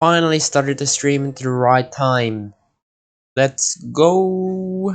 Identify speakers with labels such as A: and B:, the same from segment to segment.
A: Finally started the stream at the right time. Let's go.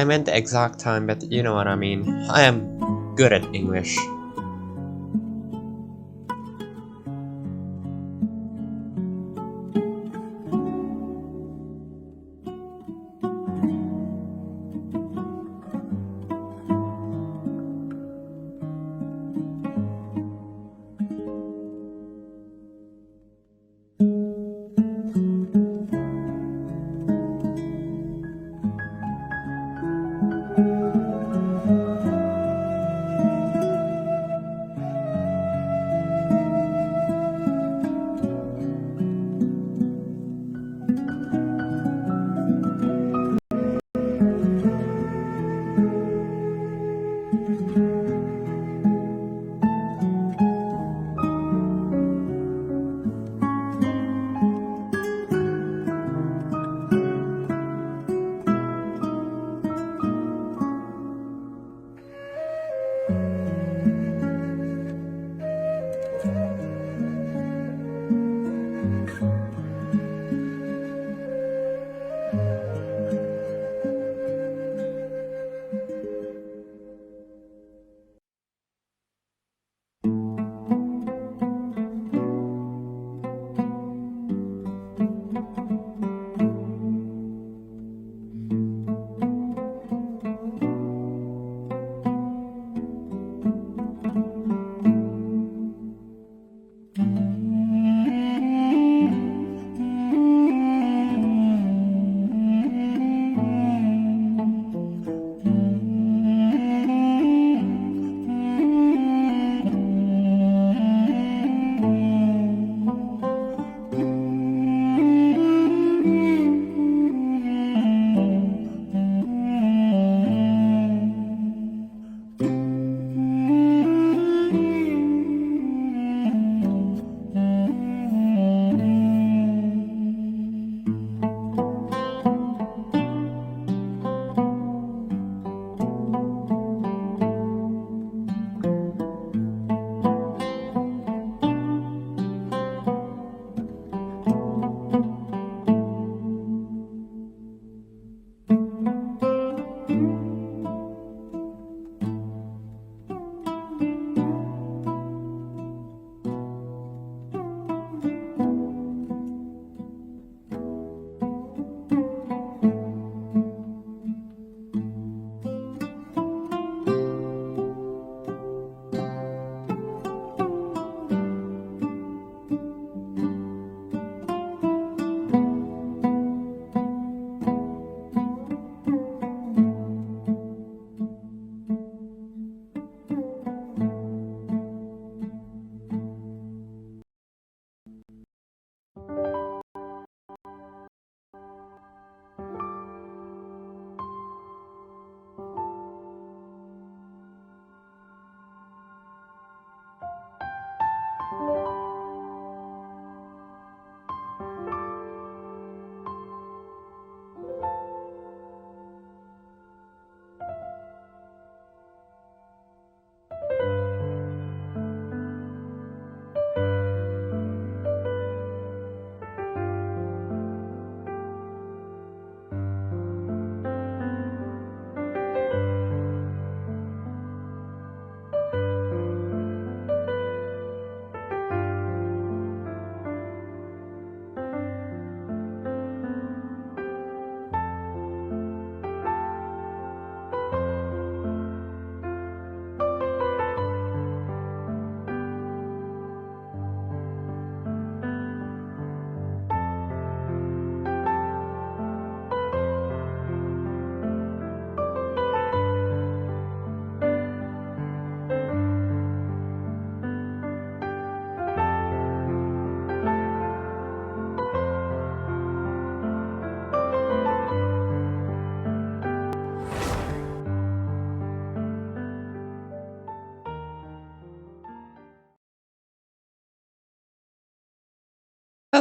A: I meant the exact time, but you know what I mean. I am good at English.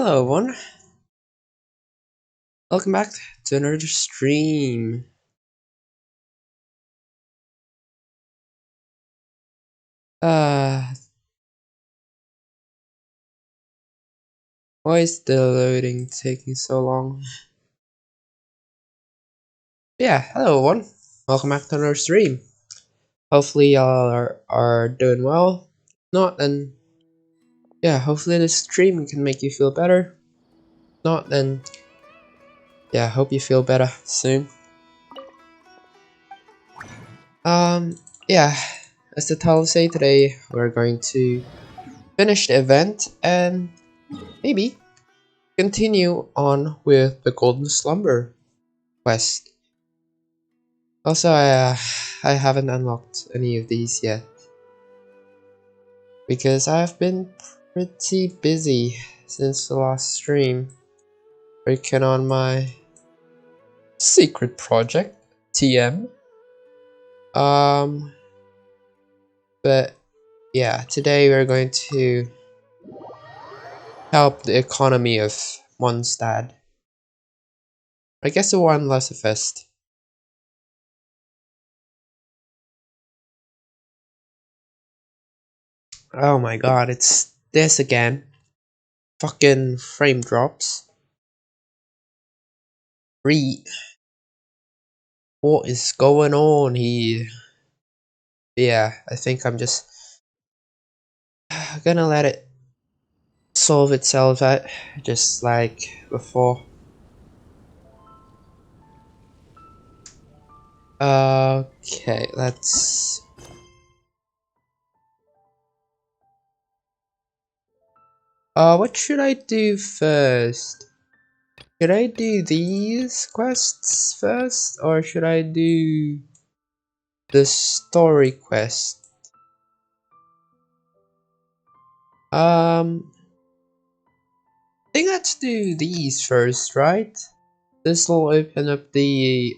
A: Hello everyone, welcome back to another stream. Why is the loading taking so long? Yeah, hello everyone, welcome back to another stream. Hopefully y'all are doing well. If not, then yeah, hopefully this stream can make you feel better. If not, then yeah, hope you feel better soon. Yeah, as the title say, today we're going to finish the event and maybe continue on with the Golden Slumber quest. Also, I haven't unlocked any of these yet because I've been pretty busy since the last stream working on my secret project, TM. But yeah, today we're going to help the economy of Mondstadt. I guess the WEINLESEFEST. Oh my god, it's this again. Fucking frame drops. What is going on here? Yeah, I think I'm just gonna let it solve itself out, just like before. Okay, let's... what should I do first? Should I do these quests first, or should I do the story quest? I think let's do these first, right? This will open up the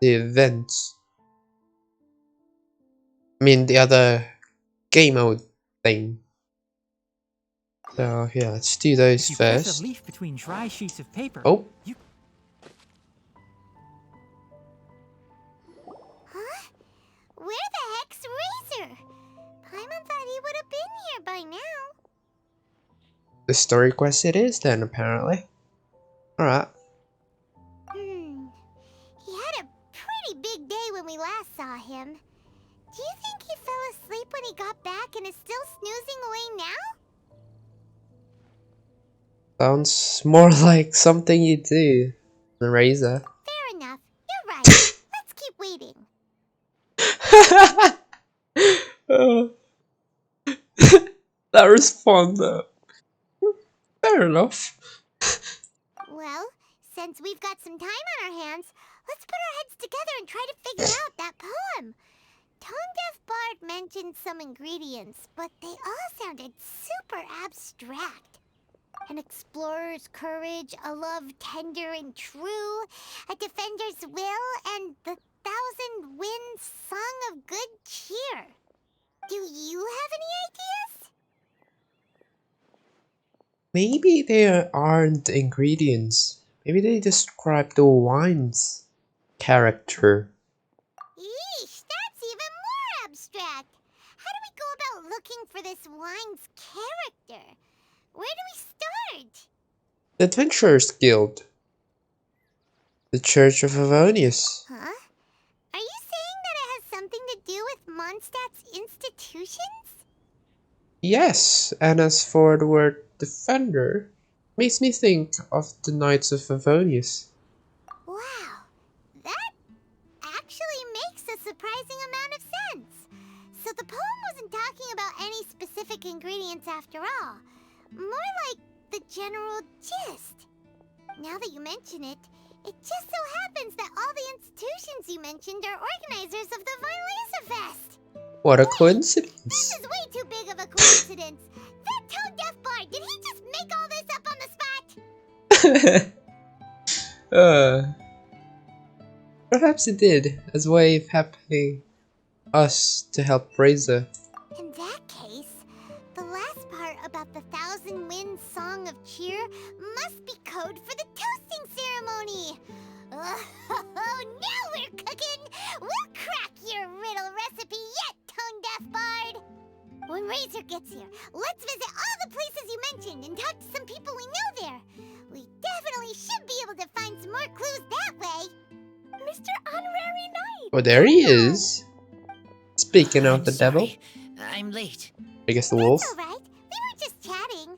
A: events. I mean, the other game mode thing. So yeah, let's do those
B: If you
A: first.
B: press a leaf between dry sheets of paper,
A: Oh.
C: Huh? Where the heck's Razor? Paimon thought he would have been here by now.
A: The story quest it is then, apparently. Alright.
C: He had a pretty big day when we last saw him. Do you think he fell asleep when he got back and is still snoozing away now?
A: Sounds more like something you do than Razor.
C: Fair enough. You're right. Let's keep waiting.
A: That was fun though. Fair enough.
C: Well, since we've got some time on our hands, let's put our heads together and try to figure out that poem. Tone-deaf Bard mentioned some ingredients, but they all sounded super abstract. An explorer's courage, a love tender and true, a defender's will, and the 1,000 winds song of good cheer. Do you have any ideas?
A: Maybe there aren't ingredients. Maybe they describe the wine's character.
C: Yeesh, that's even more abstract. How do we go about looking for this wine's character? Where do we start?
A: The Adventurers Guild. The Church of Favonius.
C: Huh? Are you saying that it has something to do with Mondstadt's institutions?
A: Yes, and as for the word defender, makes me think of the Knights of Favonius.
C: Wow, that actually makes a surprising amount of sense. So the poem wasn't talking about any specific ingredients after all. More like the general gist. Now that you mention it, it just so happens that all the institutions you mentioned are organizers of the WEINLESEFEST.
A: What a
C: Wait,
A: coincidence.
C: This is way too big of a coincidence. That tone-deaf bard, did he just make all this up on the spot?
A: Perhaps it did, as a way of helping us to help Razor.
C: In that case, the last part about the 1,000 winds song of Razor gets here, let's visit all the places you mentioned and talk to some people we know there. We definitely should be able to find some more clues that way.
D: Mr. Honorary Knight!
A: Oh, there he is. Speaking of
B: I'm
A: the devil,
B: sorry. I'm late.
A: I guess the wolf.
C: That's alright. We were just chatting.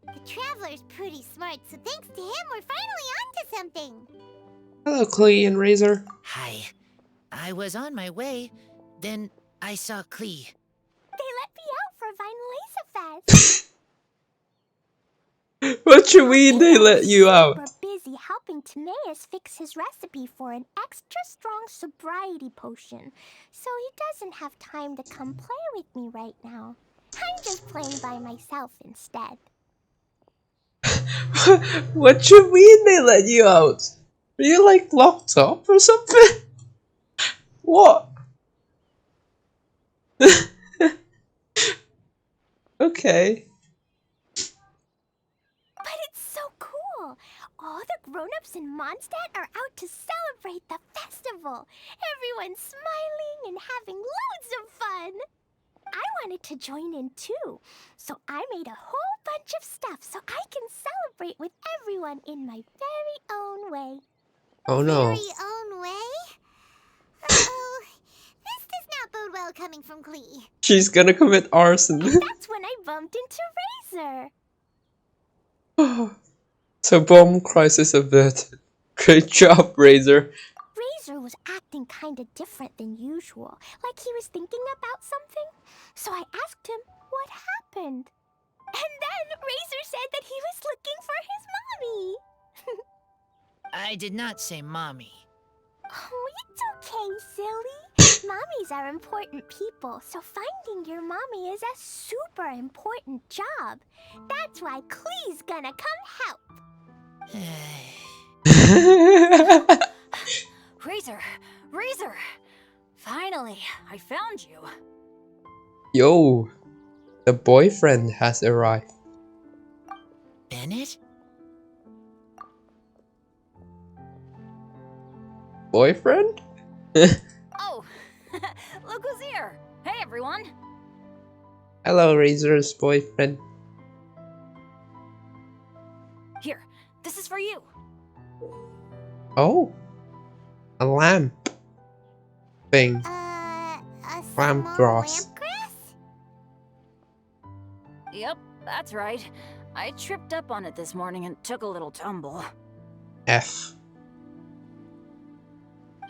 C: The Traveler's pretty smart, so thanks to him, we're finally onto something.
A: Hello, Klee and Razor.
B: Hi. I was on my way, then I saw Klee.
D: They let me out for WEINLESEFEST.
A: What you mean they let you out?
D: We're busy helping Timaeus fix his recipe for an extra strong sobriety potion, so he doesn't have time to come play with me right now. I'm just playing by myself instead.
A: What you mean they let you out? Are you like locked up or something? What? Okay.
D: But it's so cool! All the grown-ups in Mondstadt are out to celebrate the festival. Everyone's smiling and having loads of fun. I wanted to join in too, so I made a whole bunch of stuff so I can celebrate with everyone in my very own way.
A: Oh no.
C: Very own way? Uh-oh. This does not bode well coming from Klee.
A: She's gonna commit arson.
D: That's when I bumped into Razor.
A: So bomb crisis averted. Great job, Razor.
D: Razor was acting kinda different than usual, like he was thinking about something. So I asked him what happened. And then Razor said that he was looking for his mommy.
B: I did not say mommy.
D: Oh, it's okay, silly. Mommies are important people, so finding your mommy is a super important job. That's why Klee's gonna come help.
E: Razor! Razor! Finally, I found you.
A: Yo, the boyfriend has arrived.
B: Bennett?
A: Boyfriend?
E: Oh, look who's here. Hey, everyone.
A: Hello, Razor's boyfriend.
E: Here, this is for you.
A: Oh, a lamp thing.
C: A
A: Lamp
C: small
A: grass.
C: lamp grass?
E: Yep, that's right. I tripped up on it this morning and took a little tumble.
A: F.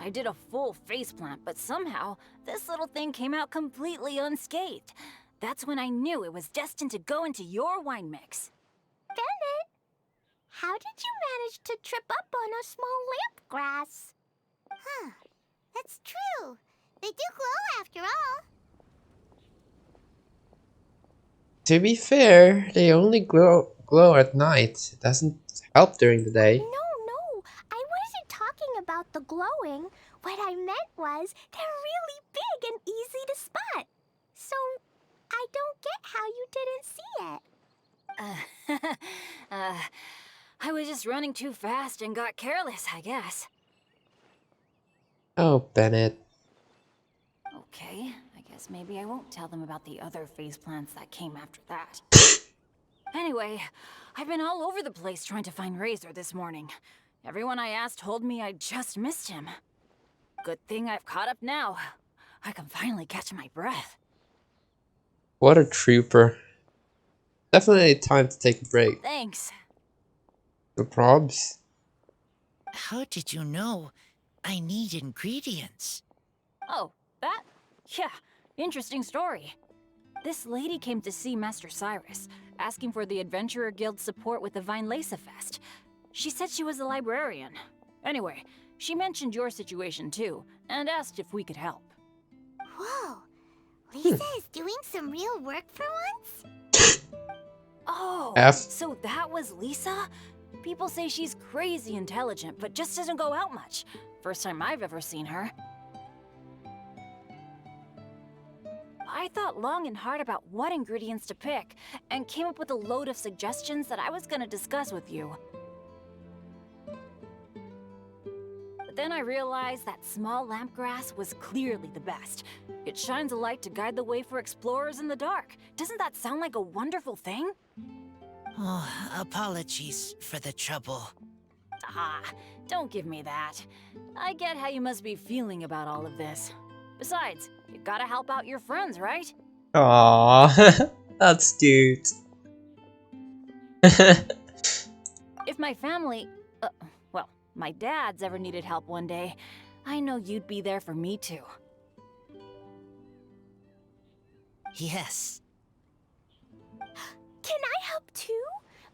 E: I did a full faceplant, but somehow this little thing came out completely unscathed. That's when I knew it was destined to go into your wine mix.
D: Bennett, how did you manage to trip up on a small lamp grass?
C: Huh. That's true. They do glow after all.
A: To be fair, they only glow at night. It doesn't help during the day.
D: No, I wasn't talking about the glowing. What I meant was they're really big and easy to spot. So, I don't get how you didn't see it.
E: I was just running too fast and got careless, I guess.
A: Oh, Bennett.
E: Okay, I guess maybe I won't tell them about the other faceplants that came after that. Anyway, I've been all over the place trying to find Razor this morning. Everyone I asked told me I just missed him. Good thing I've caught up now. I can finally catch my breath.
A: What a trooper. Definitely time to take a break.
E: Thanks.
A: No probs.
B: How did you know I need ingredients?
E: Oh, that? Yeah, interesting story. This lady came to see Master Cyrus, asking for the Adventurer Guild's support with the WEINLESEFEST. She said she was a librarian. Anyway, she mentioned your situation too, and asked if we could help.
C: Whoa. Lisa is doing some real work for once?
E: Oh,
A: F.
E: so that was Lisa? People say she's crazy intelligent, but just doesn't go out much. First time I've ever seen her. I thought long and hard about what ingredients to pick, and came up with a load of suggestions that I was gonna discuss with you. But then I realized that small lampgrass was clearly the best. It shines a light to guide the way for explorers in the dark. Doesn't that sound like a wonderful thing?
B: Oh, apologies for the trouble.
E: Ah, don't give me that. I get how you must be feeling about all of this. Besides, you gotta help out your friends, right?
A: Aww, that's cute.
E: If my family, well, my dad's ever needed help one day, I know you'd be there for me too.
B: Yes.
D: Can I help too?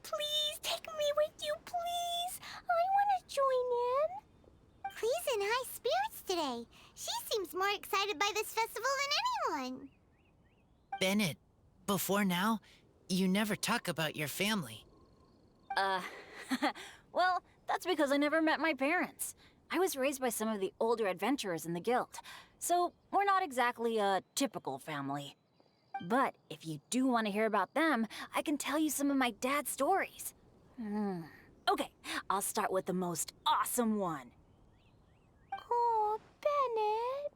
D: Please take me with you, please. I want to join in.
C: Clee's in high spirits today. She seems more excited by this festival than anyone.
B: Bennett, before now, you never talk about your family.
E: Well, that's because I never met my parents. I was raised by some of the older adventurers in the guild, so we're not exactly a typical family. But if you do want to hear about them, I can tell you some of my dad's stories. Okay, I'll start with the most awesome one.
D: Oh, Bennett.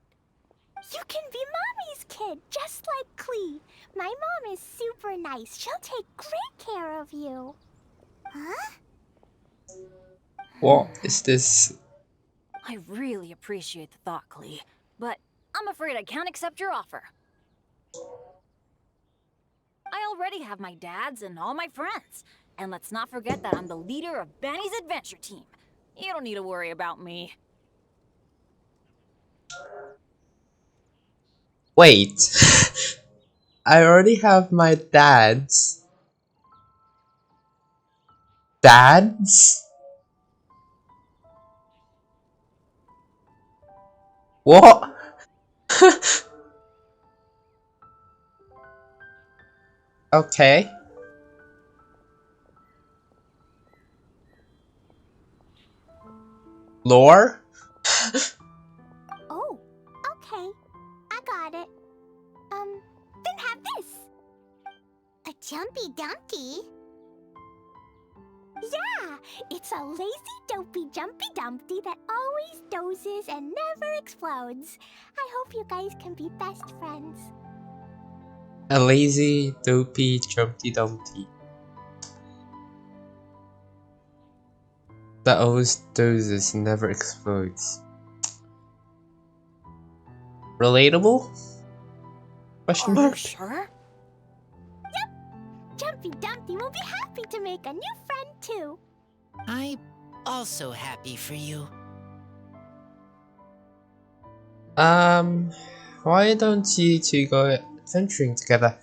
D: You can be Mommy's kid, just like Clee. My mom is super nice. She'll take great care of you.
C: Huh?
A: What is this?
E: I really appreciate the thought, Clee, but I'm afraid I can't accept your offer. I already have my dad's and all my friends. And let's not forget that I'm the leader of Benny's adventure team. You don't need to worry about me.
A: Wait. I already have my dad's. Dad's? What? Okay. Lore?
D: Oh, okay. I got it. Then have this.
C: A jumpy dumpty?
D: Yeah, it's a lazy, dopey, jumpy dumpty that always dozes and never explodes. I hope you guys can be best friends.
A: A lazy, dopey, Trumpty Dumpty. That always dozes and never explodes. Relatable? Question
E: Are you
A: mark?
E: sure?
D: Jumpy Dumpty will be happy to make a new friend too.
B: I'm also happy for you.
A: Why don't you two go adventuring together?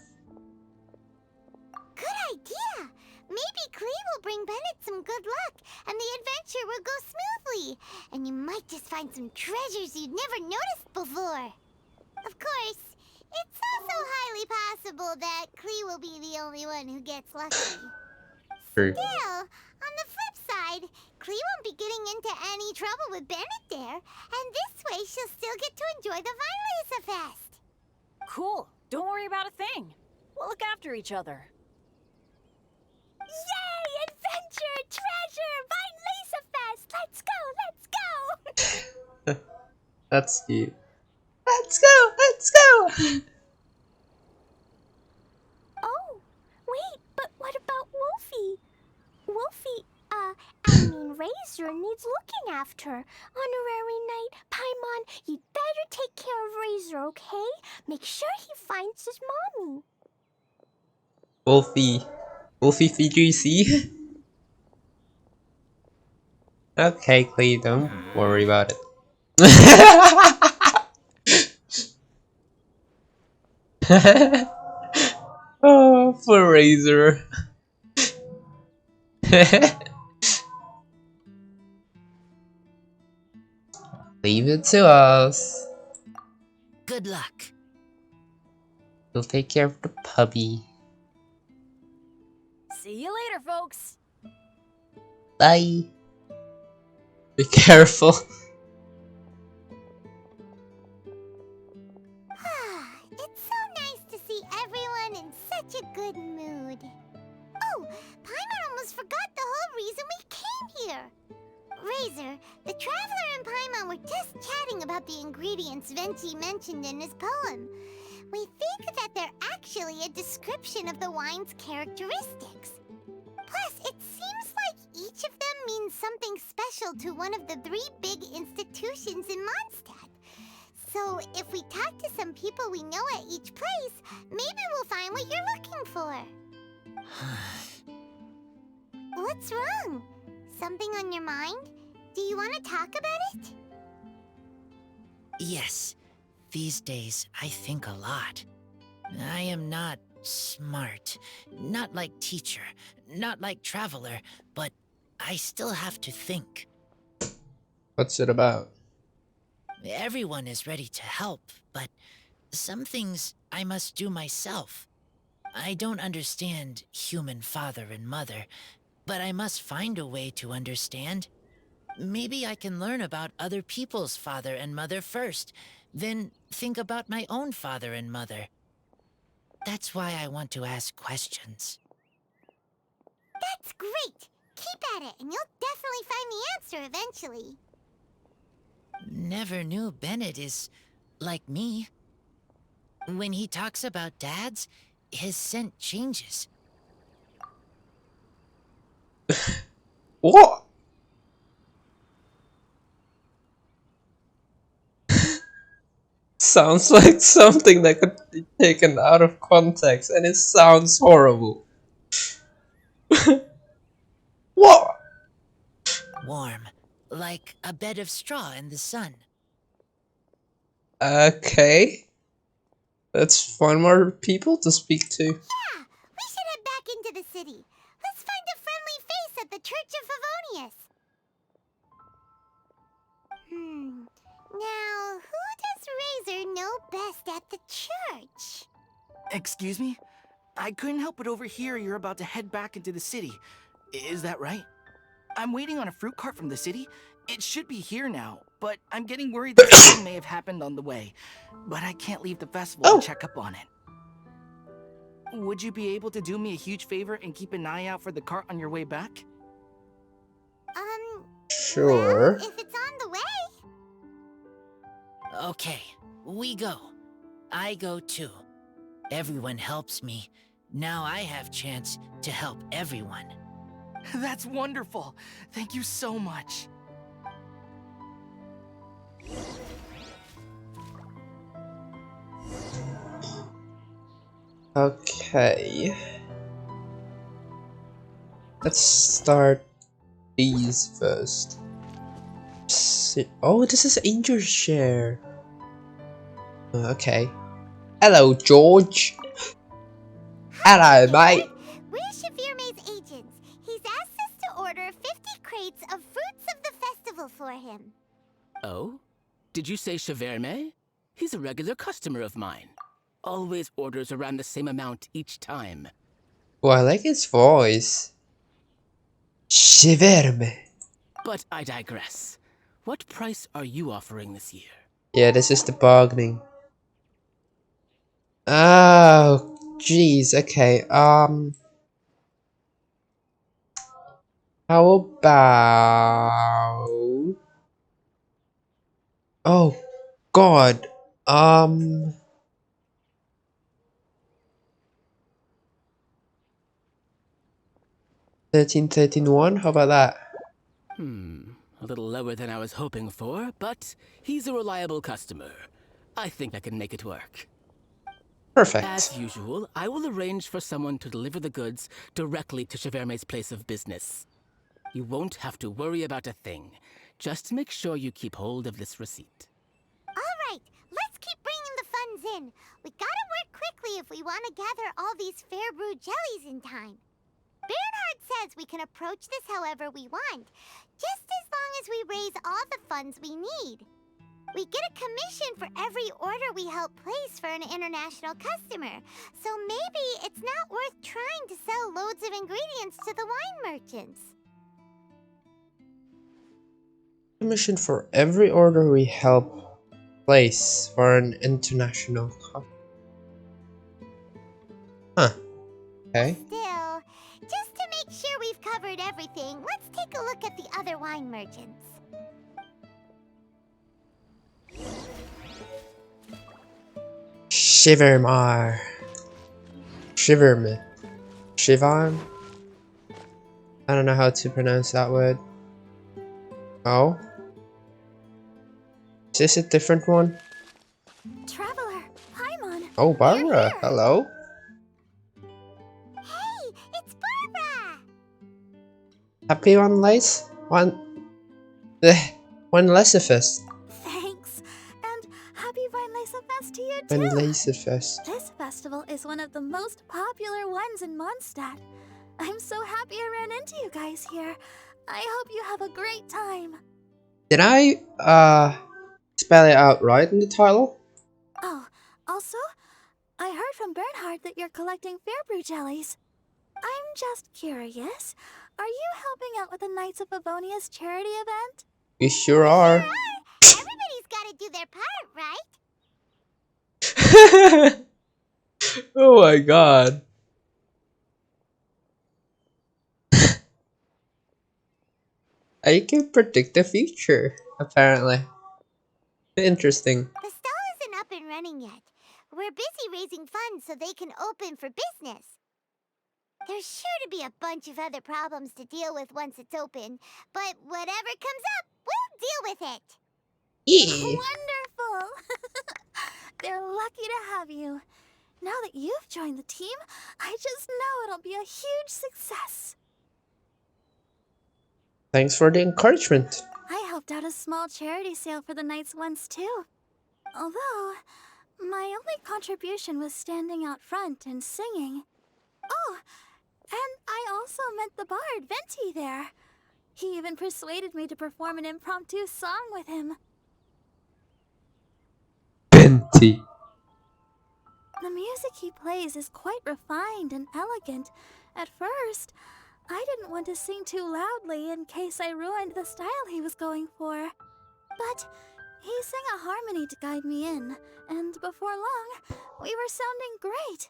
C: Good idea! Maybe Clee will bring Bennett some good luck, and the adventure will go smoothly. And you might just find some treasures you'd never noticed before. Of course, it's also highly possible that Clee will be the only one who gets lucky.
A: True.
C: Still, on the flip side, Clee won't be getting into any trouble with Bennett there, and this way she'll still get to enjoy the WEINLESEFEST.
E: Cool. Don't worry about a thing. We'll look after each other.
D: Yay! Adventure! Treasure! WEINLESEFEST! Let's go! Let's go!
A: That's cute. Let's go! Let's go!
D: Oh, wait, but what about Wolfie? Wolfie, Razor needs looking after. Honorary Knight, Paimon, you'd better take care of Razor, okay? Make sure he finds his mommy.
A: Wolfie. Wolfie Juicy. Okay, Clee, don't worry about it. Oh, for Razor. Leave it to us.
B: Good luck.
A: We'll take care of the puppy.
E: See you later, folks.
A: Bye. Be careful.
C: It's so nice to see everyone in such a good mood. Oh, Paimon almost forgot the whole reason we came here. Razor, the Traveler and Paimon were just chatting about the ingredients Venti mentioned in his poem. We think that they're actually a description of the wine's characteristics. Plus, it seems like each of them means something special to one of the 3 big institutions in Mondstadt. So, if we talk to some people we know at each place, maybe we'll find what you're looking for. What's wrong? Something on your mind? Do you want to talk about it?
B: Yes, these days I think a lot. I am not smart, not like teacher, not like traveler, but I still have to think.
A: What's it about?
B: Everyone is ready to help, but some things I must do myself. I don't understand human father and mother, but I must find a way to understand. Maybe I can learn about other people's father and mother first, then think about my own father and mother. That's why I want to ask questions.
C: That's great! Keep at it, and you'll definitely find the answer eventually.
B: Never knew Bennett is like me. When he talks about dads, his scent changes.
A: What? Sounds like something that could be taken out of context, and it sounds horrible. What?
B: Warm, like a bed of straw in the sun.
A: Okay. Let's find more people to speak to.
C: Yeah, we should head back into the city. Let's find a friendly face at the Church of Favonius. Now, who does Razor know best at the church?
F: Excuse me? I couldn't help but overhear you're about to head back into the city. Is that right? I'm waiting on a fruit cart from the city. It should be here now, but I'm getting worried that something may have happened on the way. But I can't leave the festival to check up on it. Would you be able to do me a huge favor and keep an eye out for the cart on your way back?
A: Sure.
C: Well, if it's on the way.
B: Okay, we go. I go too. Everyone helps me. Now I have chance to help everyone.
F: That's wonderful. Thank you so much.
A: Okay. Let's start these first. Oh, this is Angel's share. Okay. Hello, George. Hello, mate.
C: We're Shavirme's agents. He's asked us to order 50 crates of fruits of the festival for him.
G: Oh? Did you say Shaverme? He's a regular customer of mine. Always orders around the same amount each time.
A: Oh, I like his voice. Shiverme.
G: But I digress. What price are you offering this year?
A: Yeah, this is the bargaining. Oh, jeez. Okay. How about? Oh, God. 1331. How about that?
G: A little lower than I was hoping for, but he's a reliable customer. I think I can make it work.
A: Perfect.
G: As usual, I will arrange for someone to deliver the goods directly to Shaverme's place of business. You won't have to worry about a thing. Just make sure you keep hold of this receipt.
C: All right, let's keep bringing the funds in. We gotta work quickly if we want to gather all these fair brew jellies in time. Bernhard says we can approach this however we want, just as long as we raise all the funds we need. We get a commission for every order we help place for an international customer, so maybe it's not worth trying to sell loads of ingredients to the wine merchants.
A: Commission for every order we help place for an international customer. Huh. Okay.
C: Still, just to make sure we've covered everything, let's take a look at the other wine merchants.
A: Shivermar. Shiverme. Shivan? I don't know how to pronounce that word. Oh? Is this a different one?
D: Traveler, Paimon.
A: Oh, Barbara.
D: Here.
A: Hello.
C: Hey, it's Barbara!
A: Happy WEINLESEFEST.
D: Thanks. And happy WEINLESEFEST to you too.
A: WEINLESEFEST.
D: This festival is one of the most popular ones in Mondstadt. I'm so happy I ran into you guys here. I hope you have a great time.
A: Did I spell it out right in the title?
D: Oh, also, I heard from Bernhard that you're collecting Fairbrew jellies. I'm just curious, are you helping out with the Knights of Favonia's charity event?
A: You sure are.
C: Everybody's gotta do their part, right?
A: Oh my god. I can predict the future, apparently. Interesting.
C: The stall isn't up and running yet. We're busy raising funds so they can open for business. There's sure to be a bunch of other problems to deal with once it's open, but whatever comes up, we'll deal with it.
A: Yeah.
D: Wonderful! They're lucky to have you. Now that you've joined the team, I just know it'll be a huge success.
A: Thanks for the encouragement.
D: I helped out a small charity sale for the Knights once too. Although, my only contribution was standing out front and singing. Oh, and I also met the bard, Venti, there. He even persuaded me to perform an impromptu song with him.
A: Venti.
D: The music he plays is quite refined and elegant. At first, I didn't want to sing too loudly in case I ruined the style he was going for. But he sang a harmony to guide me in, and before long, we were sounding great.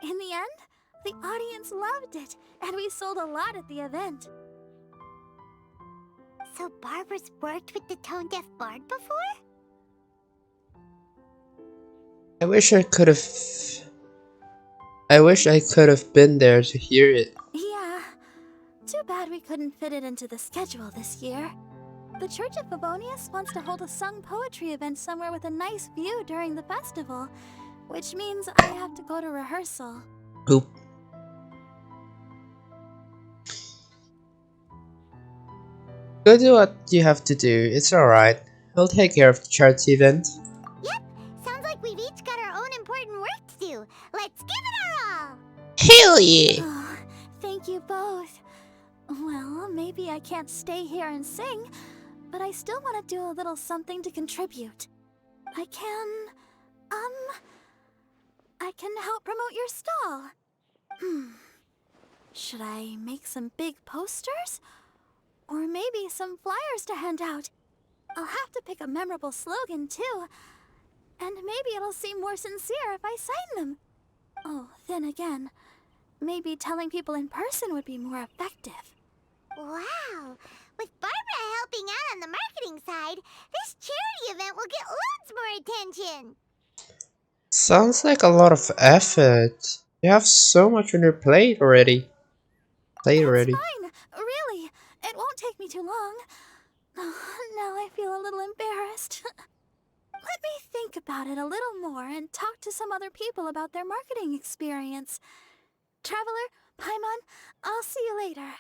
D: In the end, the audience loved it, and we sold a lot at the event.
C: So Barbara's worked with the tone-deaf bard before?
A: I wish I could have been there to hear it.
D: Yeah, too bad we couldn't fit it into the schedule this year. The Church of Favonius wants to hold a sung poetry event somewhere with a nice view during the festival, which means I have to go to rehearsal.
A: Oop. Go do what you have to do. It's alright. I'll take care of the charity event.
C: Yep, sounds like we've each got our own important work to do. Let's give it our all!
A: Hell yeah!
D: Oh, thank you both. Well, maybe I can't stay here and sing, but I still want to do a little something to contribute. I can help promote your stall. Should I make some big posters? Or maybe some flyers to hand out? I'll have to pick a memorable slogan, too. And maybe it'll seem more sincere if I sign them. Oh, then again, maybe telling people in person would be more effective.
C: Wow! With Barbara helping out on the marketing side, this charity event will get loads more attention!
A: Sounds like a lot of effort. You have so much on your plate already.
D: It's fine, really. It won't take me too long. Now I feel a little embarrassed. Let me think about it a little more and talk to some other people about their marketing experience. Traveler, Paimon, I'll see you later.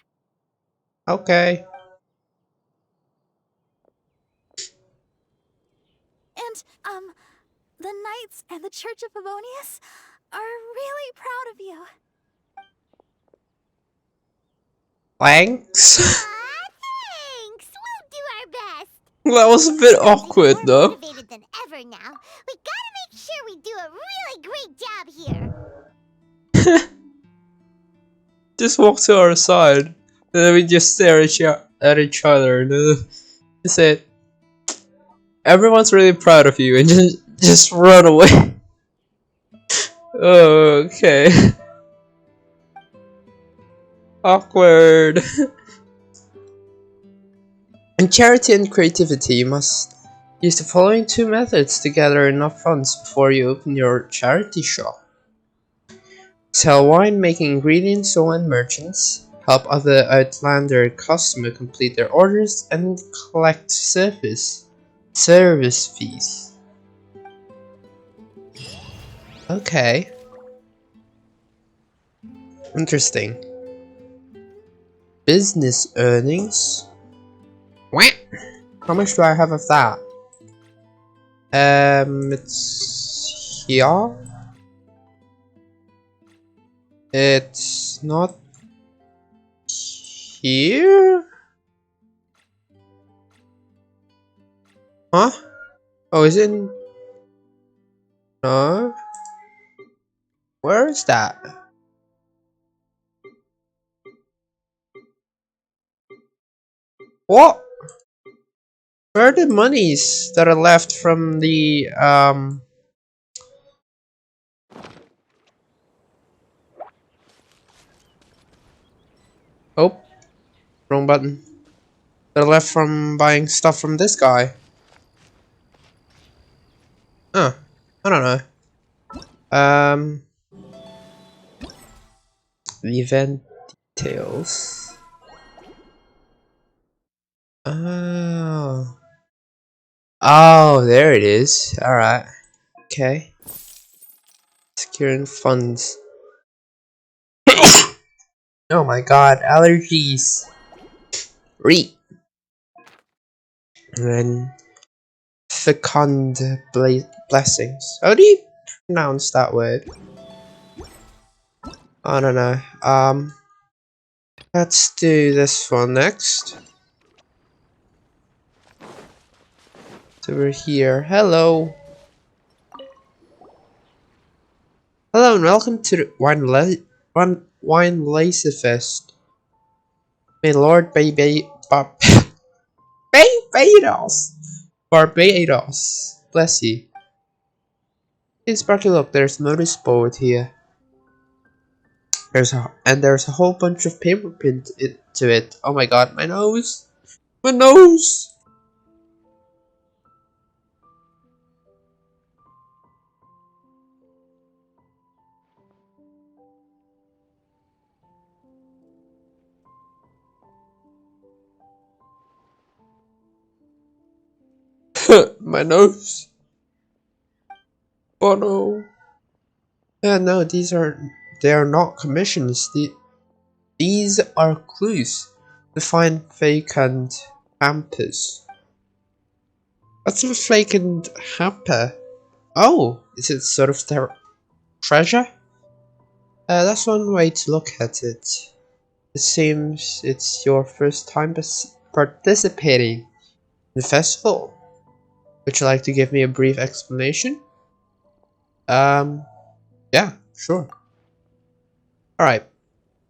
A: Okay.
D: And, the Knights and the Church of Favonius are really proud of you.
A: Thanks.
C: Aw, thanks! We'll do our best!
A: That was a bit awkward
C: We're
A: though.
C: motivated than ever now. We gotta make sure we do a really great job here!
A: Just walk to our side. And then we just stare at each other and say, everyone's really proud of you, and just run away. Oh, okay. Awkward. In charity and creativity, you must use the following two methods to gather enough funds before you open your charity shop. Sell wine making ingredients to wine merchants, help other Outlander customers complete their orders, and collect service fees. Okay. Interesting. Business earnings. How much do I have of that? It's here. It's not here? Huh? Oh, is it? No. Where is that? What? Where are the monies that are left from the Oh, wrong button. That are left from buying stuff from this guy? Huh. I don't know. The event details. Oh. Oh, there it is. Alright. Okay. Securing funds. Oh my god, allergies. Re. And then fecund blessings. How do you pronounce that word? I don't know. Let's do this one next. So we're here. Hello. Hello and welcome to the WEINLESEFEST. May Lord Barbados bless you. Hey Sparky, look, there's a notice board here. There's a whole bunch of paper print to it. Oh my god, my nose! My nose! My nose. Oh no. Yeah, no, they are not commissions. These are clues to find vacant hampers. What's a vacant hamper? Oh, is it sort of their treasure? That's one way to look at it. It seems it's your first time participating in the festival. Would you like to give me a brief explanation? Yeah, sure. Alright.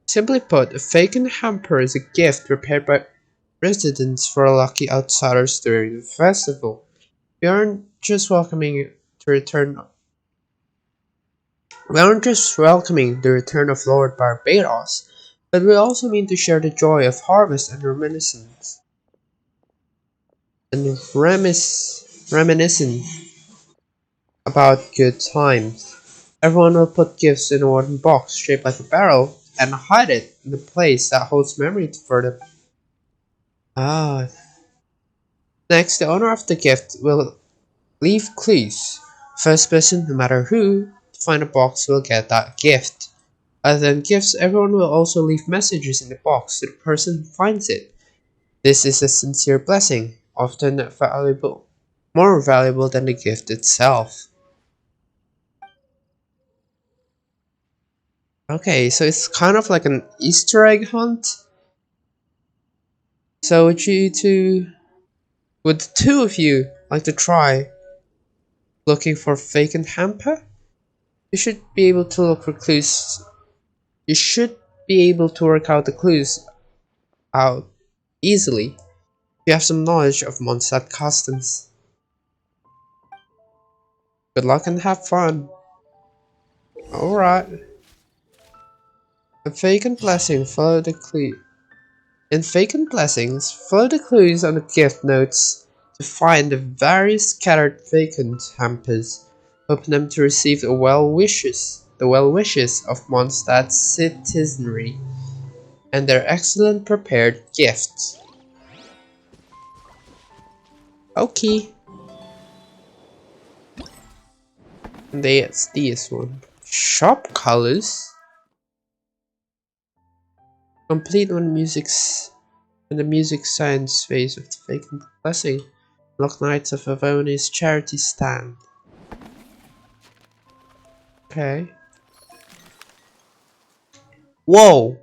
A: Simply put, a vacant hamper is a gift prepared by residents for lucky outsiders during the festival. We aren't just welcoming to return We aren't just welcoming the return of Lord Barbados, but we also mean to share the joy of harvest and reminiscing about good times. Everyone will put gifts in a wooden box shaped like a barrel and hide it in a place that holds memory for them. Ah. Next, the owner of the gift will leave clues. First person, no matter who, to find a box will get that gift. Other than gifts, everyone will also leave messages in the box so the person who finds it. This is a sincere blessing, often more valuable than the gift itself. Okay, so it's kind of like an Easter egg hunt. So would the two of you like to try looking for vacant hamper? You should be able to look for clues. You should be able to work out the clues out easily. You have some knowledge of Mondstadt customs. Good luck and have fun. Alright. A vacant blessing, follow the clue. In vacant blessings, follow the clues on the gift notes to find the various scattered vacant hampers. Open them to receive the well wishes of Mondstadt's citizenry and their excellent prepared gifts. Okay. And that's this one. Shop colors. Complete when the music science phase of the vacant blessing. Lock Knights of Avoni's charity stand. Okay. Whoa!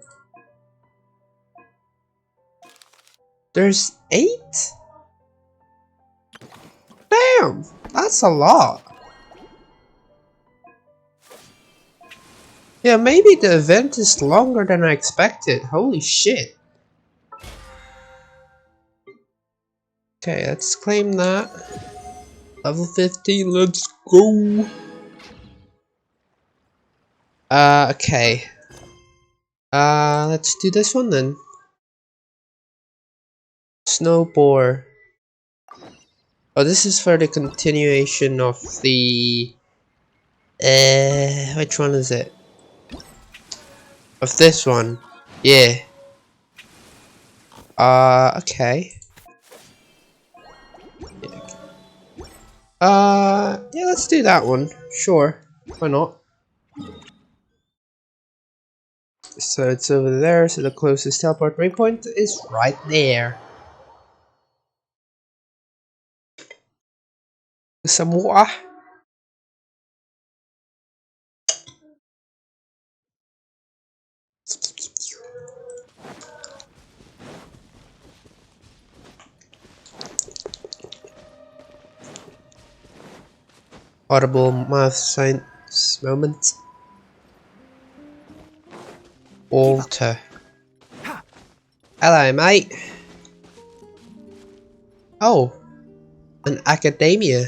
A: There's 8? Damn! That's a lot. Yeah, maybe the event is longer than I expected. Holy shit. Okay, let's claim that. Level 15, let's go. Okay. Let's do this one then. Snowboard. Oh, this is for the continuation of the... which one is it? Of this one. Yeah. Okay. Yeah, let's do that one. Sure. Why not? So it's over there, so the closest teleport waypoint is right there. Some water. Audible math science moment. Alter. Hello, mate. Oh, an academia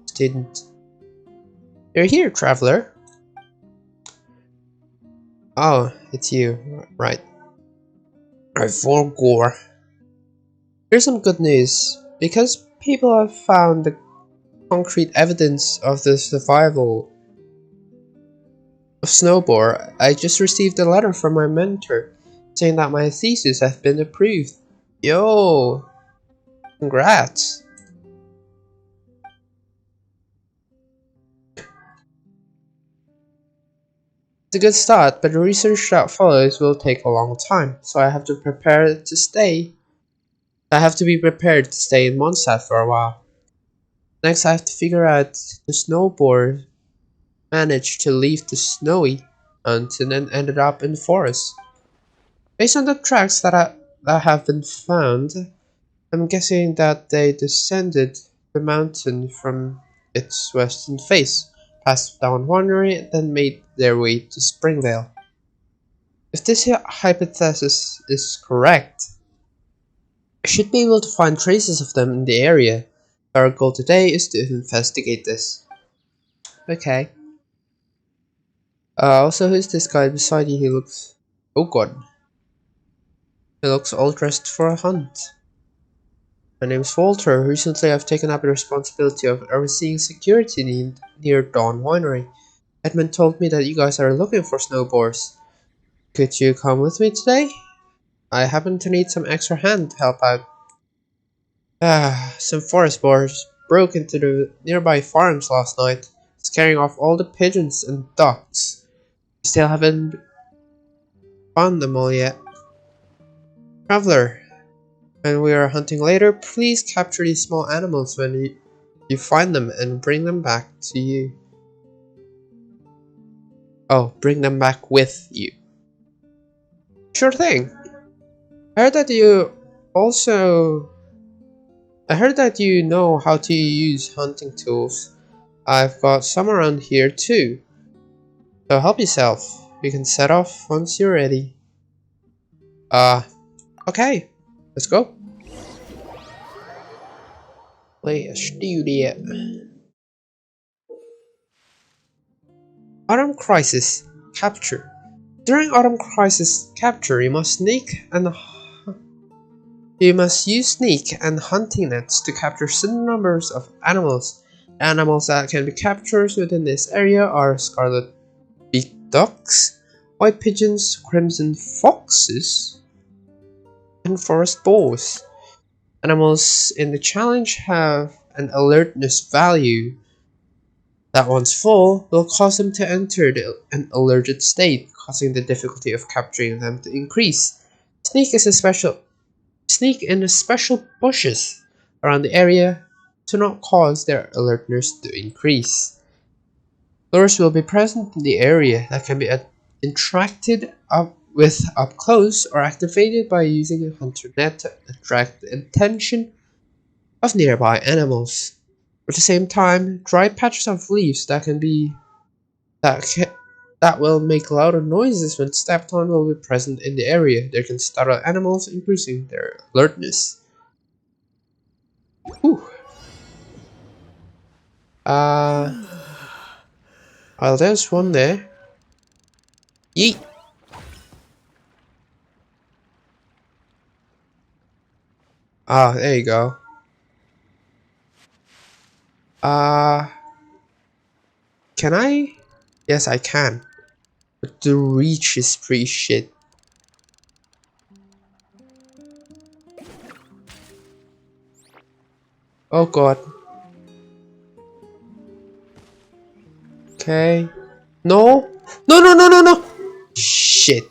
A: student. You're here, traveler. Oh, it's you. Right. I forgot. Here's some good news. Because people have found the concrete evidence of the survival of Snowboard, I just received a letter from my mentor saying that my thesis has been approved. Yo, congrats. It's a good start, but the research that follows will take a long time, so I have to be prepared to stay in Mondstadt for a while. Next, I have to figure out the snowboard managed to leave the snowy hunt and then ended up in the forest. Based on the tracks that have been found, I'm guessing that they descended the mountain from its western face, passed down Winery, then made their way to Springvale. If this hypothesis is correct, I should be able to find traces of them in the area. Our goal today is to investigate this. Okay. Also, who's this guy beside you? He looks... Oh god. He looks all dressed for a hunt. My name is Walter. Recently, I've taken up the responsibility of overseeing security near Dawn Winery. Edmund told me that you guys are looking for snowboards. Could you come with me today? I happen to need some extra hand to help out. Some forest boars broke into the nearby farms last night, scaring off all the pigeons and ducks. We still haven't found them all yet. Traveler, when we are hunting later, please capture these small animals when you find them and bring them back to you. Oh, bring them back with you. Sure thing. I heard that I heard that you know how to use hunting tools. I've got some around here too. So help yourself. We can set off once you're ready. Okay. Let's go. Let's do that. Autumn Crisis. Capture. During Autumn Crisis capture, you must use sneak and hunting nets to capture certain numbers of animals. Animals that can be captured within this area are scarlet beaked ducks, white pigeons, crimson foxes, and forest boars. Animals in the challenge have an alertness value that, once full, will cause them to enter an alerted state, causing the difficulty of capturing them to increase. Sneak in the special bushes around the area to not cause their alertness to increase. Lures will be present in the area that can be interacted up close or activated by using a hunter net to attract the attention of nearby animals. At the same time, dry patches of leaves that will make louder noises when stepped on will be present in the area. They can startle animals, increasing their alertness. Whew. Well, there's one there. Yeet. Ah, there you go. Can I? Yes, I can. But the reach is pretty shit. Oh god. Okay. No! No, no, no, no, no! Shit.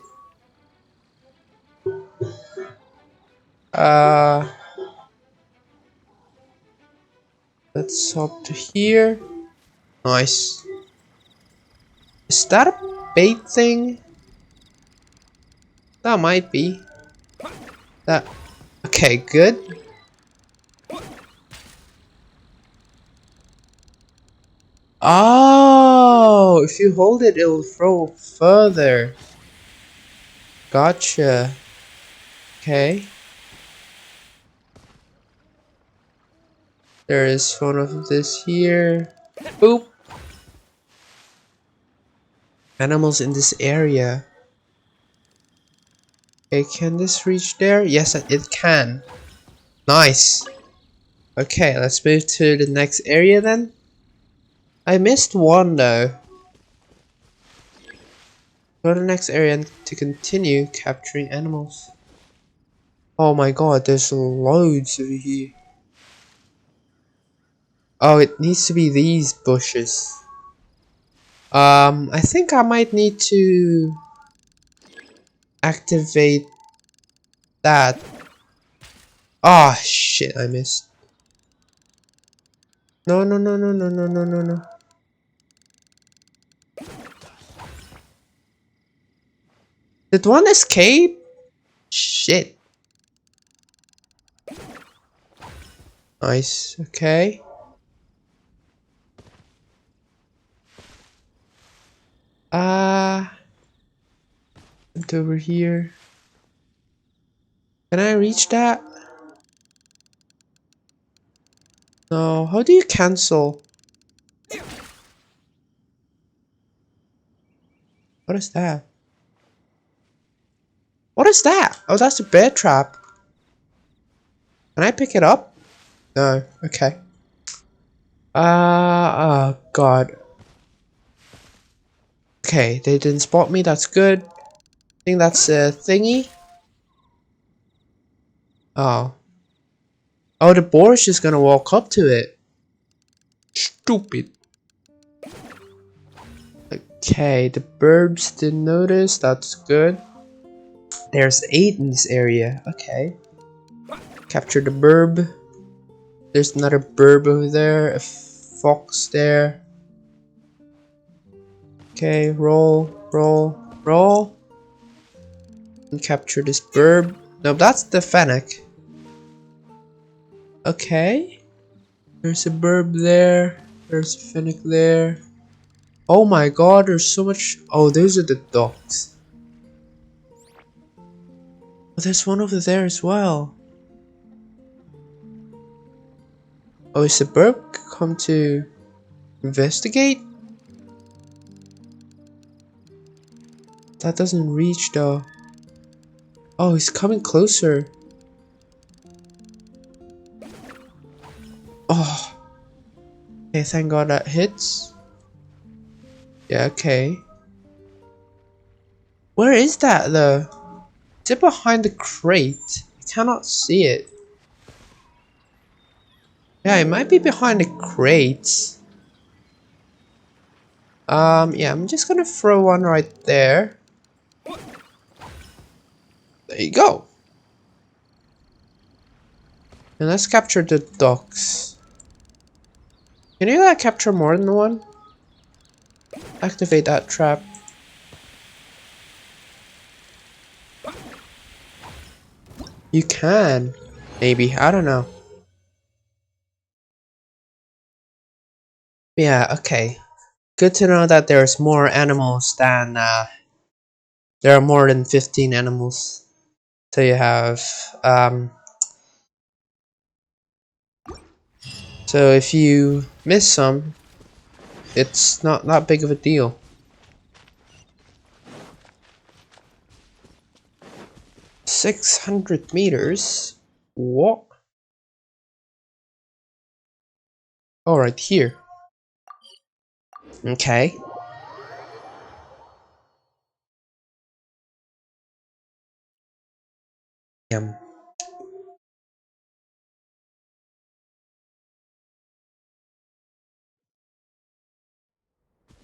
A: Uh... Let's hop to here. Nice. Is that a bait thing? That might be. That. Okay, good. Oh, if you hold it, it'll throw further. Gotcha. Okay. There is one of this here. Boop. Animals in this area. Okay, can this reach there? Yes, it can. Nice. Okay, let's move to the next area then. I missed one though. Go to the next area to continue capturing animals. Oh my god, there's loads over here. Oh, it needs to be these bushes. I think I might need to activate that. Ah, shit, I missed. No, no, no, no, no, no, no, no, no. Did one escape? Shit. Nice, okay. And over here. Can I reach that? No, how do you cancel? What is that? What is that? Oh, that's a bear trap. Can I pick it up? No, okay. Oh god. Okay, they didn't spot me, that's good. I think that's a thingy. Oh. Oh, the boar is just gonna walk up to it. Stupid. Okay, the birds didn't notice, that's good. There's 8 in this area, okay. Capture the burb. There's another burb over there, a fox there. Okay, roll, roll, roll. And capture this burb. No, that's the fennec. Okay. There's a burb there. There's a fennec there. Oh my god, there's so much. Oh, those are the ducks. Oh, there's one over there as well. Oh, is the burb come to investigate? that doesn't reach though. Oh, he's coming closer. Oh, okay, thank God that hits. Yeah, okay. Where is that though? Is it behind the crate? I cannot see it. Yeah, it might be behind the crates. Yeah, I'm just gonna throw one right there. There you go. And let's capture the ducks. Can you like capture more than one? Activate that trap. You can. Maybe, I don't know. Yeah, okay. Good to know that there's more animals than, there are more than 15 animals. So you have, so if you miss some, it's not that big of a deal. 600 meters? What? Oh, right here. Okay. Um,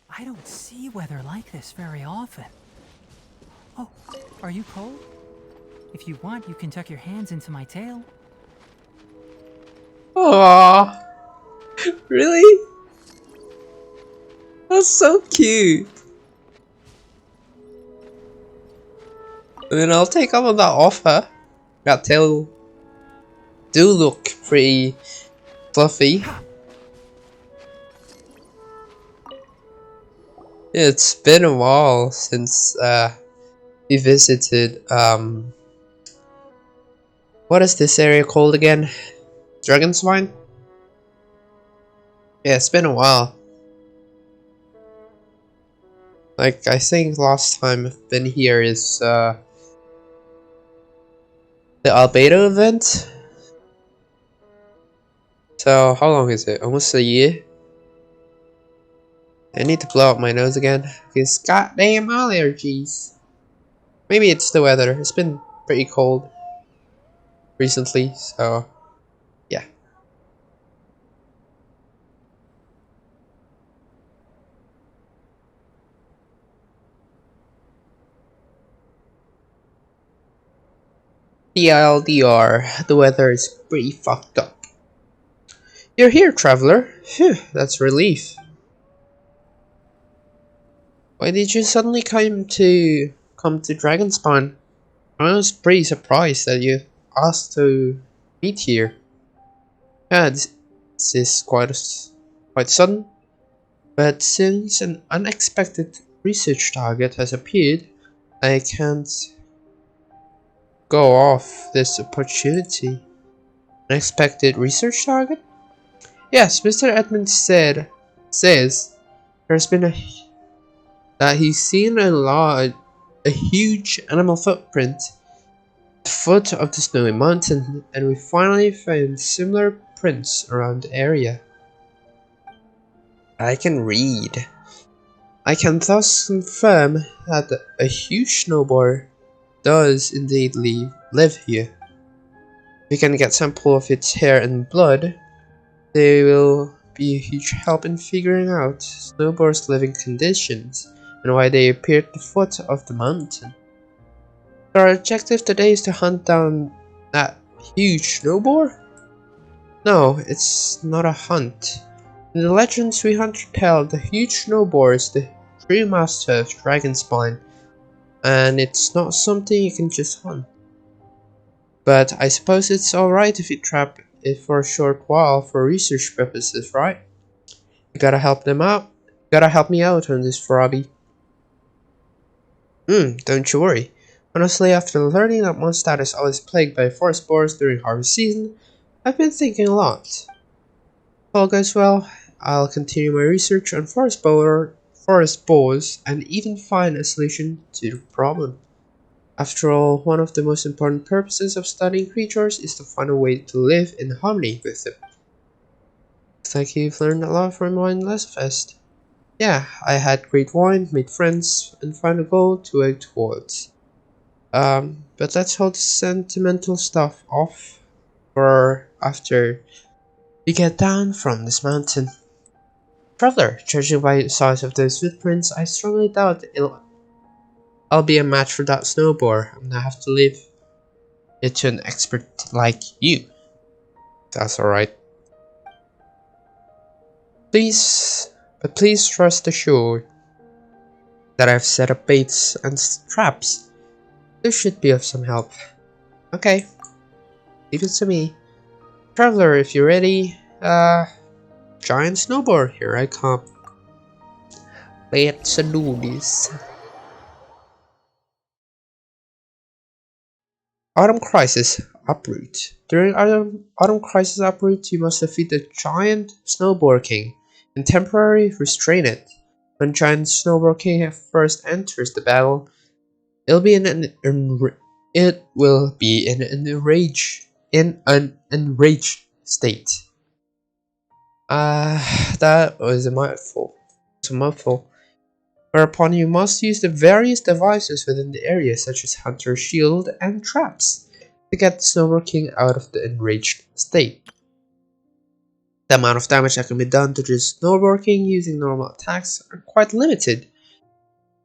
H: I don't see weather like this very often. Oh, are you cold? If you want, you can tuck your hands into my tail.
A: Aww. Really? That's so cute. And then I'll take all of that offer. That tail do look pretty fluffy. It's been a while since we visited what is this area called again? Dragonswine? Yeah, it's been a while. Like I think last time I've been here is the Albedo event. So how long is it? Almost a year? I need to blow up my nose again. Because goddamn allergies. Maybe it's the weather. It's been pretty cold recently, so yeah. TLDR, the weather is pretty fucked up. You're here, traveler. Phew, that's relief. Why did you suddenly come to Dragonspawn? I was pretty surprised that you asked to meet here. Yeah, this is quite sudden. But since an unexpected research target has appeared, I can't go off this opportunity. Unexpected research target? Yes, Mr. Edmund says there's been that he's seen a huge animal footprint at the foot of the snowy mountain, and we finally found similar prints around the area. I can read. I can thus confirm that a huge snowboard does indeed live here. We can get sample of its hair and blood. They will be a huge help in figuring out snowboard's living conditions and why they appear at the foot of the mountain. Our objective today is to hunt down that huge snowboard? No, it's not a hunt. In the legends we hunt tell, the huge snowboard is the true master of Dragonspawn, and it's not something you can just hunt. But I suppose it's alright if you trap it for a short while for research purposes, right? You gotta help them out. You gotta help me out on this, Frobby. Don't you worry. Honestly, after learning that Mondstadt is always plagued by forest boars during harvest season, I've been thinking a lot. If all goes well, I'll continue my research on forest forest boss and even find a solution to the problem. After all, one of the most important purposes of studying creatures is to find a way to live in harmony with them. Looks like you've learned a lot from WEINLESEFEST. Yeah, I had great wine, made friends, and found a goal to work towards. But let's hold the sentimental stuff off for after we get down from this mountain. Traveler, judging by the size of those footprints, I strongly doubt I'll be a match for that snowboard. I'm gonna have to leave it to an expert like you. That's alright. Please rest assured that I've set up baits and traps. This should be of some help. Okay, leave it to me. Traveler, if you're ready, giant snowboard, here I come. Let's do this. Autumn Crisis Uproot. During Autumn Crisis Uproot, you must defeat the giant Snowboard King and temporarily restrain it. When Giant Snowboard King first enters the battle, it will be in an enraged state. That was a mouthful. It's a mouthful. Whereupon you must use the various devices within the area, such as Hunter Shield and traps, to get the Snowboard King out of the enraged state. The amount of damage that can be done to the Snowboard King using normal attacks are quite limited.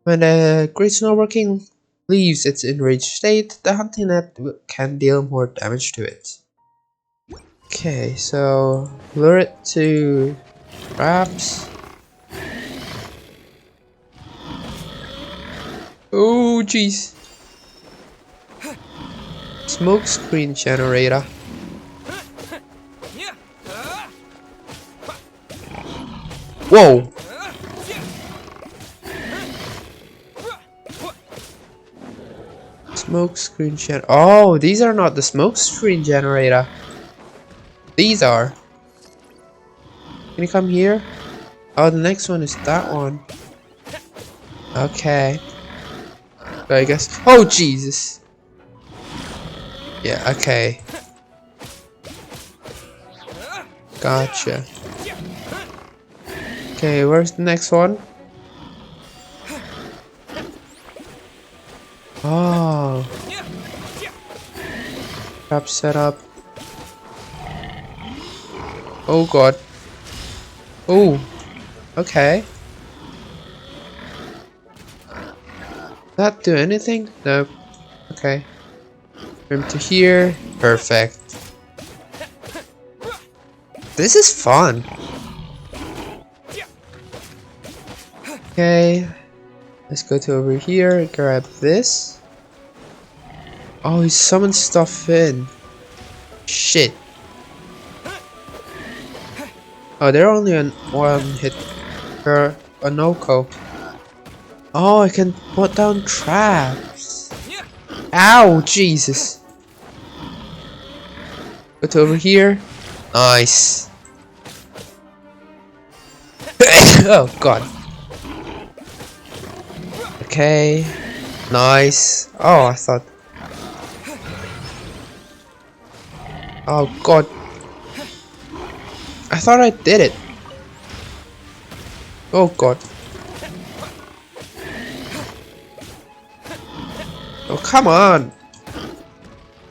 A: When the Great Snowboard King leaves its enraged state, the hunting net can deal more damage to it. Okay, so lure it to traps. Oh jeez. Smoke screen generator. Whoa. Smoke screen generator. Oh, these are not the smoke screen generator. These are. Can you come here? Oh, the next one is that one. Okay. I guess. Oh, Jesus. Yeah, okay. Gotcha. Okay, where's the next one? Oh. Trap setup. Oh god. Oh. Okay. That do anything? No. Okay. From to here. Perfect. This is fun. Okay. Let's go to over here and grab this. Oh, he summoned stuff in. Shit. Oh, they're only on one hit per Onoko. Oh, I can put down traps. Ow, Jesus. Go to over here. Nice. Oh, God. Okay. Nice. Oh, I thought. Oh, God. I thought I did it. Oh, God. Oh, come on.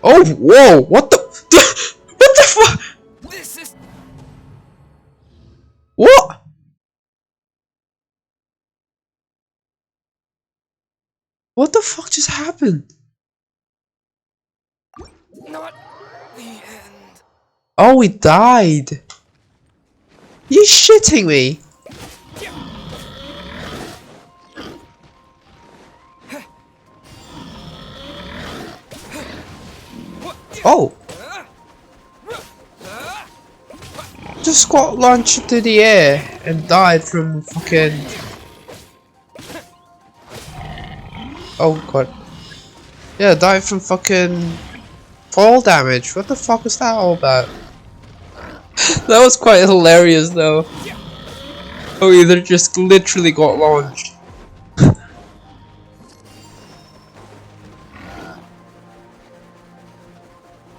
A: Oh, whoa. What the? What the fuck?
F: This is.
A: What? What the fuck just happened?
F: Not the end.
A: Oh, we died. You shitting me? Oh. Just squat launched into the air and died from fucking. Oh god. Yeah, died from fucking fall damage. What the fuck was that all about? That was quite hilarious though. Oh, either just literally got launched.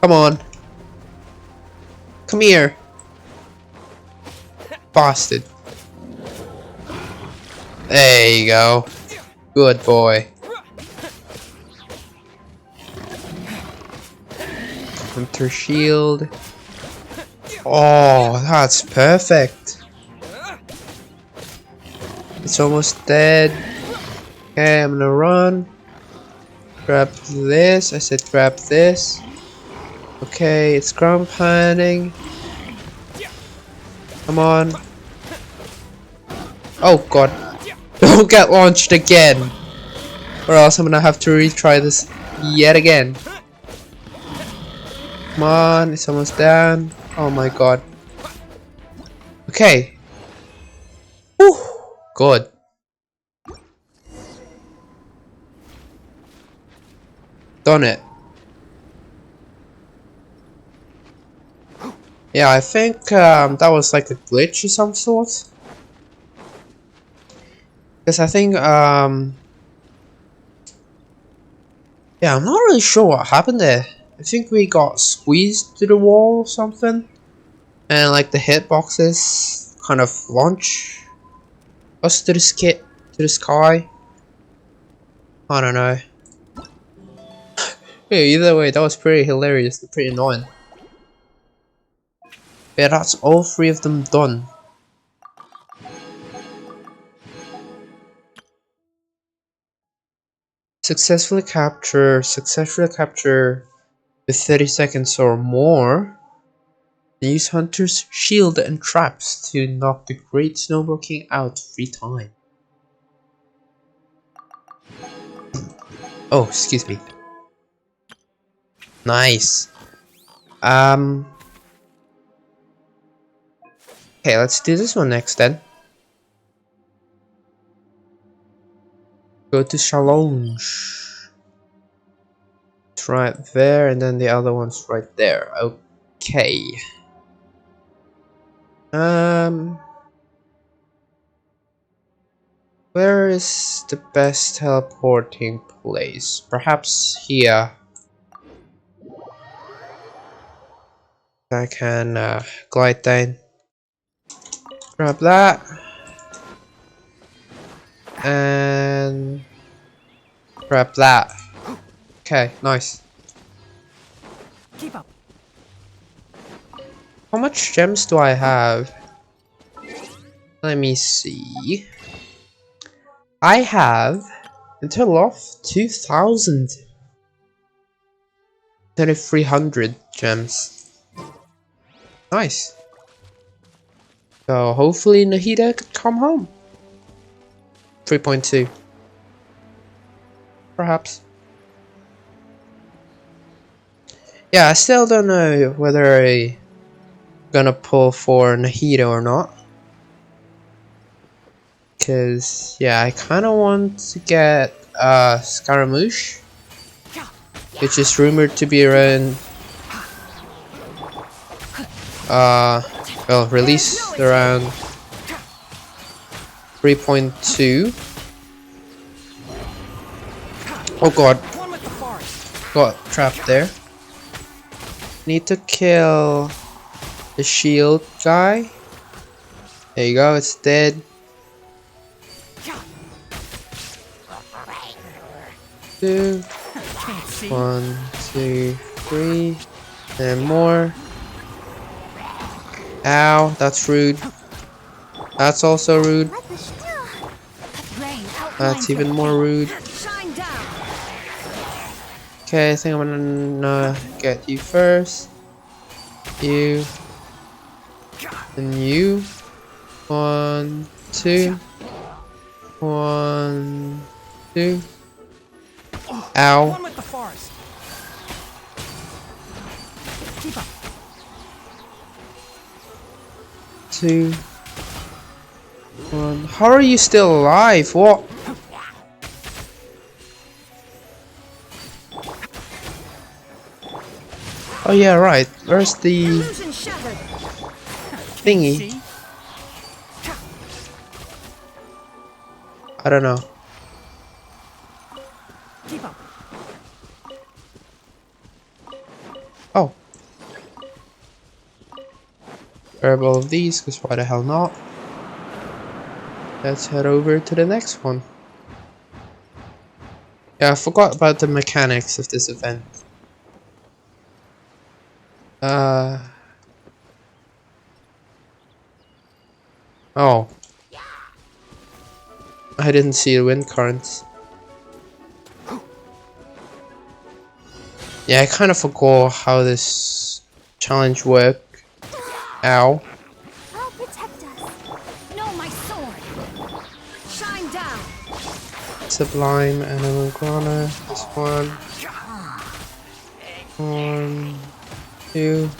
A: Come on. Come here. Bastard. There you go. Good boy. Hunter shield. Oh, that's perfect. It's almost dead. Okay, I'm gonna run. Grab this. I said grab this. Okay, it's ground pounding. Come on. Oh god. Don't get launched again. Or else I'm gonna have to retry this yet again. Come on, it's almost down. Oh my god. Okay. Whew. Good. Done it. Yeah, I think that was like a glitch of some sort. Because I think yeah, I'm not really sure what happened there. I think we got squeezed to the wall or something. And like the hitboxes kind of launch us to the sky. I don't know. Yeah, either way, that was pretty hilarious and pretty annoying. Yeah, that's all three of them done. Successfully capture with 30 seconds or more. Use Hunter's shield and traps to knock the Great Snowball King out 3 times. Oh, excuse me. Nice. Okay, let's do this one next then. Go to challenge. It's right there, and then the other one's right there. Okay. Where is the best teleporting place? Perhaps here. I can glide down. Grab that. And grab that. Okay, nice.
H: Keep up.
A: How much gems do I have? Let me see. I have until off 2,000. 300 gems. Nice. So hopefully Nahida could come home. 3.2. Perhaps. Yeah, I still don't know whether I'm gonna pull for Nahida or not. Cause yeah, I kinda want to get Scaramouche, which is rumored to be around well, released around 3.2. Oh god. Got trapped there. Need to kill the shield guy. There you go, it's dead. Two. 1, 2, 3. And more. Ow, that's rude. That's also rude. That's even more rude. Okay, I think I'm gonna get you first. You. And you. 1, 2. 1, 2. Ow.
H: Keep up.
A: 2, 1. How are you still alive? What? Oh yeah, right. Where's the thingy? I don't know.
H: Keep up.
A: Oh. Grab all of these, because why the hell not? Let's head over to the next one. Yeah, I forgot about the mechanics of this event. Oh. I didn't see the wind currents. Yeah, I kind of forgot how this challenge worked. Ow.
D: I'll protect us. No, my sword. Shine down.
A: Sublime and Anagrana. This one. 1, 2.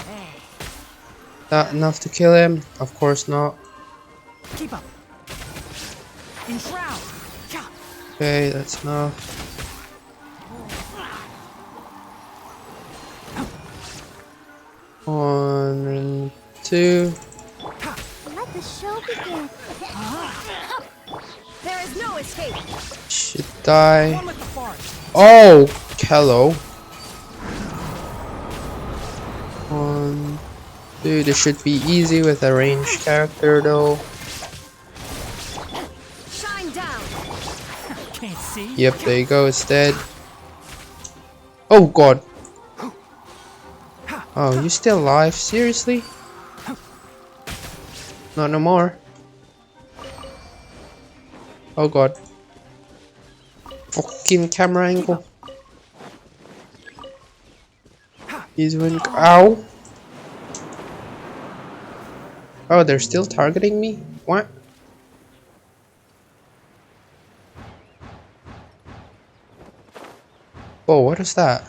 A: That enough to kill him? Of course not.
H: Keep up. Enshroud.
A: Okay, that's enough. 1 and 2.
D: Let the show begin. There is no escape.
A: Should die.
H: One with the forest.
A: Oh, hello. 1, 2. This should be easy with a ranged character though.
D: Shine down.
H: Can't see.
A: Yep, there you go. It's dead. Oh god. Oh, you still alive? Seriously? Not no more. Oh god. Fucking camera angle. He's winning. Ow. Oh, they're still targeting me? What? Oh, what is that?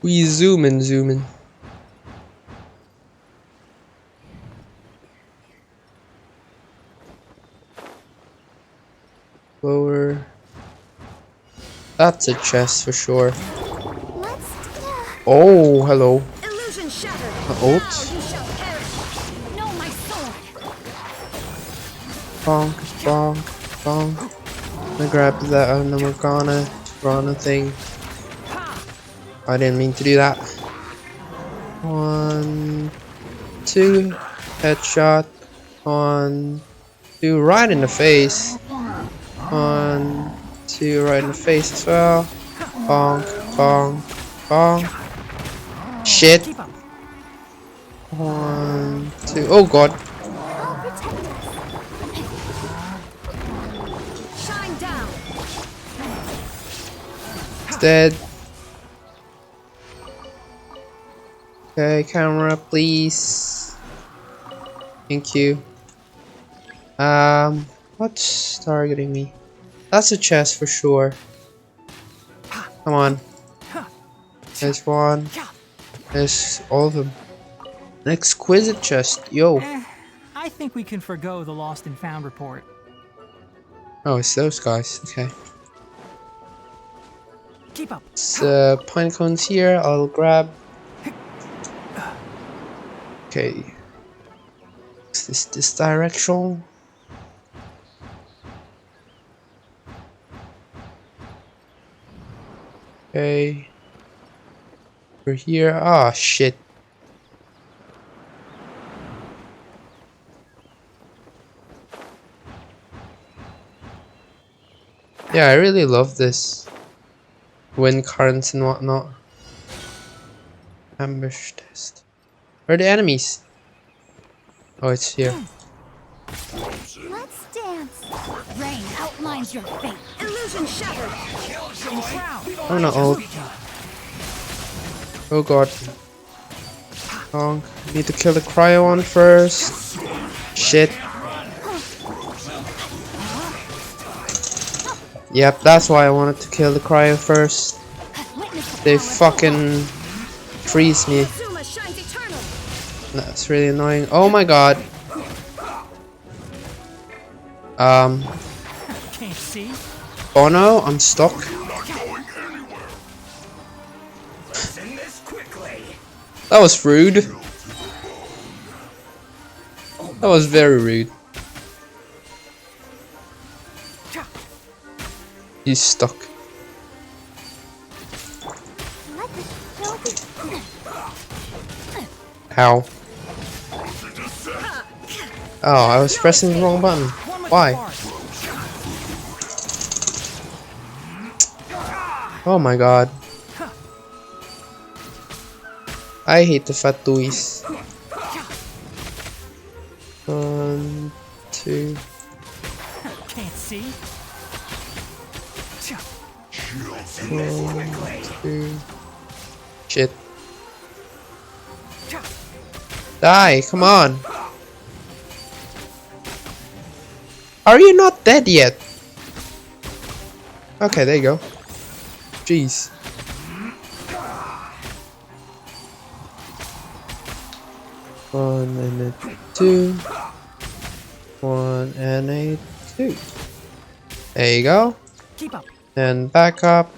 A: We zoom in. Lower. That's a chest for sure.
D: Let's.
A: Oh, hello.
D: Illusion shattered.
A: Ult.
D: You shall perish. No, my sword.
A: Bonk, bonk, bonk. I'm gonna grab that Morgana thing. I didn't mean to do that. 1, 2. Headshot. 1, 2. Right in the face. 1, 2. Right in the face as well. Bonk, bonk, bonk. Shit. 1, 2. Oh god.
D: I'll protect us. Shine down.
A: It's dead. Okay, camera, please. Thank you. What's targeting me? That's a chest for sure. Come on. There's one. There's all of them. An exquisite chest. Yo.
H: I think we can forgo the lost and found report.
A: Oh, it's those guys. Okay.
H: Keep up.
A: It's pine cones here. I'll grab. Okay. Is this direction? Okay. We're here. Ah, shit. Yeah, I really love this. Wind currents and whatnot. Ambush test. Where are the enemies? Oh, it's here.
D: Let's dance. Rain outlines your fate. Illusion shattered.
A: Oh no, oh god. Long. Need to kill the cryo one first. Shit. Yep, that's why I wanted to kill the cryo first. They fucking freeze me. That's really annoying. Oh my god.
H: Can't see.
A: Oh no, I'm stuck. That was rude. That was very rude. He's stuck.
C: Let the show begin.
A: Ow. Oh, I was pressing the wrong button. Why? Oh my god. I hate the fat toys. 1, 2.
H: Can't see.
A: 1, 2. Shit. Die, come on. Are you not dead yet? Okay, there you go. Jeez. One and a 2. 1 and a 2. There you go.
H: Keep up.
A: And back up.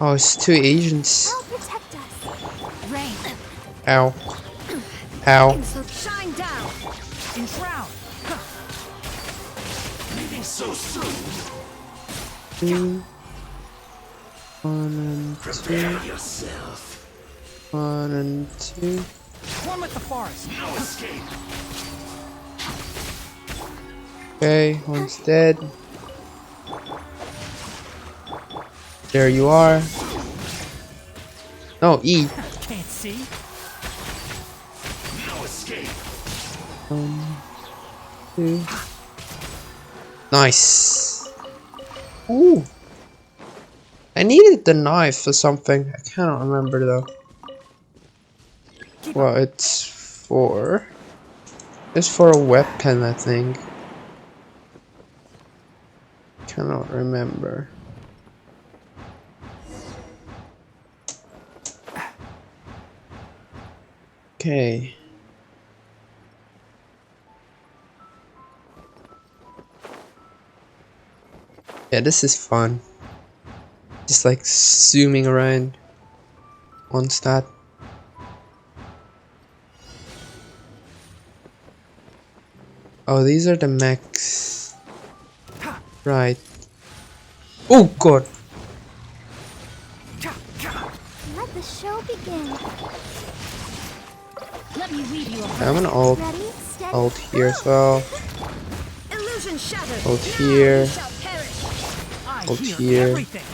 A: Oh, it's 2 agents.
D: I'll protect us.
E: Rain,
A: Ow. Ow.
E: so shine down.
H: Enshroud.
A: 2. 1 and 2. 1 and 2.
H: One with the forest.
A: Okay, one's dead. There you are. No, E.
H: Can't see.
A: 1, 2. Nice. Ooh. I needed the knife for something. I cannot remember though. Well, it's for a weapon, I think. Cannot remember. Okay. Yeah, this is fun. Just like zooming around one stat. Oh, these are the mechs. Right. Oh god.
C: Let the show begin.
E: Let me lead you
A: I'm gonna ult
C: Ready, steady,
A: here as well.
E: Illusion shattered.
A: Ult here.
E: Shall perish.
H: I
A: Ult
H: hear
A: here.
H: everything.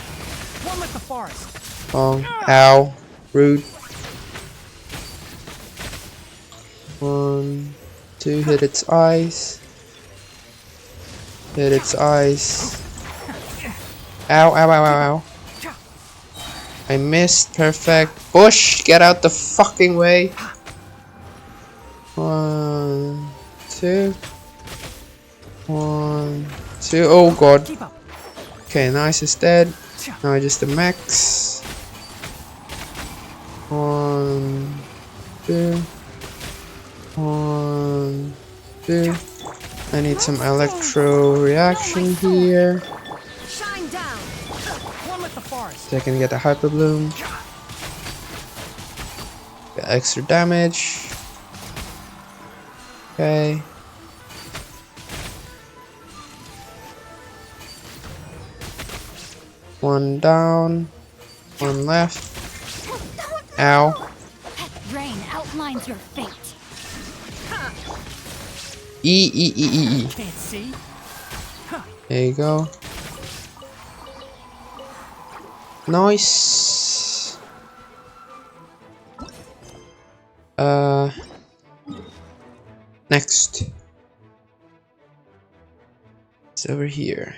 H: One with the forest.
A: Oh, ow. Rude. 1, 2, hit its eyes. Hit its eyes. Ow, ow, ow, ow, ow. I missed. Perfect. Bush, get out the fucking way. 1, 2. 1, 2. Oh god.
H: Keep up.
A: Okay, nice is dead. Now just the max. 1, 2. 1, 2. I need some electro reaction here.
E: Shine down.
H: One with the forest.
A: So I can get a hyper bloom. Get extra damage. Okay. One down. One left. Ow.
E: Rain outlines your fate.
A: E, E, E, E, E.
H: Can't see.
A: There you go. Nice. Next. It's over here.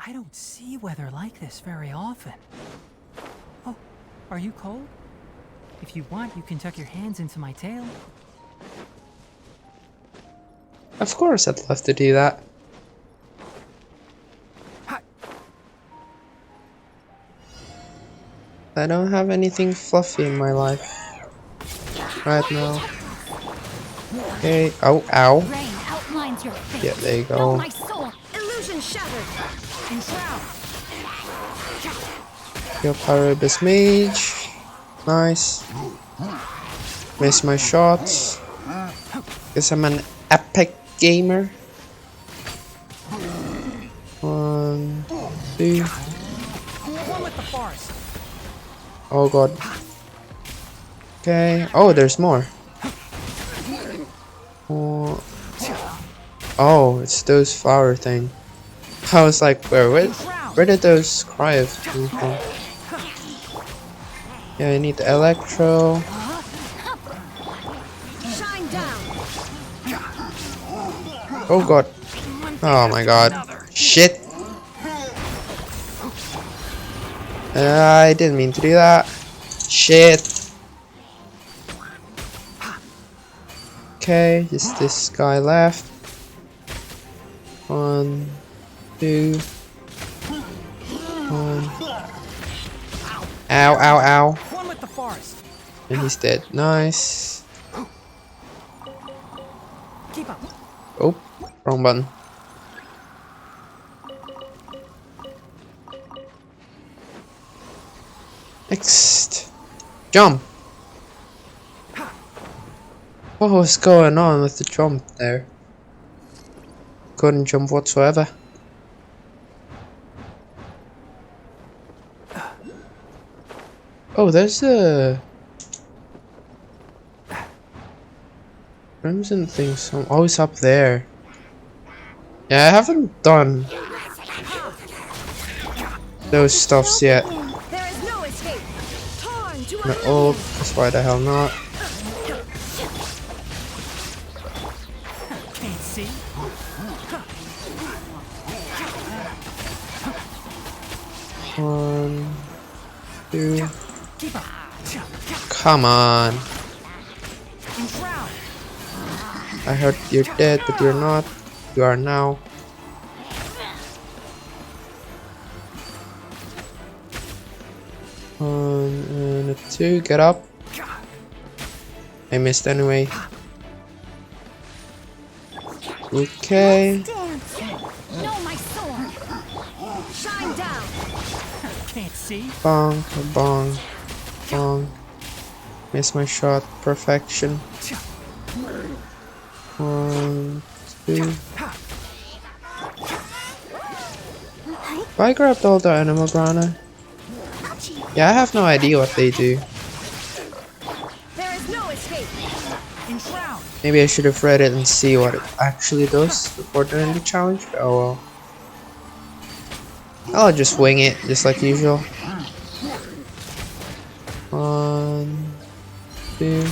H: I don't see weather like this very often. Oh, are you cold? If you want, you can tuck your hands into my tail.
A: Of course I'd love to do that. I don't have anything fluffy in my life right now. Okay. Oh, ow.
E: Rain outlines finds your fate.
A: Yeah, there you
E: Know
A: go.
E: my soul. Illusion shattered. Enshroud.
A: Kill Pyroibus Mage. Nice. Miss my shots. Guess I'm an epic gamer. 1, 2.
H: One with the forest.
A: Oh god. Okay. Oh, there's more. Oh, it's those flower thing. I was like, where did those cryos come from? Yeah, I need the electro.
E: Shine down.
A: Oh god. Oh my god. Shit. I didn't mean to do that. Shit. Okay, just this guy left. 1, 2. 1. Ow, ow, ow.
H: One with the forest.
A: And he's dead. Nice.
H: Keep up.
A: Oh, wrong button. Next. Jump. What was going on with the jump there? Couldn't jump whatsoever. Oh, there's a crimson thing. So always up there. Yeah, I haven't done those stuffs yet.
E: There is no escape. Torn to
A: No, oh, that's why the hell not.
H: Can't see.
A: 1, 2.
H: Keep up.
A: Come on.
H: Enshroud.
A: I heard you're dead, but you're not. You are now. And a 2. Get up. I missed anyway. Okay.
E: know my sword. Shine down.
H: Can't see.
A: Bong, bong, bong. Miss my shot. Perfection. 1, 2. Have I grabbed all the animal grana? Yeah, I have no idea what they do.
E: There is no escape.
H: Enshroud.
A: Maybe I should have read it and see what it actually does before doing the challenge. Oh well. I'll just wing it, just like usual. 1, 2.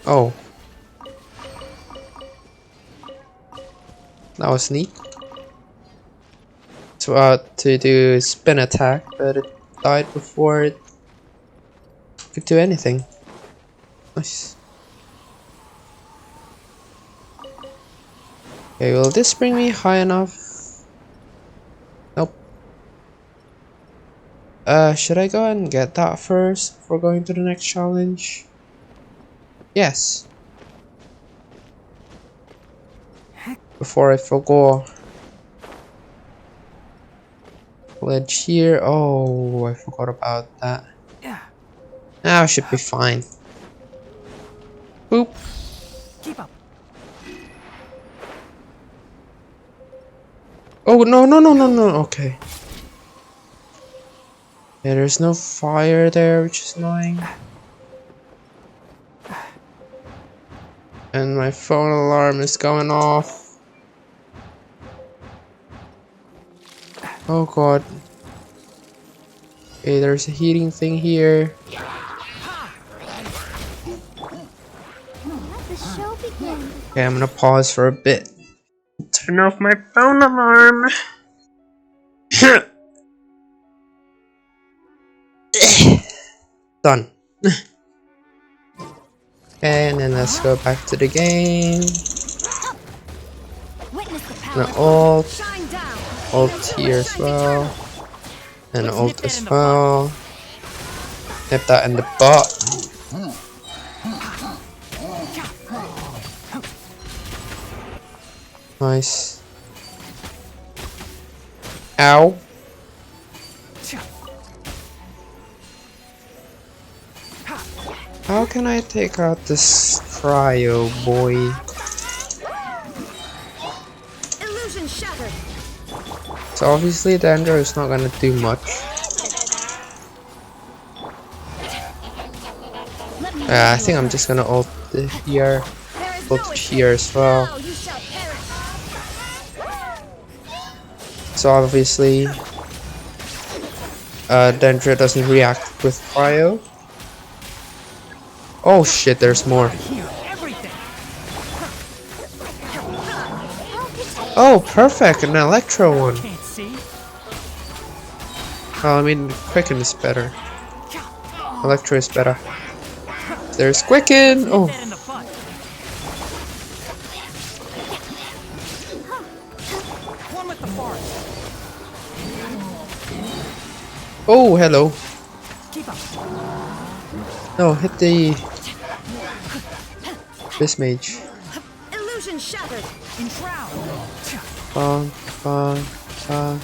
A: Oh. That was neat. So to do a spin attack, but it died before it could do anything. Nice. Okay, will this bring me high enough? Nope. Should I go ahead and get that first before going to the next challenge? Yes. Before I forgot. Ledge here. Oh, I forgot about that.
H: Yeah.
A: Now I should be fine. Boop.
H: Keep up.
A: Oh, no, no, no, no, no. Okay. Yeah, there's no fire there, which is annoying. And my phone alarm is going off. Oh god. Okay, there's a heating thing here.
C: Let the show begin.
A: Okay, I'm gonna pause for a bit. Turn off my phone alarm. Done. And then let's go back to the game.
E: Witness the
A: And
E: power.
A: ult.
E: Shine down.
A: Ult here as well. And ult as well. Nip that in the butt. Nice. Ow. How can I take out this cryo boy?
E: Illusion shattered.
A: So obviously the Ender is not gonna do much. I think I'm just gonna ult here. Ult here as well. So obviously Dendra doesn't react with cryo. Oh shit, there's more. Oh, perfect, an Electro one. Oh, I mean, Quicken is better. Electro is better. There's Quicken! Oh. Oh, hello. No, hit the this mage.
E: Illusion shattered.
A: Bong, bong, bong.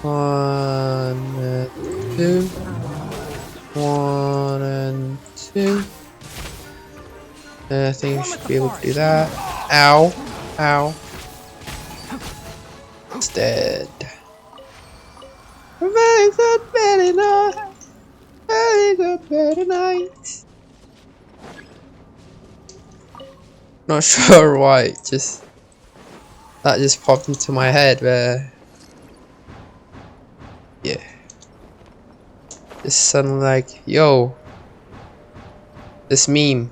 A: 1 and 2. 1 and 2. I think I should be able to do that. Ow. Ow. It's dead. Very good, very nice. Very good, very nice. Not sure why, that just popped into my head where, yeah, it's suddenly like, yo, this meme.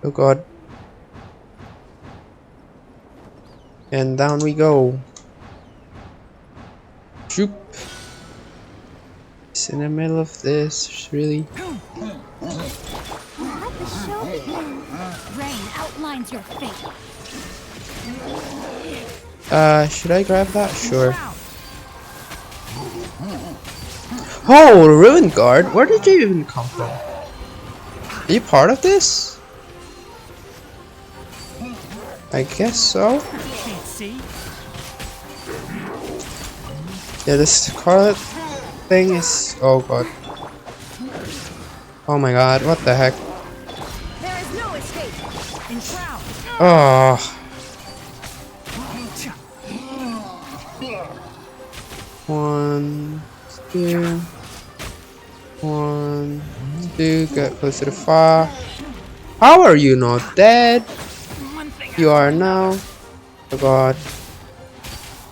A: Oh god. And down we go. Shoop. It's in the middle of this, really.
D: Rain outlines your fate.
A: Should I grab that? Sure. Oh, Ruin Guard? Where did you even come from? Are you part of this? I guess so. Yeah, this Scarlet thing is... oh god. Oh my god, what the heck?
E: There is no escape. Enshroud.
A: Oh. One, two. 1, 2. Get close to the fire. How are you not dead? You are now. Oh god.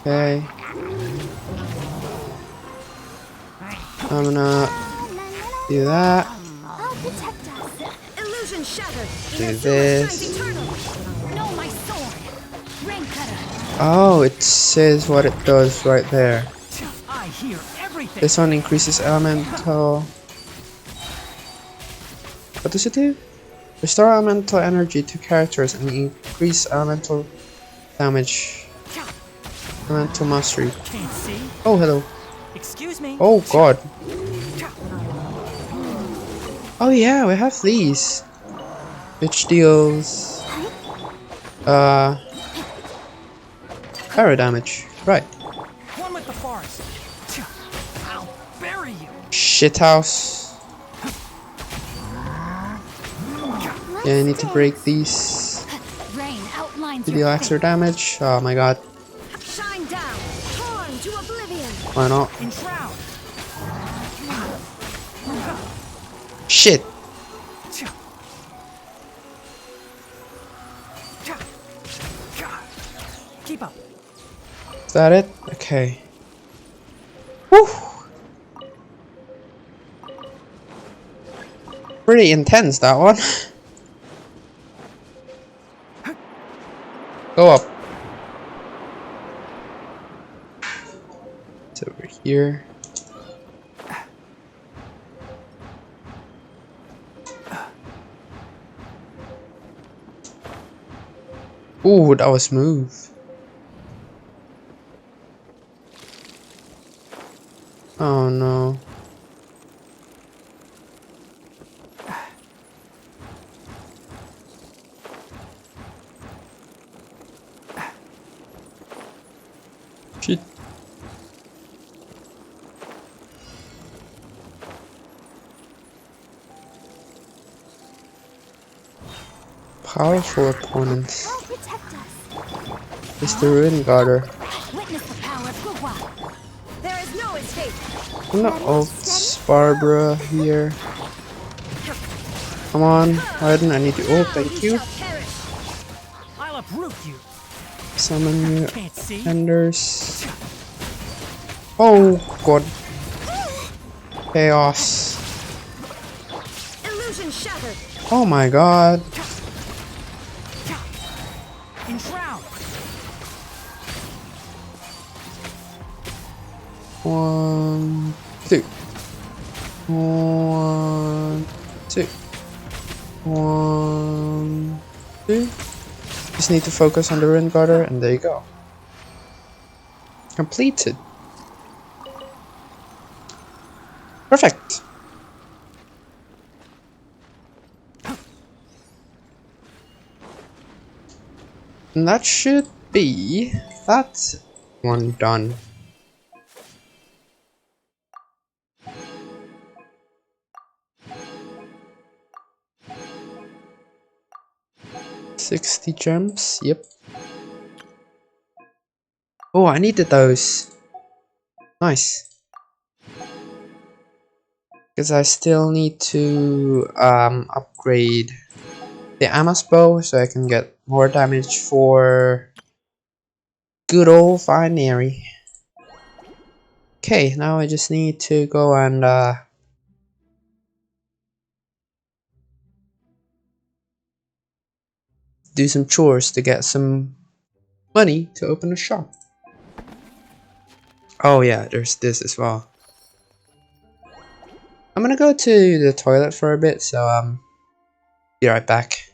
A: Okay. I'm gonna do that.
D: I'll protect us.
E: Illusion shattered.
A: Do this.
D: No, my sword. Rain cutter.
A: Oh, it says what it does right there.
H: I hear everything.
A: This one increases elemental. What does it do? Restore elemental energy to characters and increase elemental damage. Elemental mastery.
H: Can't see.
A: Oh, hello.
H: Excuse me.
A: Oh god. Oh yeah, we have these. Which deals fire damage. Right.
H: One with the forest. I'll bury you.
A: Shithouse. Yeah, I need to break these
D: Rain outlines
A: to
D: your
A: deal
D: fate.
A: extra damage. Oh my god.
E: Shine down. Torn to oblivion.
A: Why not?
H: Enshroud.
A: Shit.
H: Keep up.
A: Is that it? Okay. Whew. Pretty intense, that one. Go up. It's over here. Ooh, that was smooth. Oh no. powerful opponents.
D: I'll protect us.
A: Is the Ruin Guarder.
D: Witness the power of Guhua. There is no escape.
A: I'm gonna ult Barbara here. Come on, Raiden, I need to ult, thank you.
H: I'll uproot you.
A: Summon you,
H: Can't see.
A: Enders. Oh god. Chaos.
D: Illusion shattered.
A: Oh my god.
H: Enshroud.
A: One, two. One, two. One, two. Just need to focus on the Ruin Guarder, and there you go. Completed. Perfect. And that should be that one done. $60 gems, yep. Oh, I needed those. Nice. Because I still need to upgrade the Amos bow so I can get more damage for good old Finary. Okay, now I just need to go and do some chores to get some money to open a shop. Oh yeah, there's this as well. I'm gonna go to the toilet for a bit, so be right back.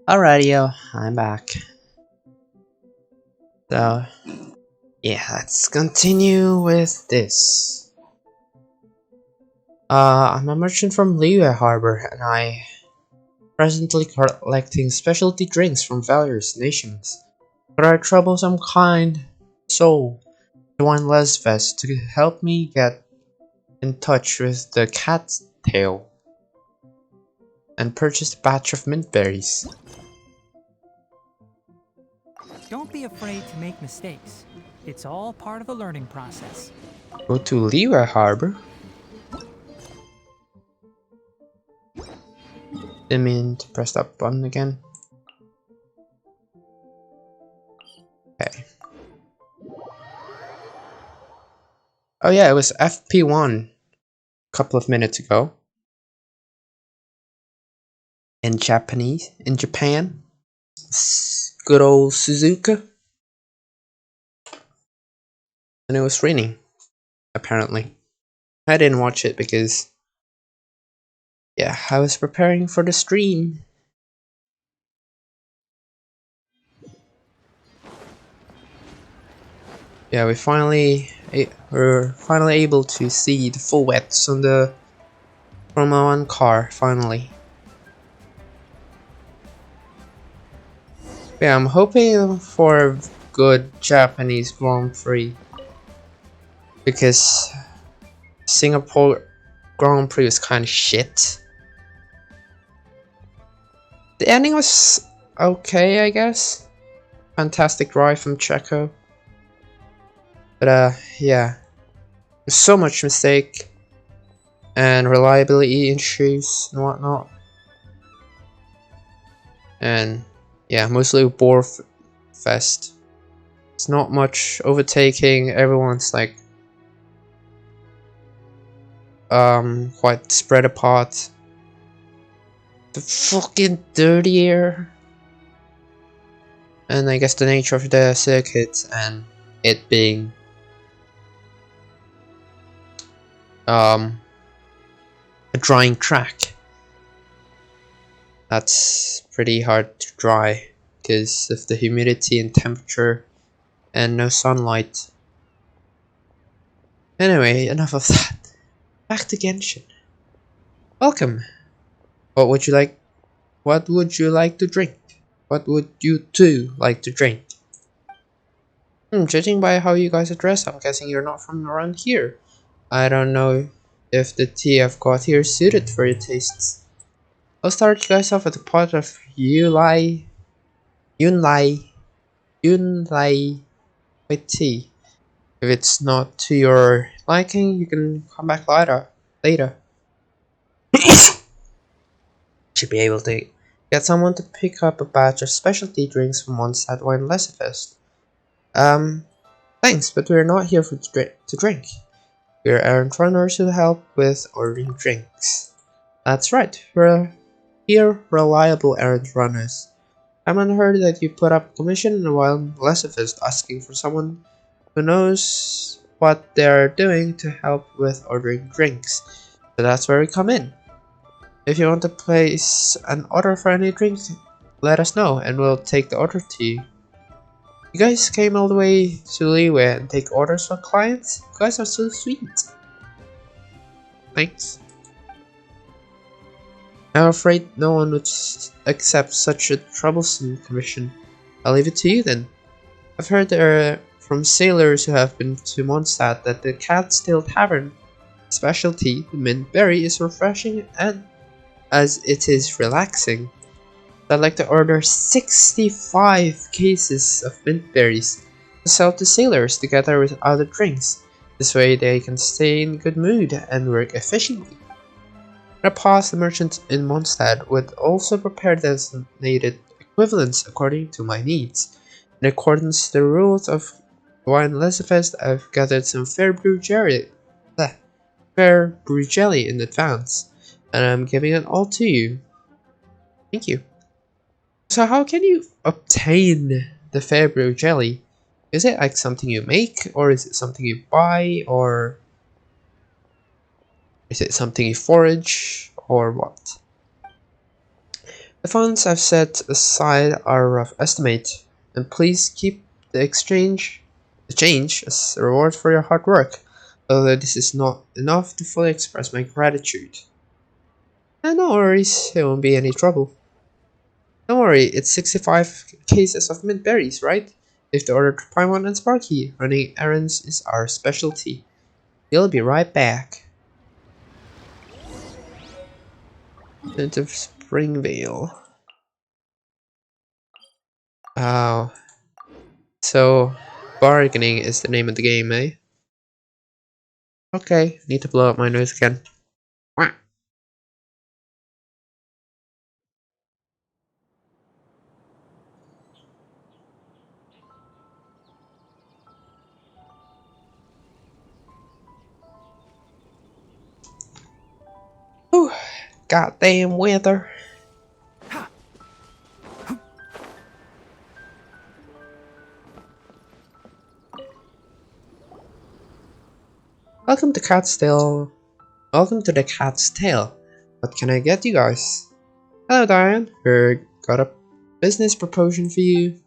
A: Alrighty, yo, I'm back. So, yeah, let's continue with this. I'm a merchant from Liyue Harbor, and I presently collecting specialty drinks from various nations. But our troublesome kind soul, the WEINLESEFEST, to help me get in touch with the cat's tail and purchase a batch of mint berries.
H: Don't be afraid to make mistakes. It's all part of the learning process.
A: Go to Liyue Harbor. Didn't mean to press that button again. Okay. Oh yeah, it was FP1 a couple of minutes ago. In Japan. Good old Suzuka. and it was raining, apparently. I didn't watch it because, yeah, I was preparing for the stream. Yeah, we're finally able to see the full wets on the Formula 1 car, finally. Yeah, I'm hoping for a good Japanese Grand Prix, because Singapore Grand Prix was kind of shit. The ending was okay, I guess. Fantastic drive from Checo. But yeah, there's so much mistake and reliability issues and whatnot. And yeah, mostly bore fest. It's not much overtaking. Everyone's like quite spread apart. The fucking dirty air. And I guess the nature of the circuit and it being a drying track. That's pretty hard to dry because of the humidity and temperature and no sunlight. Anyway, enough of that. Back to Genshin. Welcome. What would you like? What would you like to drink? What would you two like to drink? Judging by how you guys are dressed, I'm guessing you're not from around here. I don't know if the tea I've got here is suited for your tastes. I'll start you guys off with a pot of Yunlai with tea. If it's not to your liking, you can come back later. Should be able to get someone to pick up a batch of specialty drinks from Mondstadt WEINLESEFEST. Thanks, but we're not here to drink. We're errand runners who help with ordering drinks. That's right, we're here reliable errand runners. I haven't heard that you put up a commission in a while. WEINLESEFEST asking for someone who knows what they're doing to help with ordering drinks. So that's where we come in. If you want to place an order for any drink, let us know and we'll take the order to you. You guys came all the way to Leeway and take orders for clients? You guys are so sweet. Thanks. I'm afraid no one would accept such a troublesome commission. I'll leave it to you then. I've heard from sailors who have been to Mondstadt that the Cat's-Tail Tavern specialty, the mint berry, is refreshing and as it is relaxing. I'd like to order 65 cases of mint berries to sell to sailors together with other drinks. This way they can stay in good mood and work efficiently. In a pause, the merchant in Mondstadt would also prepare designated equivalents according to my needs. In accordance to the rules of WEINLESEFEST, I've gathered some fair brew jelly in advance, and I'm giving it all to you. Thank you. So how can you obtain the fair brew jelly? Is it like something you make, or is it something you buy, or is it something you forage, or what? The funds I've set aside are a rough estimate, and please keep the change as a reward for your hard work, although this is not enough to fully express my gratitude. And no worries, it won't be any trouble. Don't worry, it's 65 cases of mint berries, right? If the order to Paimon and Sparky, running errands is our specialty. We'll be right back. Into Springvale. Oh. So, bargaining is the name of the game, eh? Okay, need to blow up my nose again. Wah. Whew, goddamn weather. Welcome to Cat's Tail. Welcome to the Cat's Tail. What can I get you guys? Hello, Diane. Got a business proposal for you.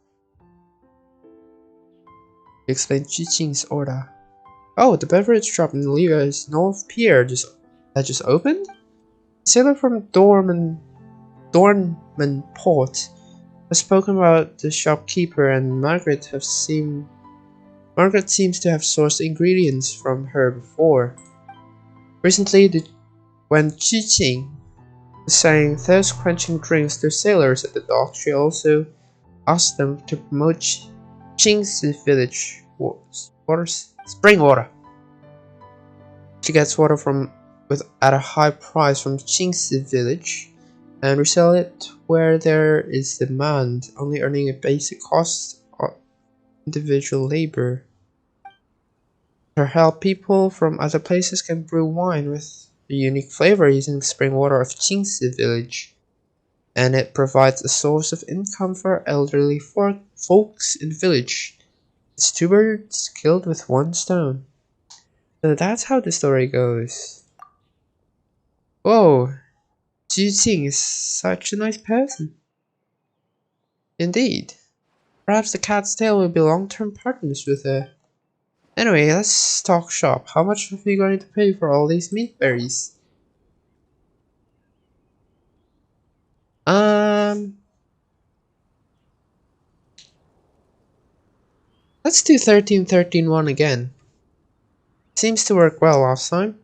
A: Explain Chiching's order. Oh, the beverage shop in Leo's North Pier just opened? A sailor from Dorman Port has spoken about the shopkeeper, and Margaret seems to have sourced ingredients from her before. Recently, when Chiching was selling thirst-quenching drinks to sailors at the dock, she also asked them to promote Ching's village spring water. She gets water at a high price from Ching's village and resell it where there is demand, only earning a basic cost of individual labor. To help people from other places can brew wine with a unique flavor using spring water of Ching's village, and it provides a source of income for elderly folks in the village. It's two birds killed with one stone. So that's how the story goes. Whoa, Ju Qing is such a nice person. Indeed. Perhaps the Cat's Tail will be long-term partners with her. Anyway, let's talk shop. How much are we going to pay for all these meat berries? Let's do 13-13-1 again. Seems to work well last time.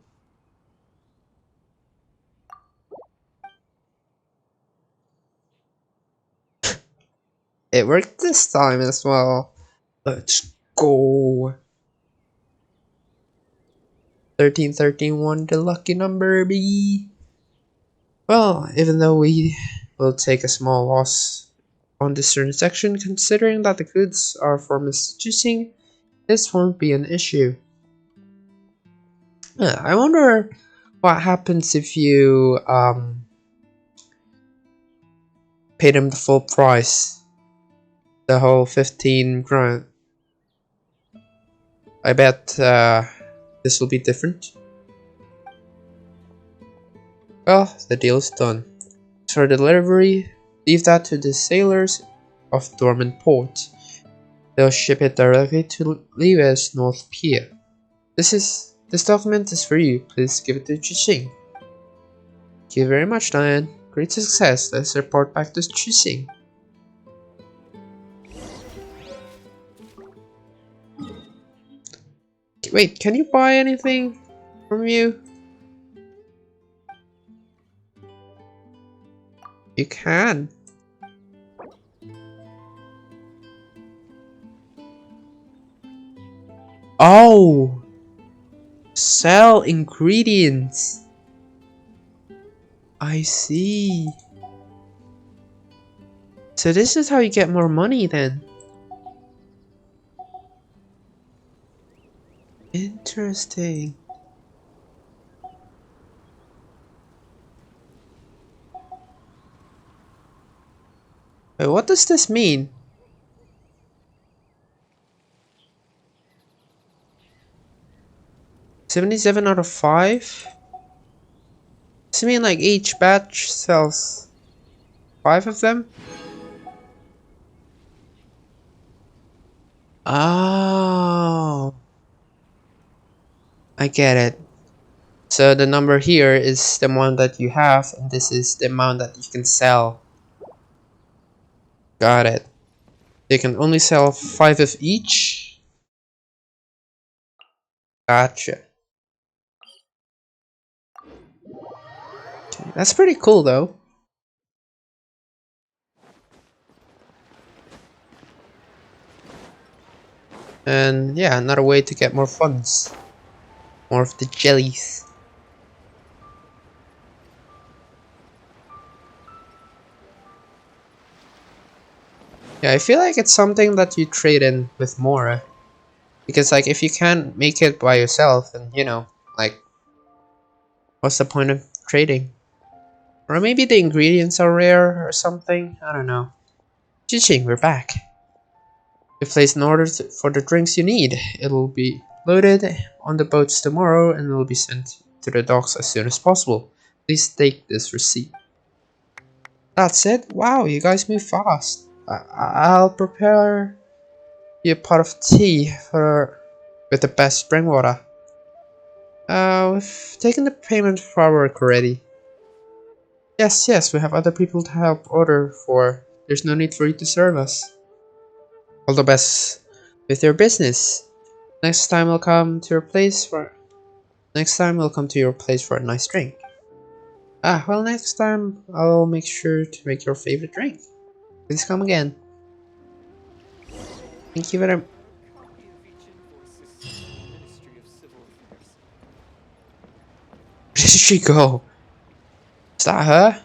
A: It worked this time as well. Let's go. 13-13-1, the lucky number B. Well, even though we will take a small loss on this certain section, considering that the goods are for Miss Juicing, this won't be an issue. I wonder what happens if you pay them the full price. The whole 15 grand. I bet this will be different. Well, the deal's done. For delivery, leave that to the sailors of Dorman Port. They'll ship it directly to Leo's North Pier. This document is for you. Please give it to Chuxing. Thank you very much, Diane. Great success. Let's report back to Chuxing. Wait, can you buy anything from you? You can. Oh! Sell ingredients. I see. So this is how you get more money then. Interesting. Wait, what does this mean? $77 out of 5? Does it mean like each batch sells 5 of them? Oh, I get it. So the number here is the one that you have, and this is the amount that you can sell. Got it. They can only sell 5 of each. Gotcha. Okay, that's pretty cool though. And yeah, another way to get more funds. More of the jellies. Yeah, I feel like it's something that you trade in with more. Because like if you can't make it by yourself, then you know, like what's the point of trading? Or maybe the ingredients are rare or something, I don't know. Chiching, we're back. You place an order for the drinks you need. It'll be loaded on the boats tomorrow and will be sent to the docks as soon as possible. Please take this receipt. That's it? Wow, you guys move fast. I'll prepare you a pot of tea with the best spring water. We've taken the payment for our work already. Yes, we have other people to help order for. There's no need for you to serve us. All the best with your business. Next time we'll come to your place for a nice drink. Well, next time I'll make sure to make your favorite drink. Please come again. Thank you very much. Where did she go? Is that her?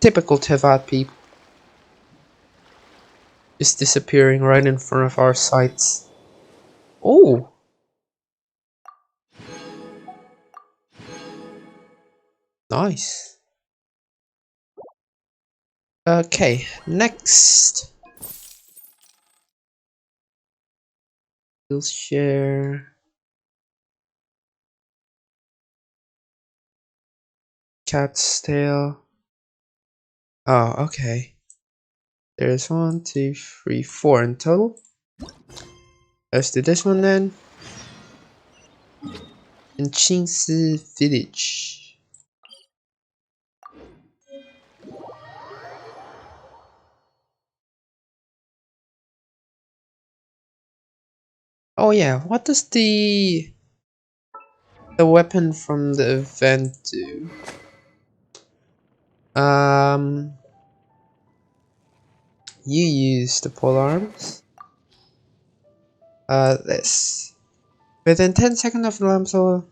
A: Typical Tevat people. Just disappearing right in front of our sights. Oh! Nice. Okay, next. We'll share. Cat's tail. Oh, okay. There's 1, 2, 3, 4 in total. Let's do this one then. In Qingsi village. Oh yeah, what does the weapon from the event do? You use the pole arms. This. Within 10 seconds of the elemental,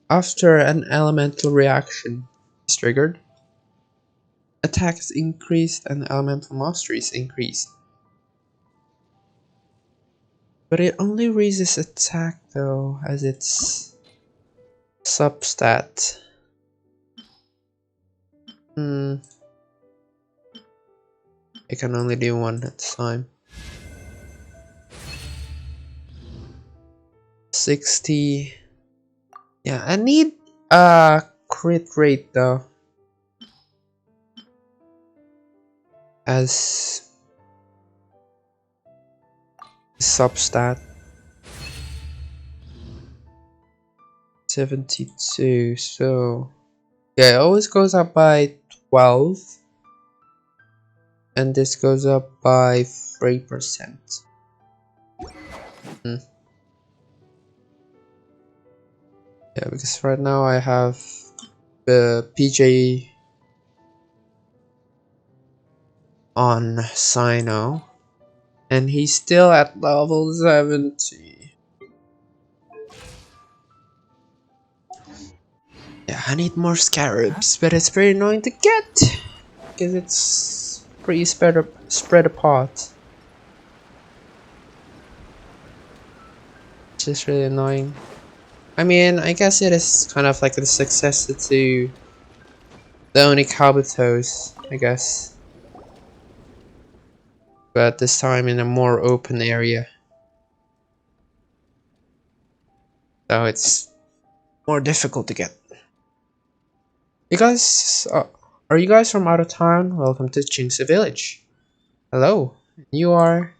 A: after an elemental reaction is triggered, attack is increased and elemental mastery is increased. But it only raises attack though, as its substat. I can only do one at a time. 60. Yeah, I need a crit rate though. As substat. 72, so yeah, it always goes up by 12. And this goes up by 3%. Yeah, because right now I have the PJ on Sino, and he's still at level 70. Yeah, I need more scarabs, but it's very annoying to get because it's pretty spread apart. It's just really annoying. I mean, I guess it is kind of like a successor to the Onikabutos, I guess. But this time in a more open area. So it's more difficult to get. You guys, are you guys from out of town? Welcome to Qingsi Village. Hello, you are...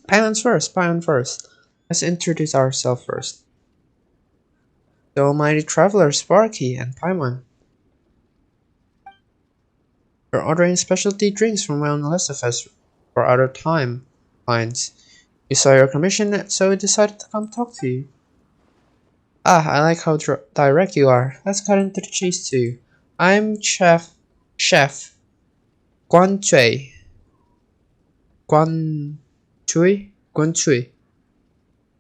A: Paimon first. Let's introduce ourselves first. The almighty traveler Sparky and Paimon. We're ordering specialty drinks from WEINLESEFEST for other time clients. We saw your commission, so we decided to come talk to you. I like how direct you are. Let's cut into the chase too. I'm Chef Guan Chui. Guan Chui.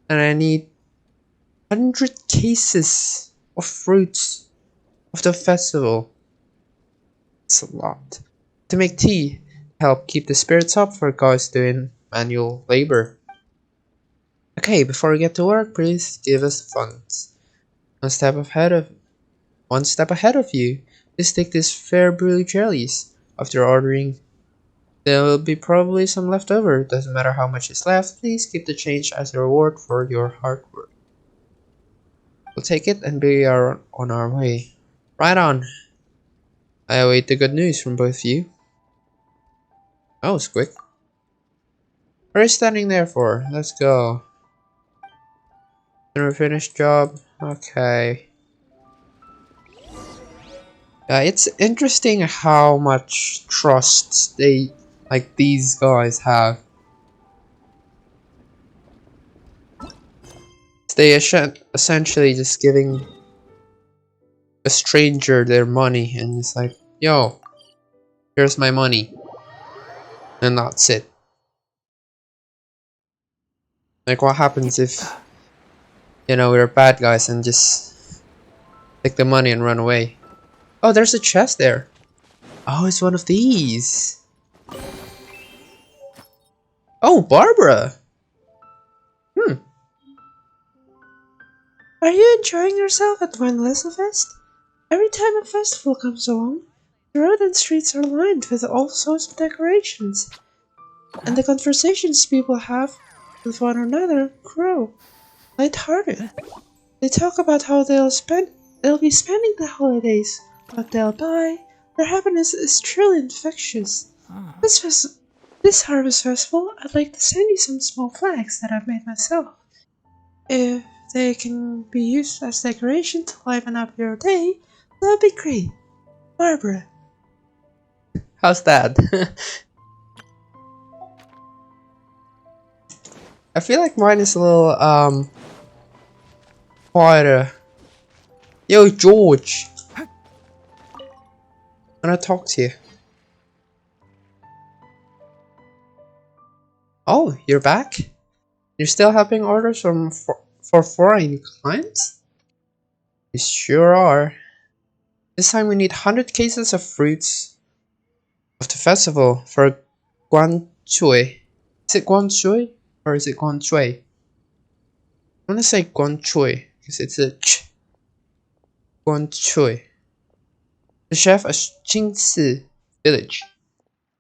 A: And I need 100 cases of fruits of the festival. It's a lot. To make tea, help keep the spirits up for guys doing manual labor. Okay, before we get to work, please give us the funds. One step ahead of you. Please take these fair brew jellies. After ordering There will be probably some left over. Doesn't matter how much is left, please keep the change as a reward for your hard work. We'll take it and be on our way. Right on. I await the good news from both of you. That was quick. What are you standing there for? Let's go. Never finished job? Okay. Yeah, it's interesting how much trust these guys have. They essentially just giving a stranger their money and it's like, yo, here's my money. And that's it. Like what happens if, we're bad guys and just take the money and run away? Oh, there's a chest there. Oh, it's one of these. Oh, Barbara. Are you enjoying yourself at WEINLESEFEST? Every time a festival comes along, the road and streets are lined with all sorts of decorations. And the conversations people have with one another grow lighthearted. They talk about how they'll be spending the holidays, what they'll buy. Their happiness is truly infectious. This harvest festival, I'd like to send you some small flags that I've made myself. If they can be used as decoration to liven up your day, that would be great. Barbara. How's that? I feel like mine is a little, quieter. Yo, George! I want to talk to you. Oh, you're back? You're still helping orders for foreign clients? You sure are. This time we need 100 cases of fruits of the festival for Guanchui. Is it Guanchui or is it Guanchui? I want to say Guanchui because it's a ch. Guanchui. The chef of Jingsi village.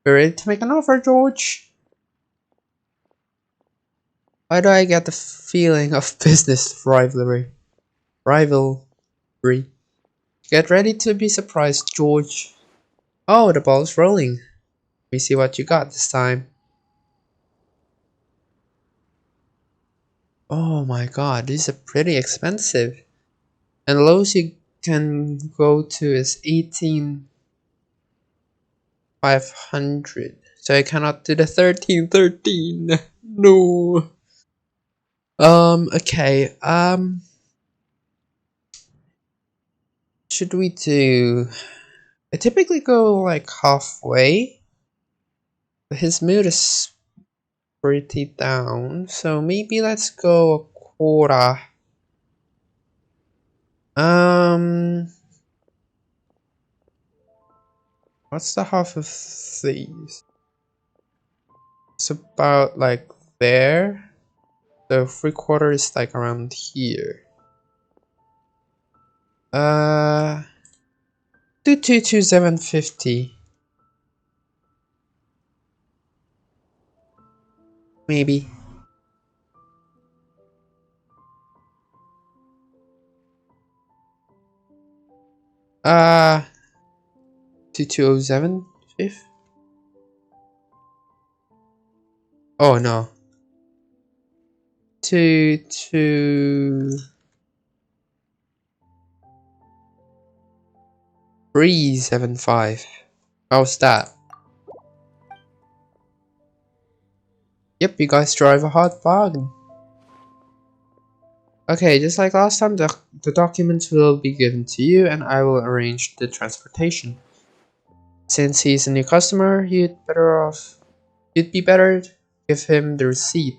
A: You ready to make an offer, George? Why do I get the feeling of business rivalry? Get ready to be surprised, George. Oh, the ball's rolling. Let me see what you got this time. Oh my god, these are pretty expensive. And the lowest you can go to is 18,500. So I cannot do the 1313. No. Okay. Should we do... I typically go like halfway. But his mood is pretty down. So maybe let's go a quarter. What's the half of these? It's about like there. So 3/4 is like around here. 222,750. Maybe. Uh 2207 fifth. Oh no. 22375. How's that? Yep, you guys drive a hot bargain. Okay, just like last time, the documents will be given to you and I will arrange the transportation. Since he's a new customer, you'd be better to give him the receipt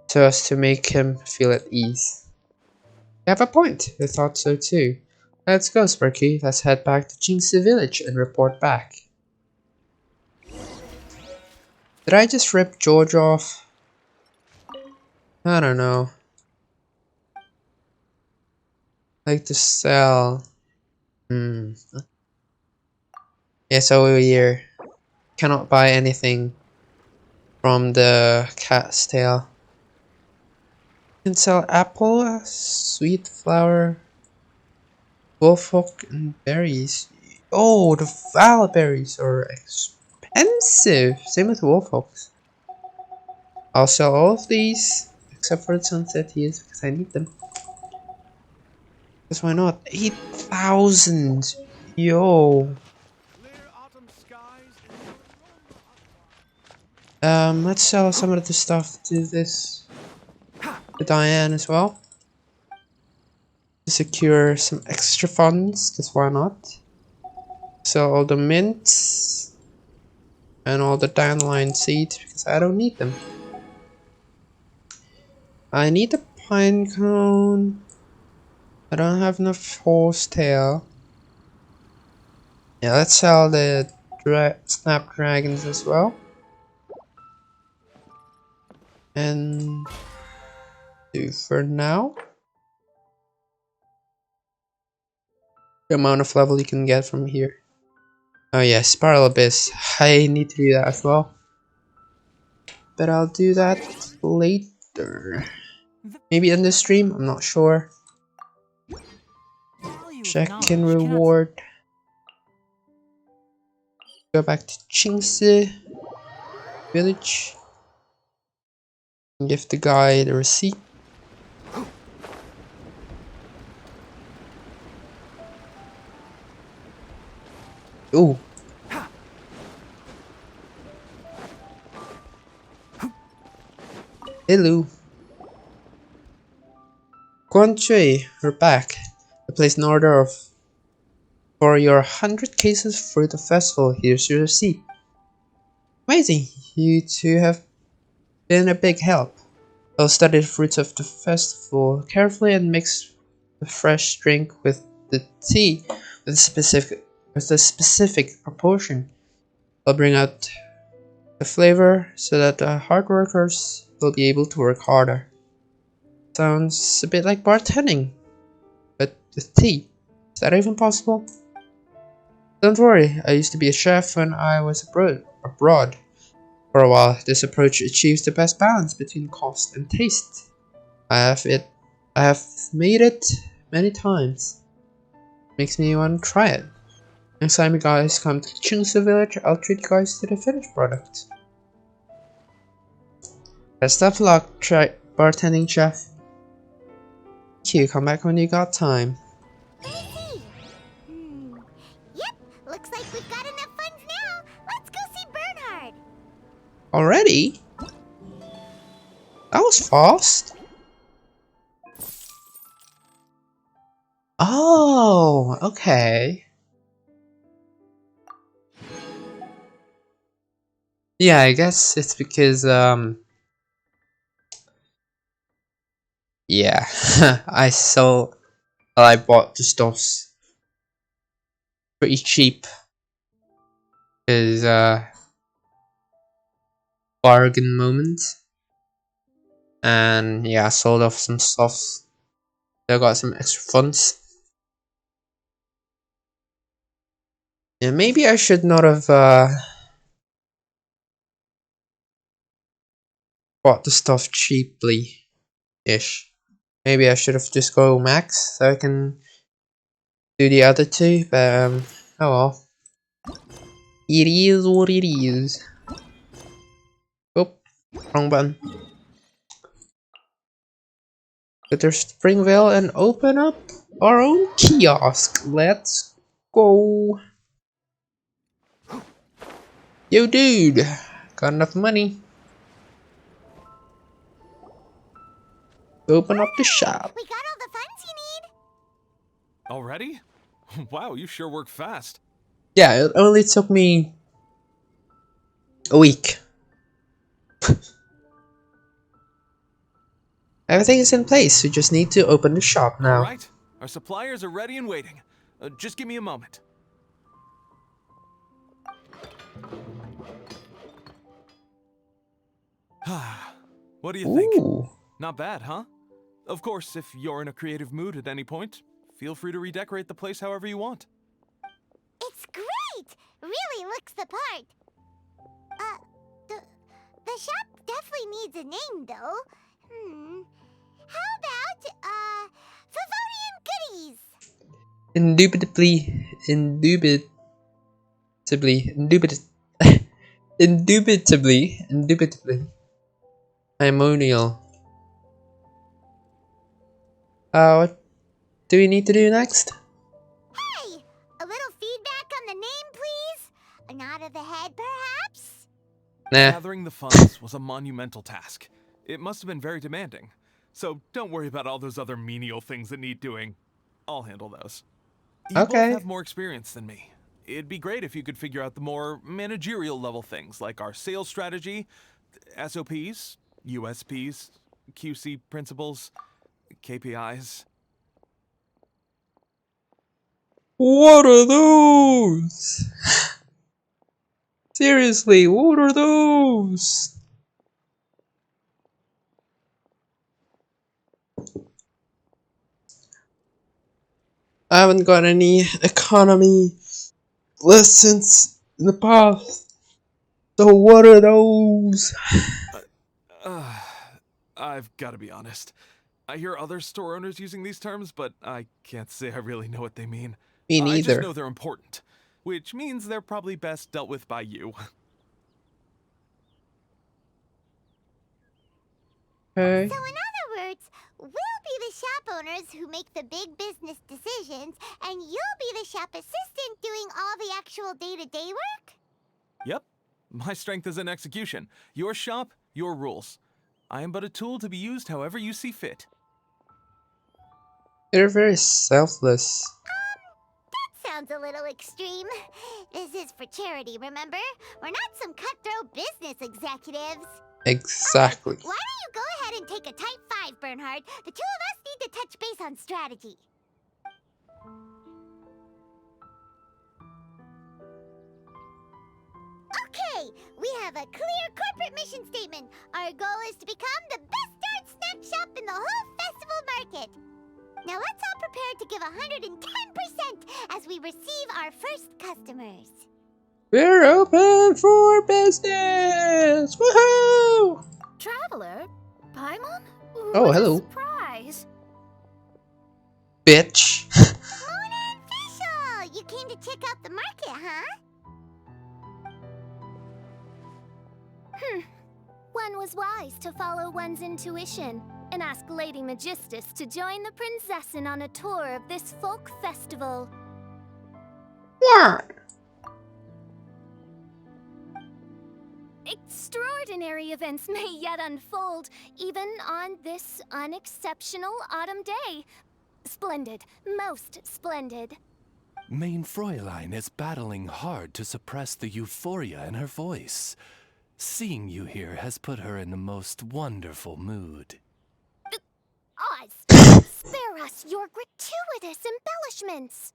A: so as to make him feel at ease. You have a point, I thought so too. Let's go, Sparky. Let's head back to Jingsi village and report back. Did I just rip George off? I don't know. Like to sell. Yes, over here. cannot buy anything from the cat's tail. You can sell apple, sweet flower, wolfhook, and berries. Oh, the violet berries are expensive. Same with wolfhooks. I'll sell all of these except for the sunset teas because I need them. Because why not? 8,000. Yo. Let's sell some of the stuff to Diane as well. To secure some extra funds, because why not? Sell all the mints and all the dandelion seeds because I don't need them. I need the pine cone. I don't have enough horsetail. Yeah, let's sell the snapdragons as well. And do for now. The amount of level you can get from here. Oh yeah, Spiral Abyss. I need to do that as well. But I'll do that later. Maybe in the stream, I'm not sure. Check in reward. Go back to Qingsi village. And give the guy the receipt. Ooh. Hello. Guanchui, we're back. I placed an order for your 100 cases for the festival. Here's your receipt. Amazing. You two have been a big help. I'll study the fruits of the festival carefully and mix the fresh drink with the tea with a specific proportion. I'll bring out the flavor so that the hard workers will be able to work harder. Sounds a bit like bartending, but with tea. Is that even possible? Don't worry, I used to be a chef when I was abroad. For a while, this approach achieves the best balance between cost and taste. I have made it many times. Makes me want to try it. Next time you guys come to Chungsa village, I'll treat you guys to the finished product. Best of luck, bartending chef. Thank you, come back when you got time.
C: Yep, looks like we've got enough funds now. Let's go see Bernhard.
A: Already? That was fast. Oh, okay. Yeah, I guess it's because, yeah, I bought the stuffs pretty cheap. Is, bargain moment. And yeah, I sold off some stuff. So I got some extra funds. Yeah, maybe I should not have, bought the stuff cheaply-ish. Maybe I should have just go max so I can do the other two, but oh well. It is what it is. Oh, wrong button. Go to Springvale and open up our own kiosk. Let's go. Yo dude, got enough money. Open up the shop.
C: We got all the funds you need.
I: Already? Wow, you sure work fast.
A: Yeah, it only took me a week. Everything is in place, we just need to open the shop now.
I: Alright, our suppliers are ready and waiting. Just give me a moment. What do you think?
A: Ooh.
I: Not bad, huh? Of course, if you're in a creative mood at any point, feel free to redecorate the place however you want.
C: It's great! Really looks the part. The, the shop definitely needs a name, though. How about, Favonian Goodies?
A: Indubitably, indubitably, Imonial. What do we need to do next?
C: Hey! A little feedback on the name, please? A nod of the head, perhaps?
A: Nah.
I: Gathering the funds was a monumental task. It must have been very demanding. So don't worry about all those other menial things that need doing. I'll handle those. You both
A: Okay.
I: have more experience than me. It'd be great if you could figure out the more managerial level things like our sales strategy, SOPs, USPs, QC principles, KPIs.
A: What are those? Seriously, what are those? I haven't got any economy lessons in the past. So what are those?
I: I've got to be honest. I hear other store owners using these terms, but I can't say I really know what they mean.
A: Me
I: I just
A: neither.
I: know they're important, which means they're probably best dealt with by you.
A: Okay.
C: So in other words, we'll be the shop owners who make the big business decisions, and you'll be the shop assistant doing all the actual day-to-day work?
I: Yep. My strength is in execution. Your shop, your rules. I am but a tool to be used however you see fit.
A: They're very selfless.
C: That sounds a little extreme. This is for charity, remember? We're not some cutthroat business executives.
A: Exactly.
C: Why don't you go ahead and take a type 5, Bernhard? The two of us need to touch base on strategy. Okay, we have a clear corporate mission statement. Our goal is to become the best darn snack shop in the whole festival market. Now let's all prepare to give 110% as we receive our first customers.
A: We're open for business! Woohoo!
E: Traveler? Paimon?
A: Oh,
E: What
A: hello.
E: a surprise!
A: Bitch.
C: Mona and Fischl! You came to check out the market, huh?
D: One was wise to follow one's intuition and ask Lady Magistus to join the Prinzessin on a tour of this folk festival.
A: What?
D: Extraordinary events may yet unfold, even on this unexceptional autumn day. Splendid, most splendid.
J: Mein Fräulein is battling hard to suppress the euphoria in her voice. Seeing you here has put her in the most wonderful mood.
D: Oz, spare us your gratuitous embellishments.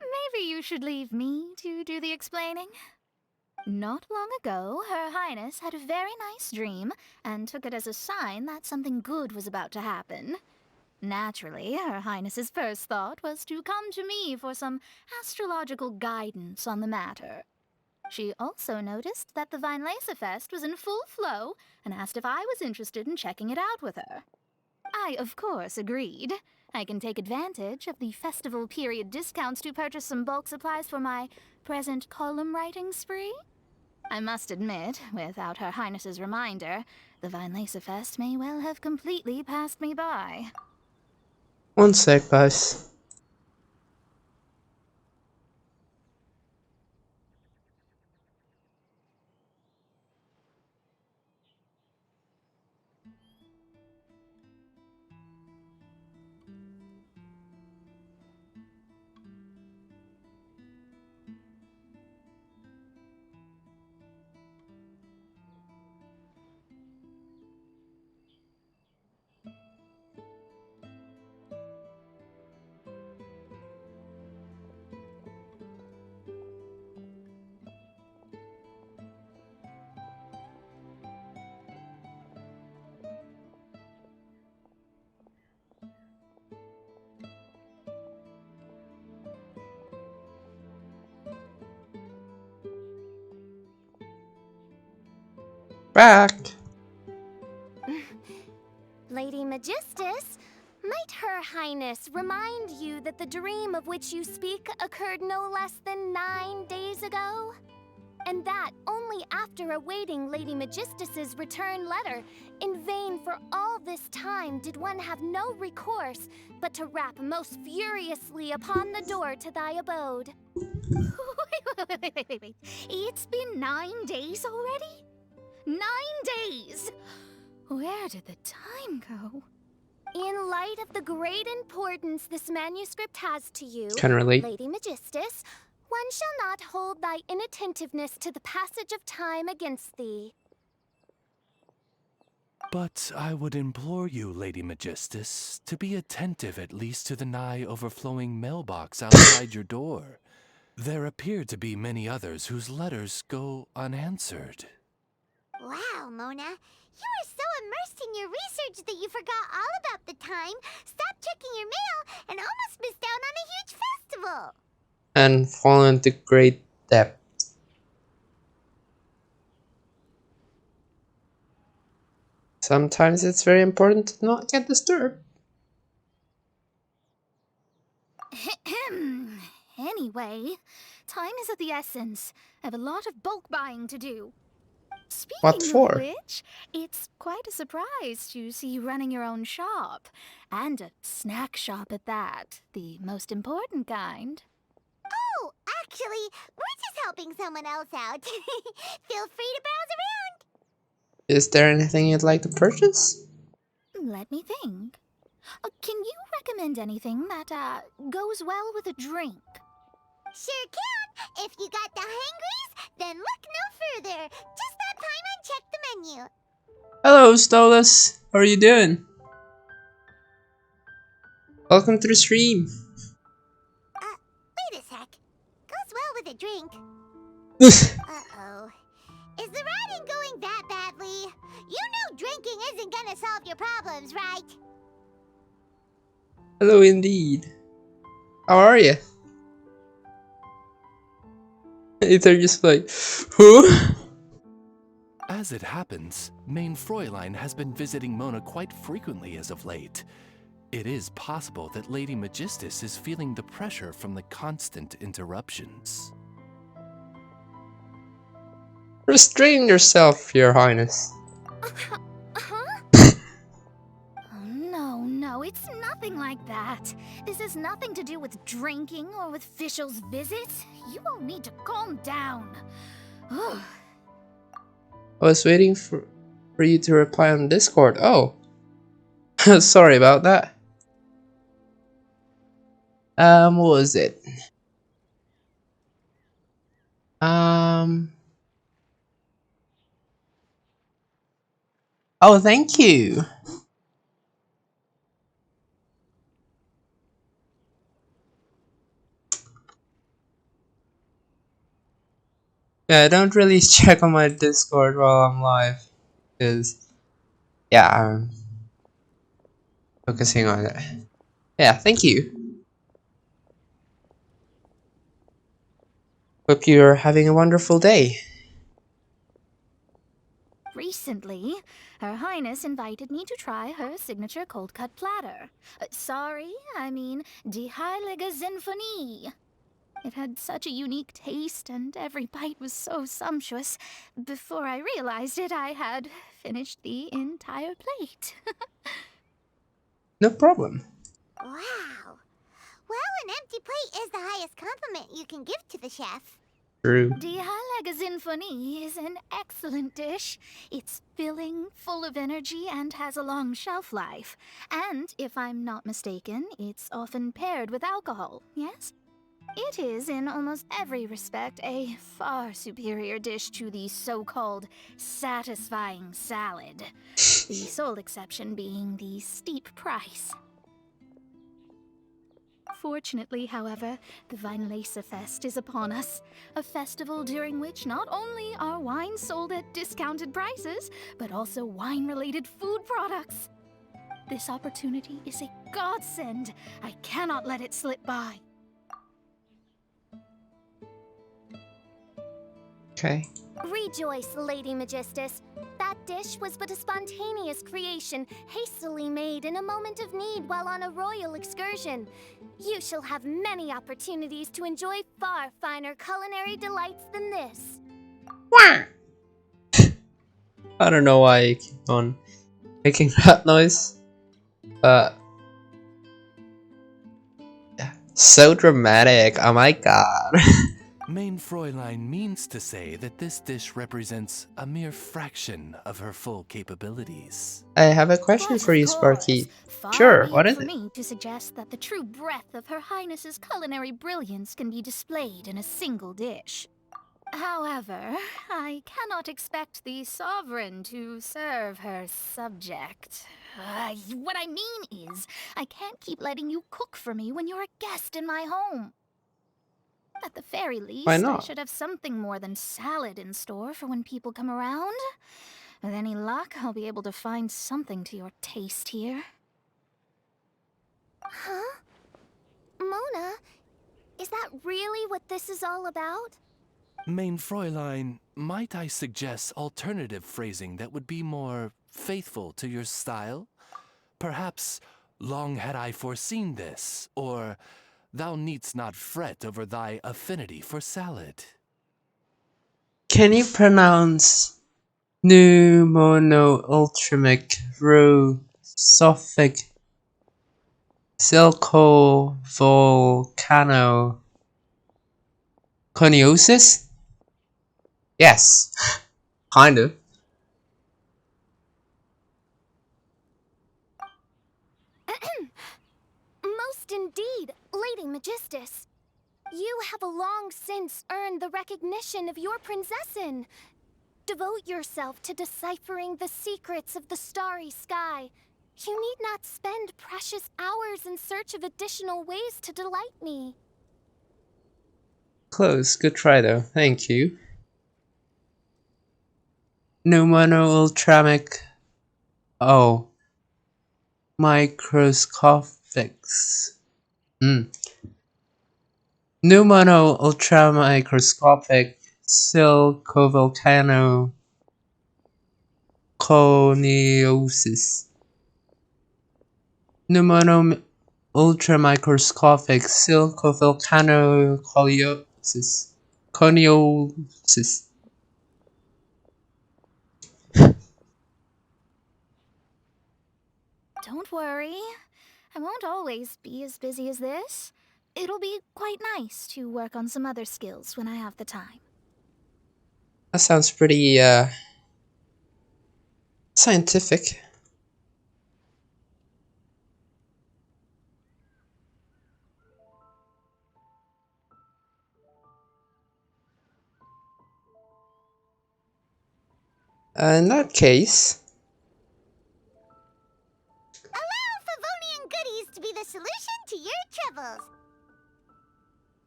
K: Maybe you should leave me to do the explaining. Not long ago, Her Highness had a very nice dream and took it as a sign that something good was about to happen. Naturally, Her Highness's first thought was to come to me for some astrological guidance on the matter. She also noticed that the WEINLESEFEST was in full flow and asked if I was interested in checking it out with her. I, of course, agreed. I can take advantage of the festival period discounts to purchase some bulk supplies for my present column writing spree. I must admit, without Her Highness's reminder, the WEINLESEFEST may well have completely passed me by.
A: One sec, guys. back.
D: Lady Magistus, might Her Highness remind you that the dream of which you speak occurred no less than 9 days ago? And that only after awaiting Lady Magistus's return letter, in vain for all this time did one have no recourse but to rap most furiously upon the door to thy abode.
K: Wait. It's been 9 days already? 9 days! Where did the time go?
D: In light of the great importance this manuscript has to you,
A: Can relate.
D: Lady Magistus, one shall not hold thy inattentiveness to the passage of time against thee.
J: But I would implore you, Lady Magistus, to be attentive at least to the nigh overflowing mailbox outside your door. There appear to be many others whose letters go unanswered.
C: Wow, Mona. You were so immersed in your research that you forgot all about the time, stopped checking your mail, and almost missed out on a huge festival.
A: And fall into great debt. Sometimes it's very important to not get disturbed.
K: Anyway, time is of the essence. I have a lot of bulk buying to do. Speaking
A: What for?
K: of which, it's quite a surprise to see you running your own shop. And a snack shop at that. The most important kind.
C: Oh, actually, we're just helping someone else out. Feel free to browse around.
A: Is there anything you'd like to purchase?
K: Let me think. Can you recommend anything that, goes well with a drink?
C: Sure can. If you got the hangries, then look no further. Just stop time and check the menu.
A: Hello, Stolas. How are you doing? Welcome to the stream.
C: Wait a sec. Goes well with a drink. Uh-oh. Is the riding going that badly? You know drinking isn't gonna solve your problems, right?
A: Hello, indeed. How are you? They're just like, who?
J: As it happens, Main Fräulein has been visiting Mona quite frequently as of late. It is possible that Lady Magistus is feeling the pressure from the constant interruptions.
A: Restrain yourself, Your Highness.
K: No, it's nothing like that. This has nothing to do with drinking or with Fischl's visits. You all need to calm down. Ugh.
A: I was waiting for you to reply on Discord. Oh. Sorry about that. What was it? Oh, thank you. Yeah, I don't really check on my Discord while I'm live, because, yeah, I'm focusing on it. Yeah, thank you. Hope you're having a wonderful day.
K: Recently, Her Highness invited me to try her signature cold-cut platter. Sorry, I mean Die Heilige Sinfonie. It had such a unique taste, and every bite was so sumptuous. Before I realized it, I had finished the entire plate.
A: No problem.
C: Wow. Well, an empty plate is the highest compliment you can give to the chef.
A: True.
K: Die Heilige Sinfonie is an excellent dish. It's filling, full of energy, and has a long shelf life. And, if I'm not mistaken, it's often paired with alcohol, yes? It is, in almost every respect, a far superior dish to the so-called satisfying salad. The sole exception being the steep price. Fortunately, however, the WEINLESEFEST is upon us. A festival during which not only are wines sold at discounted prices, but also wine-related food products. This opportunity is a godsend. I cannot let it slip by.
A: Okay.
D: Rejoice, Lady Magistus. That dish was but a spontaneous creation, hastily made in a moment of need while on a royal excursion. You shall have many opportunities to enjoy far finer culinary delights than this.
A: I don't know why I keep on making that noise. But so dramatic. Oh my god.
J: Main Fräulein means to say that this dish represents a mere fraction of her full capabilities.
A: I have a question
K: But
A: for
K: of
A: you,
K: course,
A: Sparky.
K: far
A: Sure,
K: be
A: what
K: it
A: is
K: for
A: it?
K: me to suggest that the true breadth of Her Highness's culinary brilliance can be displayed in a single dish. However, I cannot expect the sovereign to serve her subject. What I mean is, I can't keep letting you cook for me when you're a guest in my home. At the very
A: Why
K: least, I
A: not?
K: should have something more than salad in store for when people come around. With any luck, I'll be able to find something to your taste here.
D: Huh? Mona, is that really what this is all about?
J: Main Fräulein, might I suggest alternative phrasing that would be more faithful to your style? Perhaps, long had I foreseen this, or thou needst not fret over thy affinity for salad.
A: Can you pronounce pneumono-ultramic rosophic silcovolcano coniosis? Yes, kind of.
D: Most indeed, Lady Magistus. You have long since earned the recognition of your princessin. Devote yourself to deciphering the secrets of the starry sky. You need not spend precious hours in search of additional ways to delight me.
A: Close. Good try though. Thank you. Pneumono-ultramic. Oh. Microscopics. Pneumono-ultramicroscopic silcovolcano coniosis. Pneumono-ultramicroscopic silcovolcano coniosis. Coniosis.
K: Don't worry, I won't always be as busy as this. It'll be quite nice to work on some other skills when I have the time.
A: That sounds pretty, scientific. In that case,
C: Allow Favonian goodies to be the solution to your troubles.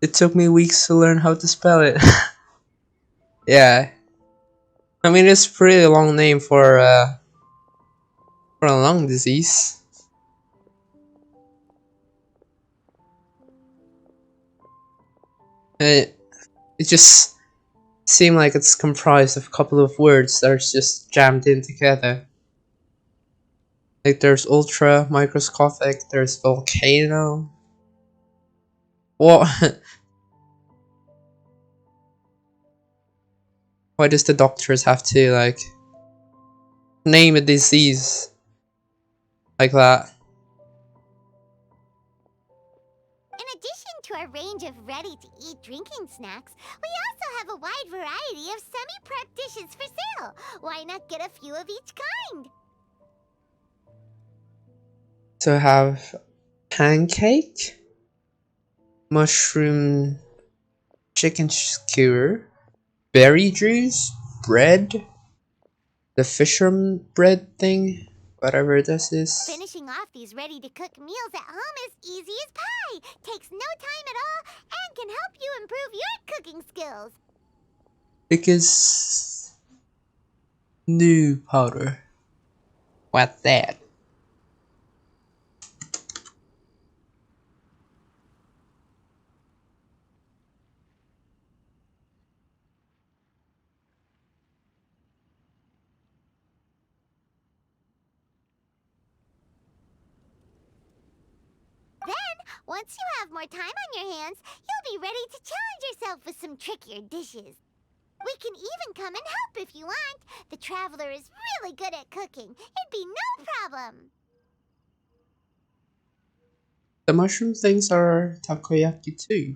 A: it took me weeks to learn how to spell it. Yeah. I mean, it's a pretty long name for a lung disease. It just seemed like it's comprised of a couple of words that are just jammed in together. Like there's ultra microscopic, there's volcano. What? Why does the doctors have to like name a disease like that?
C: In addition to our range of ready-to-eat drinking snacks, we also have a wide variety of semi-prep dishes for sale. Why not get a few of each kind?
A: So I have pancake, mushroom chicken skewer, berry juice, bread, the fisherman bread thing, whatever this is.
C: Finishing off these ready-to-cook meals at home is easy as pie. Takes no time at all and can help you improve your cooking skills.
A: Because new powder. What's that?
C: Once you have more time on your hands, you'll be ready to challenge yourself with some trickier dishes. We can even come and help if you want. The Traveler is really good at cooking. It'd be no problem.
A: The mushroom things are takoyaki too.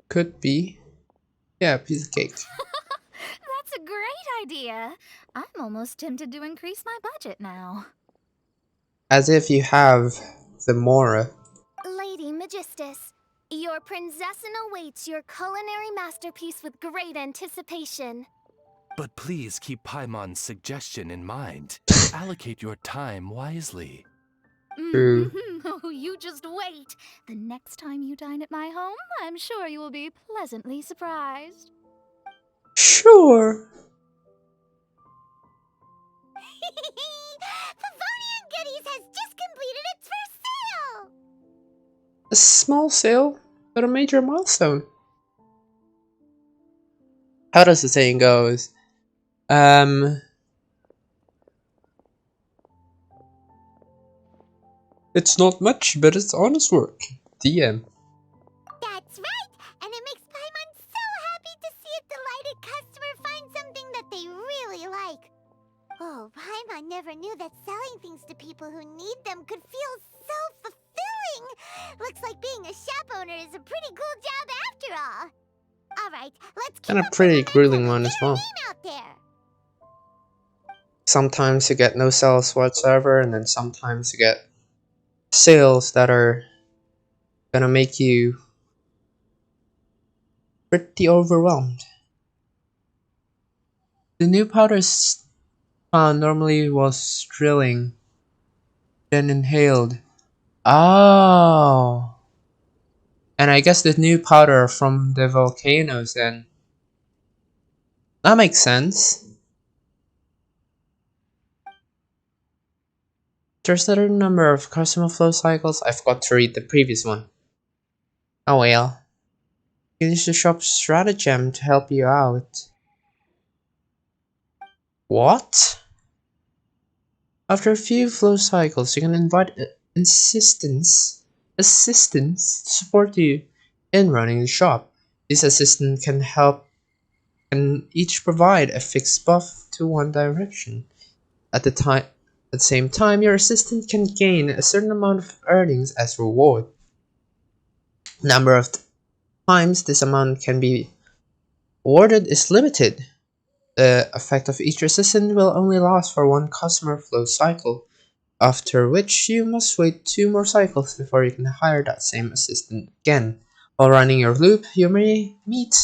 A: Could be. Yeah, piece of cake.
K: That's a great idea. I'm almost tempted to increase my budget now.
A: As if you have the Mora.
D: Lady Magistus, your princessin awaits your culinary masterpiece with great anticipation.
J: But please keep Paimon's suggestion in mind. Allocate your time wisely.
A: True.
K: Oh, you just wait. The next time you dine at my home, I'm sure you will be pleasantly surprised.
A: Sure.
C: Favonian Goodies has just completed its first sale!
A: A small sale, but a major milestone. How does the saying goes? It's not much, but it's honest work. DM.
C: That's right! And it makes Paimon so happy to see a delighted customer find something that they really like. Oh, Paimon never knew that selling things to people who need them could feel so fulfilling! Looks like being a shop owner is a pretty cool job after all. Alright, let's keep
A: And a
C: up
A: pretty
C: the momentum
A: grueling
C: and
A: one
C: get
A: as
C: our
A: well.
C: name out there.
A: Sometimes you get no sales whatsoever, and then sometimes you get sales that are gonna make you pretty overwhelmed. The new powders found normally was drilling, then inhaled. Oh. And I guess the new powder from the volcanoes then. That makes sense. There's a certain number of customer flow cycles. I forgot to read the previous one. Oh well. You can use the shop's stratagem to help you out. What? After a few flow cycles, you can invite assistants to support you in running the shop. This assistant can each provide a fixed buff to one direction. At the same time, your assistant can gain a certain amount of earnings as reward. Number of times this amount can be awarded is limited. The effect of each assistant will only last for one customer flow cycle, after which you must wait 2 more cycles before you can hire that same assistant again. While running your loop, you may meet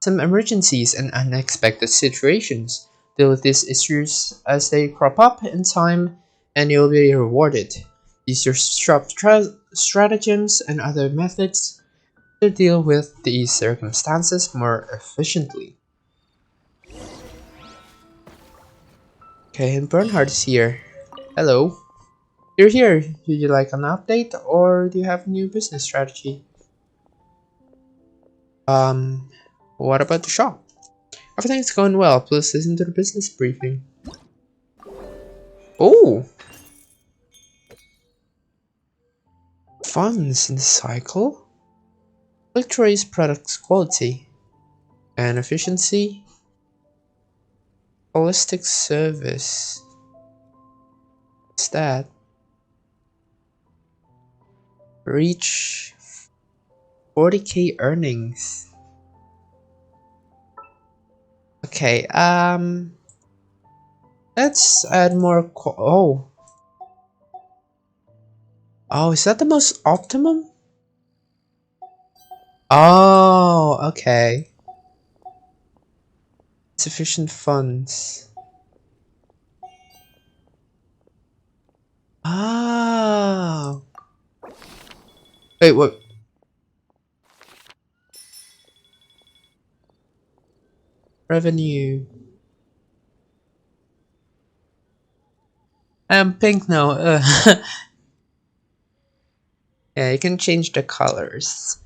A: some emergencies and unexpected situations. Deal with these issues as they crop up in time, and you'll be rewarded. Use your shop stratagems and other methods to deal with these circumstances more efficiently. Okay, and Bernhard is here. Hello. You're here. Would you like an update, or do you have a new business strategy? What about the shop? Everything's going well. Please listen to the business briefing. Oh! Funds in the cycle? Fluctuates products quality and efficiency. Holistic service. What's that? Reach 40k earnings. Okay, let's add more oh. Oh, is that the most optimum? Oh, okay. Sufficient funds. Ah. Wait, what? Revenue. Pink now. Yeah, you can change the colors.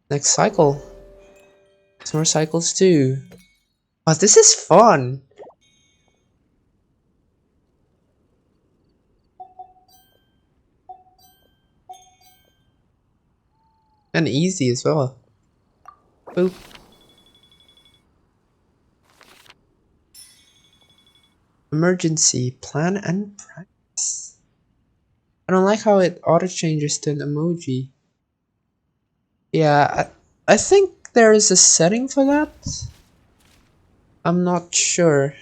A: Next cycle. Some more cycles too. Oh, this is fun. And easy as well. Boop. Emergency plan and practice. I don't like how it auto changes to an emoji. Yeah, I think there is a setting for that. I'm not sure.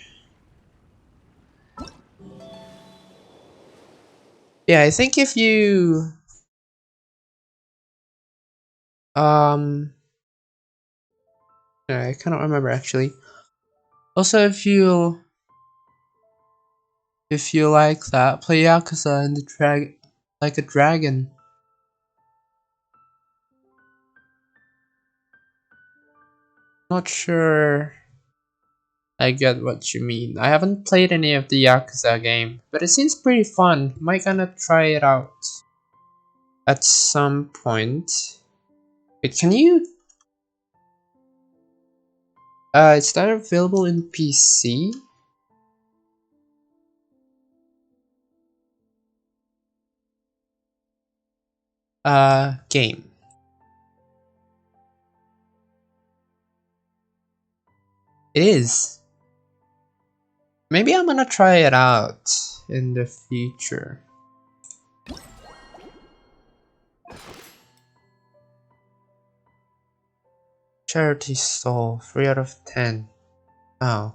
A: Yeah, I think if you I cannot remember actually. Also, if you like that, play Yakuza and the like a dragon. Not sure I get what you mean. I haven't played any of the Yakuza game, but it seems pretty fun. Might gonna try it out at some point. Wait, can you? Is that available in PC? Game. It is. Maybe I'm gonna try it out in the future. Charity stall, 3 out of 10. Oh.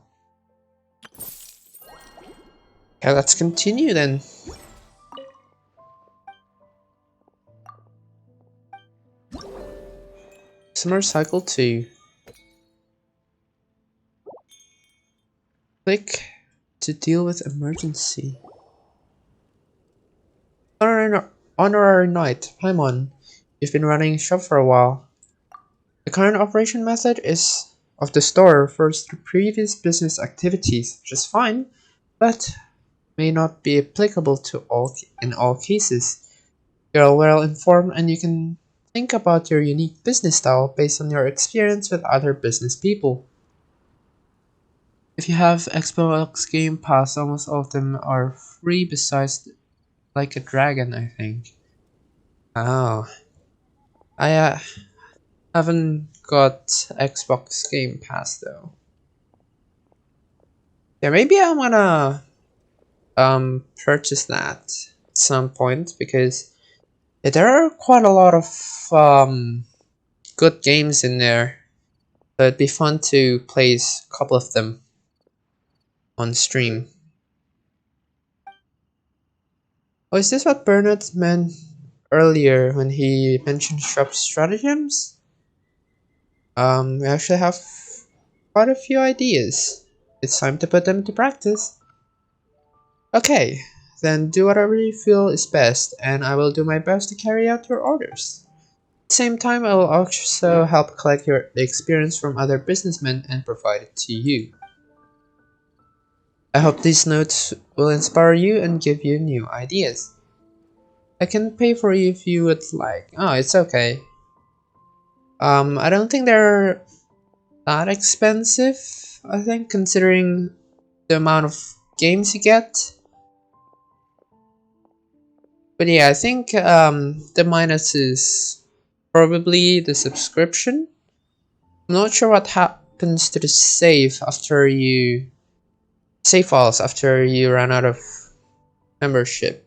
A: Okay, let's continue then. Summer Cycle 2. Click to deal with emergency. Honorary Knight, Paimon. You've been running a shop for a while. The current operation method of the store refers to previous business activities, which is fine, but may not be applicable to in all cases. You're well informed and you can think about your unique business style based on your experience with other business people. If you have Xbox Game Pass, almost all of them are free besides Like a Dragon, I think. Oh. I haven't got Xbox Game Pass though. Yeah, maybe I wanna purchase that at some point because there are quite a lot of good games in there. So it'd be fun to play a couple of them on stream. Oh, is this what Bernard meant earlier when he mentioned shop stratagems? We actually have quite a few ideas. It's time to put them to practice. Okay, then do whatever you feel is best, and I will do my best to carry out your orders. At the same time, I will also help collect the experience from other businessmen and provide it to you. I hope these notes will inspire you and give you new ideas. I can pay for you if you would like. Oh, it's okay. I don't think they're that expensive, I think, considering the amount of games you get. But yeah, I think the minus is probably the subscription. I'm not sure what happens to the save files after you run out of membership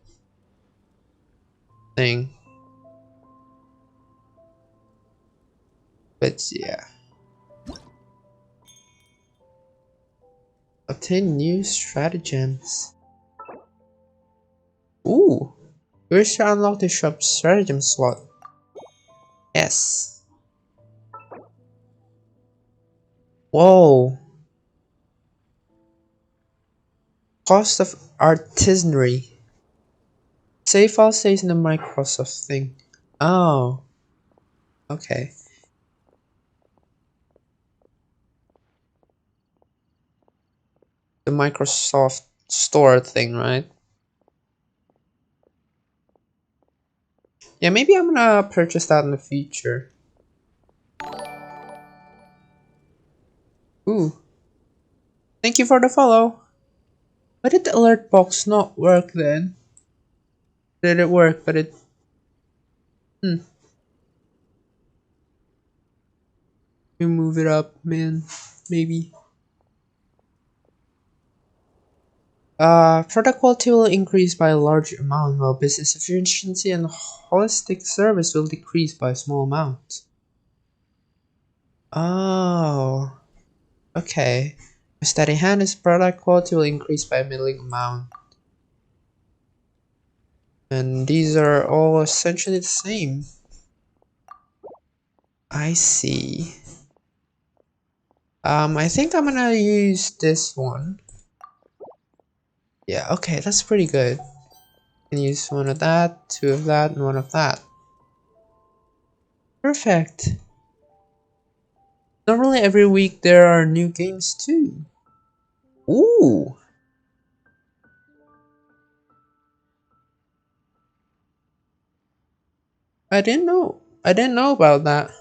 A: thing. But yeah. Obtain new stratagems. Ooh. You wish to unlock the shop stratagem slot. Yes. Whoa. Cost of artisanry. Save file stays in the Microsoft thing. Oh. Okay. The Microsoft Store thing, right? Yeah, maybe I'm gonna purchase that in the future. Ooh. Thank you for the follow. Why did the alert box not work then? Did it work, but it... You move it up, man. Maybe. Product quality will increase by a large amount, while business efficiency and holistic service will decrease by a small amount. Oh, okay. A steady hand is product quality will increase by a middling amount. And these are all essentially the same. I see. I think I'm gonna use this one. Yeah, okay, that's pretty good. Can use one of that, two of that, and one of that. Perfect. Normally every week there are new games too. Ooh. I didn't know. I didn't know about that.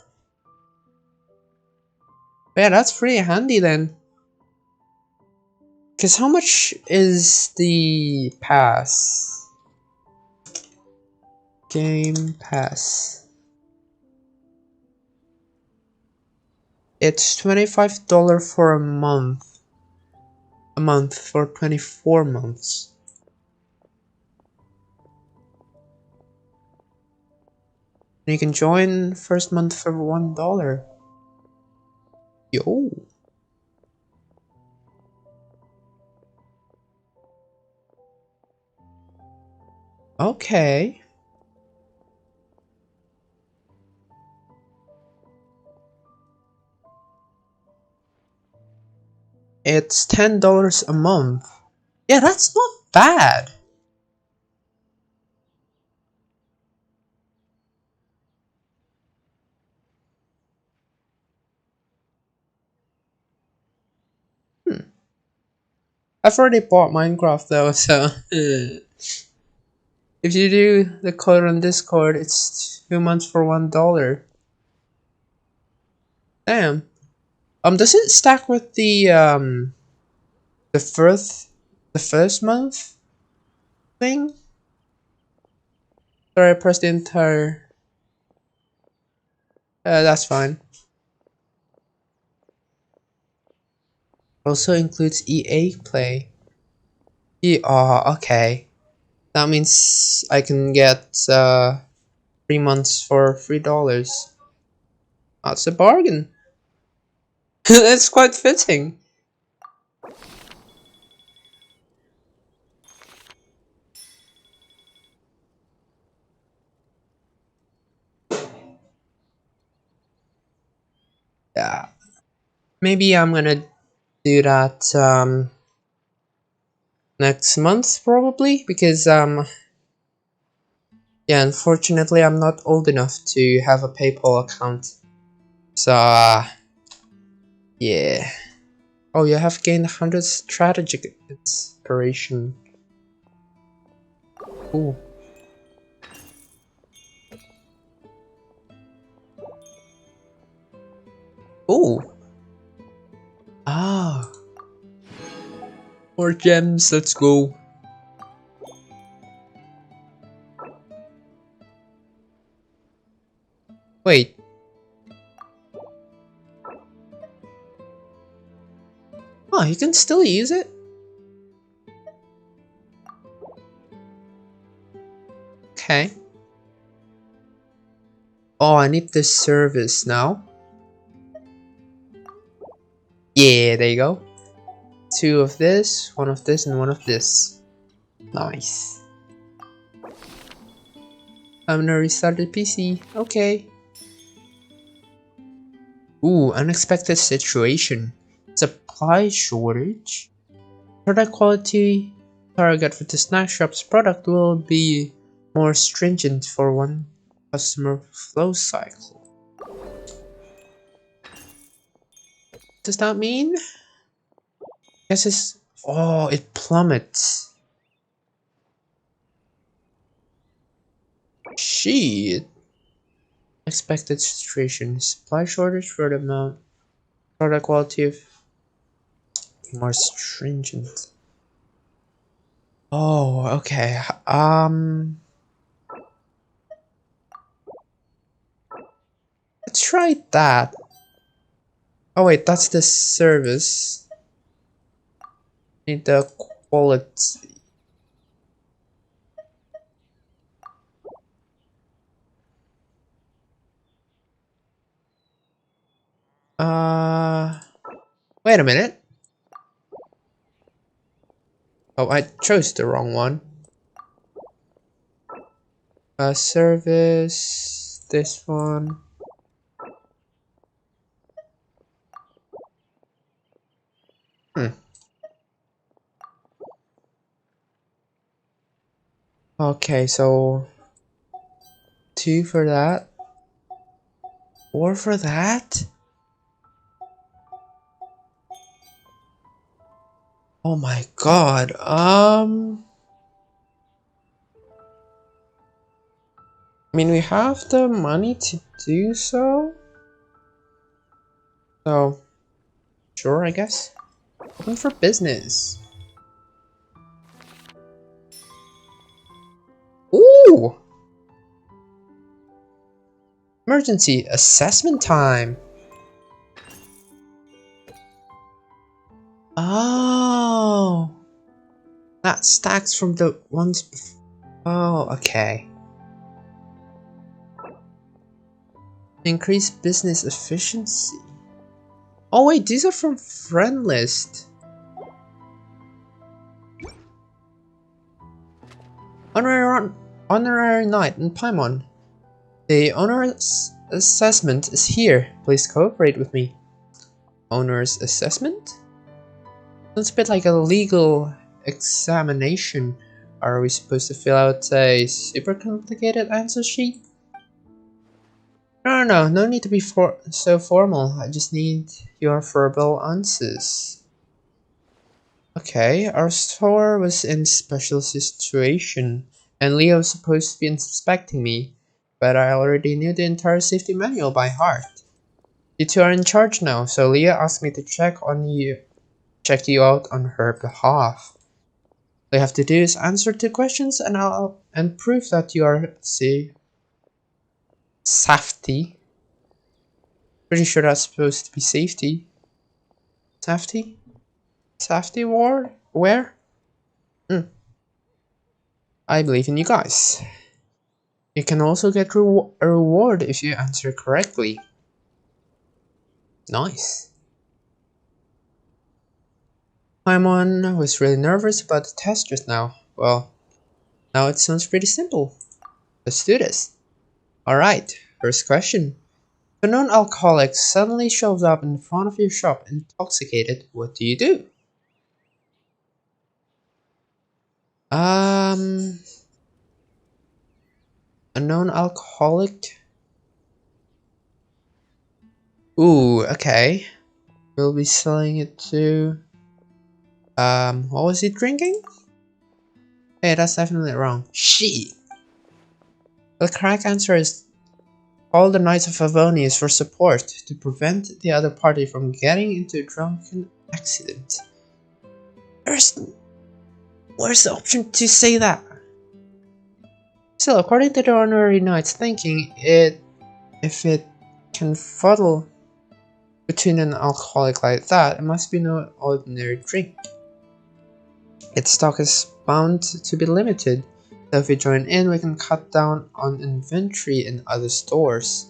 A: Yeah, that's pretty handy then. Cause how much is the pass? Game pass. It's $25 for a month. A month for 24 months. And you can join first month for $1. Yo. Okay. It's $10 a month. Yeah, that's not bad. I've already bought Minecraft though, so if you do the code on Discord, it's 2 months for $1. Damn. Does it stack with the first month thing? Sorry, I pressed the entire. That's fine. Also includes EA Play. Okay. That means I can get 3 months for $3. That's a bargain. It's quite fitting. Yeah. Maybe I'm gonna do that next month probably because yeah, unfortunately I'm not old enough to have a PayPal account. So yeah. Oh, you have gained 100 strategic inspiration. Ooh. Ooh. Ah. More gems, let's go. Wait. Oh, you can still use it? Okay. Oh, I need this service now. Yeah, there you go. 2 of this, 1 of this, and 1 of this. Nice. I'm gonna restart the PC. Okay. Ooh, unexpected situation. Supply shortage. Product quality target for the snack shop's product will be more stringent for one customer flow cycle. Does that mean? Guess it's. Oh, it plummets. Shit. Expected situation. Supply shortage for the amount. Product quality of more stringent. Oh, okay. Let's try that. Oh wait, that's the service. Need the quality. Wait a minute. Oh, I chose the wrong one. Service, this one. Okay, so 2 for that. 4 for that? Oh my god. I mean, we have the money to do so. So, sure, I guess. Open for business. Ooh! Emergency assessment time. Oh! That stacks from the ones before. Oh, okay. Increase business efficiency. Oh wait, these are from friend list. Honorary Knight in Paimon. The owner's assessment is here. Please cooperate with me. Owner's assessment? Sounds a bit like a legal examination. Are we supposed to fill out a super complicated answer sheet? No need to be so formal. I just need your verbal answers. Okay, our store was in special situation, and Leo was supposed to be inspecting me, but I already knew the entire safety manual by heart. You two are in charge now, so Leah asked me to check you out on her behalf. All you have to do is answer 2 questions, and prove that you are safety. Pretty sure that's supposed to be safety. Safety? Safety war? Where? I believe in you guys. You can also get a reward if you answer correctly. Nice. Paimon was really nervous about the test just now. Well, now it sounds pretty simple. Let's do this. Alright, first question. If a non-alcoholic suddenly shows up in front of your shop intoxicated, what do you do? A non-alcoholic? Ooh, okay. We'll be selling it to... what was he drinking? Hey, that's definitely wrong. Shit! The correct answer is call the Knights of Favonius for support to prevent the other party from getting into a drunken accident. Where's the option to say that? Still, according to the Honorary Knight's thinking, if it can fuddle between an alcoholic like that, it must be no ordinary drink. Its stock is bound to be limited, so if we join in, we can cut down on inventory in other stores.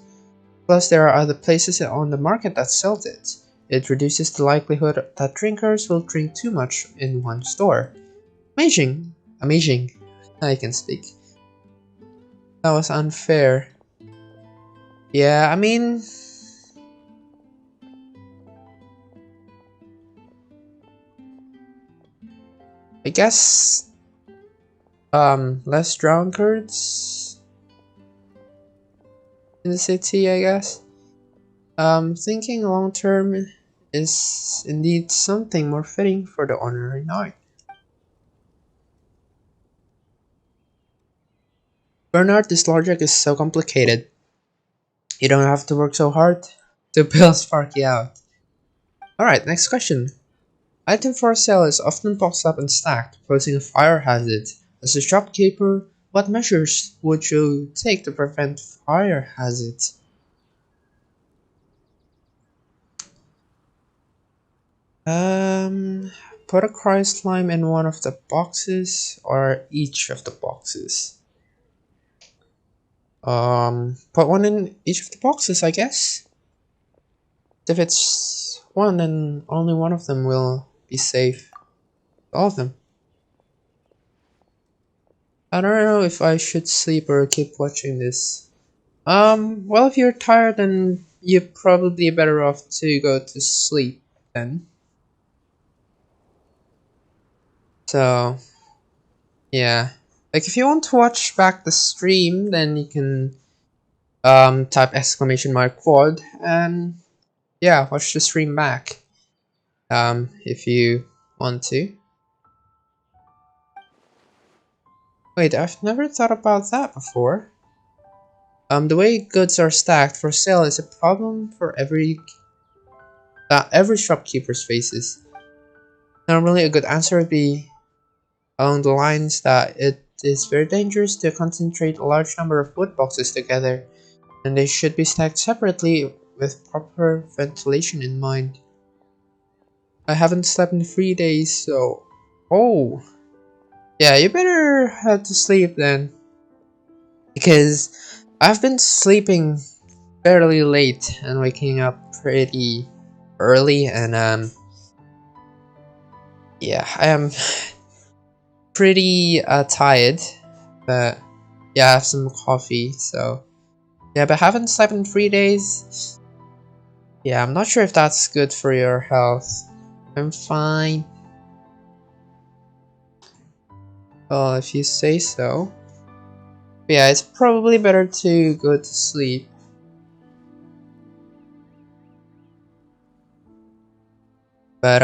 A: Plus, there are other places on the market that sells it. It reduces the likelihood that drinkers will drink too much in one store. Amazing! I can speak. That was unfair. Yeah, I mean... I guess... less drunkards in the city, I guess. Thinking long term is indeed something more fitting for the Honorary Knight. Bernard, this logic is so complicated. You don't have to work so hard to bail Sparky out. Alright, next question. Item for sale is often boxed up and stacked, posing a fire hazard. As a shopkeeper, what measures would you take to prevent fire hazards? Um, put a cry slime in one of the boxes or each of the boxes. Put one in each of the boxes, I guess. If it's one, then only one of them will be safe. All of them. I don't know if I should sleep or keep watching this. Well, if you're tired, then you're probably better off to go to sleep then. So, yeah. Like, if you want to watch back the stream, then you can, type exclamation mark quad and, yeah, watch the stream back. If you want to. Wait, I've never thought about that before. The way goods are stacked for sale is a problem for every shopkeeper faces. Normally, a good answer would be along the lines that it is very dangerous to concentrate a large number of wood boxes together, and they should be stacked separately with proper ventilation in mind. I haven't slept in 3 days, so... Oh! Yeah, you better head to sleep then. Because I've been sleeping fairly late and waking up pretty early, and yeah, I am pretty tired, but yeah, I have some coffee, so yeah, but haven't slept in 3 days. Yeah, I'm not sure if that's good for your health. I'm fine. Well, if you say so. But yeah, it's probably better to go to sleep. But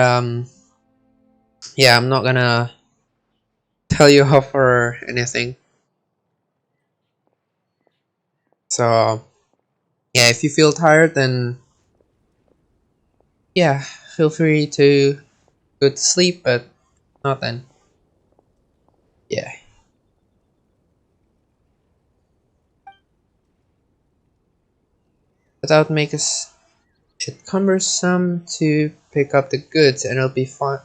A: yeah, I'm not gonna tell you off or anything. So yeah, if you feel tired, then yeah, feel free to go to sleep, but not then. Yeah. Without making it cumbersome to pick up the goods, and it'll be fun.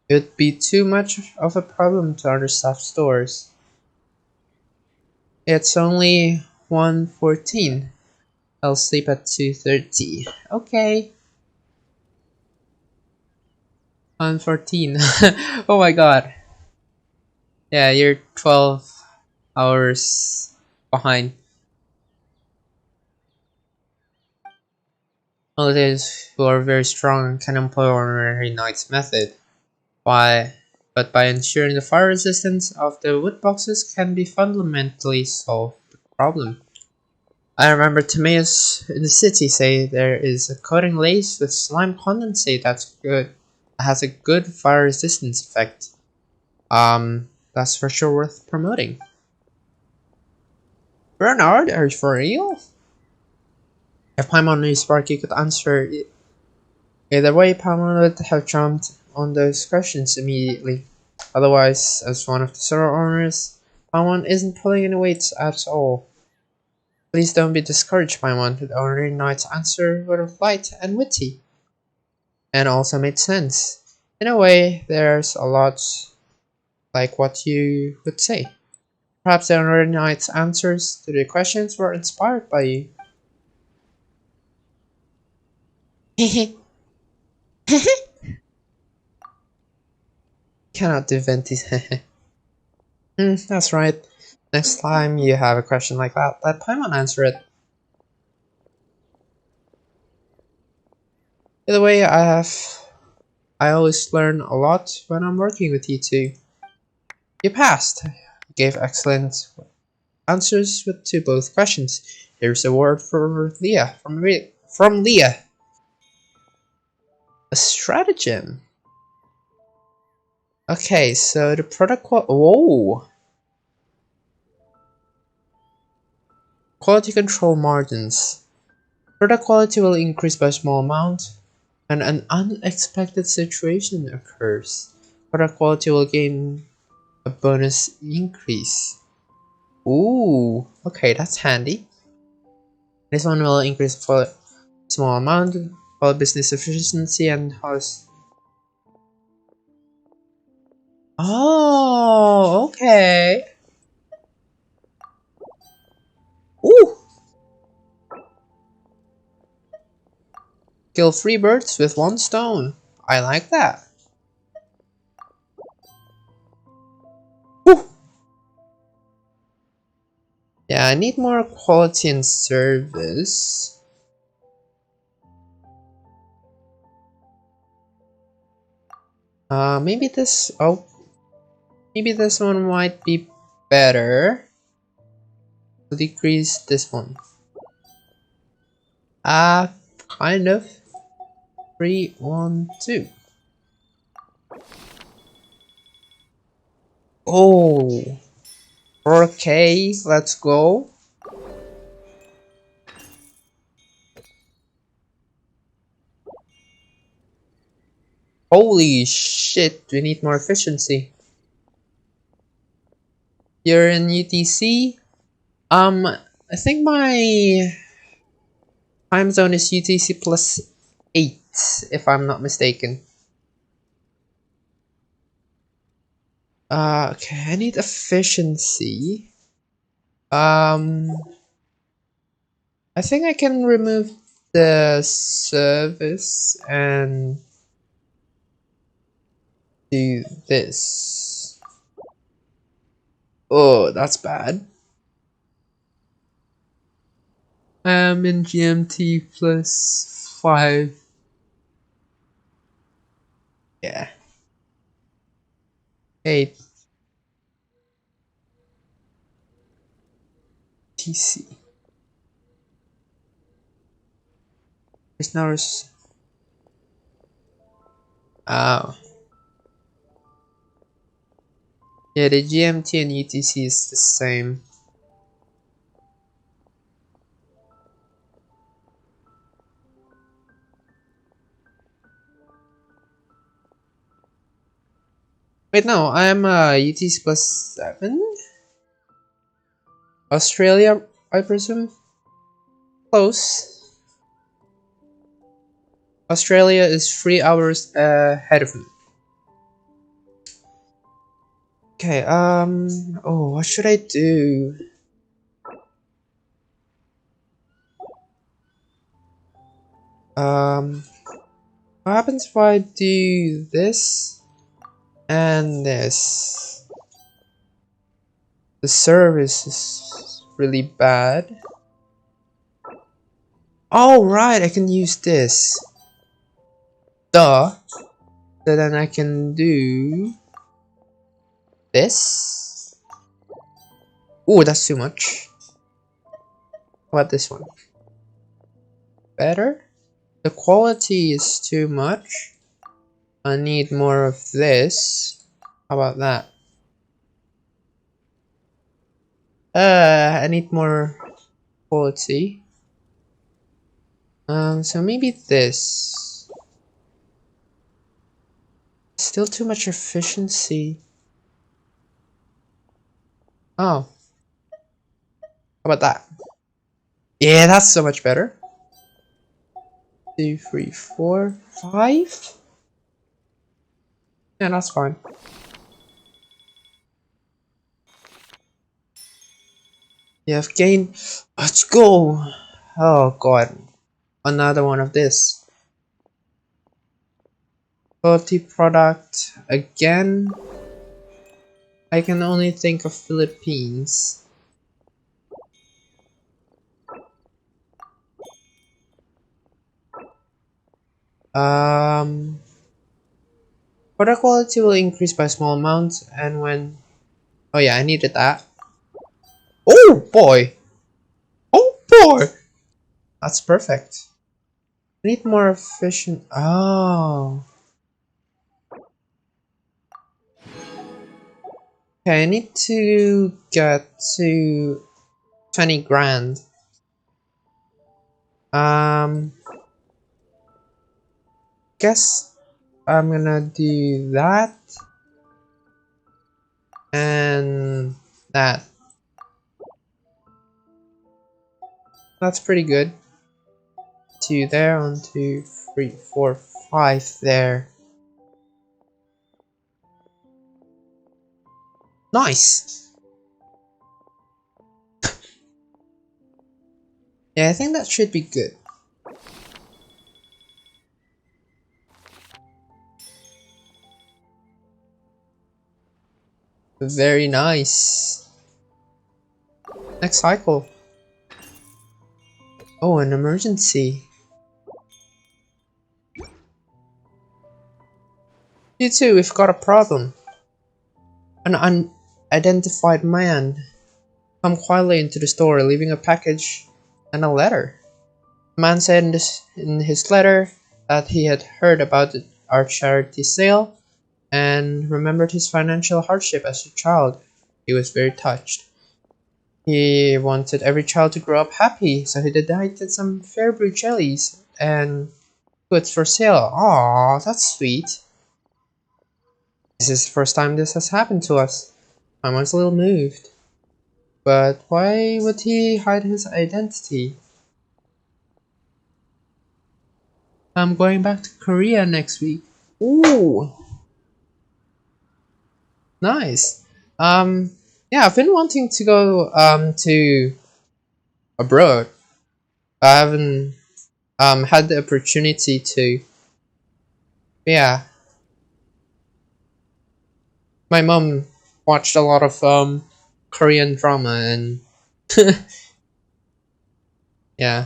A: It would be too much of a problem to understaffed stores. It's only 1:14. I'll sleep at 2:30. Okay. 1:14. Oh my god. Yeah, you're 12 hours behind. All those who are very strong can employ ordinary knight's method. Why? But by ensuring the fire resistance of the wood boxes can be fundamentally solve the problem. I remember Timaeus in the city say there is a coating laced with slime condensate that has a good fire resistance effect. That's for sure worth promoting. Bernard, are you for real? If Paimon knew Sparky could answer it either way, Paimon would have jumped on those questions immediately. Otherwise, as one of the store owners, Paimon isn't pulling any weights at all. Please don't be discouraged, Paimon. The ordinary knight's answer were light and witty, and also made sense. In a way, there's a lot like what you would say. Perhaps the ordinary knight's answers to the questions were inspired by you. Cannot do ventis. That's right. Next time you have a question like that, let Paimon answer it. Either way, I always learn a lot when I'm working with you two. You passed. You gave excellent answers to both questions. Here's a word for Leah from Leah. A stratagem. Okay, so the product quality control margins. Product quality will increase by a small amount when an unexpected situation occurs. Product quality will gain a bonus increase. Ooh, okay, that's handy. This one will increase for a small amount while business efficiency and Oh, okay. Ooh! Kill 3 birds with 1 stone. I like that. Woo! Yeah, I need more quality and service. Maybe this. Oh, maybe this one might be better. To decrease this one. Kind of. 3, 1, 2. Oh, 4K. Let's go. Holy shit! We need more efficiency. You're in UTC. I think my time zone is UTC plus 8, if I'm not mistaken. Okay, I need efficiency. I think I can remove the service and do this. Oh, that's bad. I'm in GMT plus 5. Yeah. 8 TC. There's no oh. Yeah, the GMT and UTC is the same. Wait, no, I'm UTC plus 7? Australia, I presume? Close. Australia is 3 hours ahead of me. Okay, oh, what should I do? What happens if I do this and this? The service is really bad. Oh, right, I can use this. Duh. So then I can do this. Oh, that's too much. How about this one? Better? The quality is too much. I need more of this. How about that? I need more quality. So maybe this. Still too much efficiency. Oh. How about that? Yeah, that's so much better. 2, 3, 4, 5. Yeah, that's fine. You have gained. Let's go. Oh god. Another one of this. Quality product again. I can only think of Philippines. Product quality will increase by small amounts, and when... Oh yeah, I needed that. Oh boy! Oh boy! That's perfect. I need more efficient... Oh. Okay, I need to get to 20 grand. Guess I'm gonna do that. And that. That's pretty good. 2 there, 1, 2, 3, 4, 5 there. Nice. Yeah, I think that should be good. Very nice. Next cycle. Oh, an emergency. You two, we've got a problem. An unidentified man come quietly into the store, leaving a package and a letter. The man said in his letter that he had heard about our charity sale and remembered his financial hardship as a child. He was very touched. He wanted every child to grow up happy, so he donated some Fairbrew jellies and goods for sale. Aww, that's sweet. This is the first time this has happened to us. I was a little moved. But why would he hide his identity? I'm going back to Korea next week. Ooh, nice. Yeah, I've been wanting to go to abroad. I haven't had the opportunity to. Yeah, my mom watched a lot of Korean drama and yeah.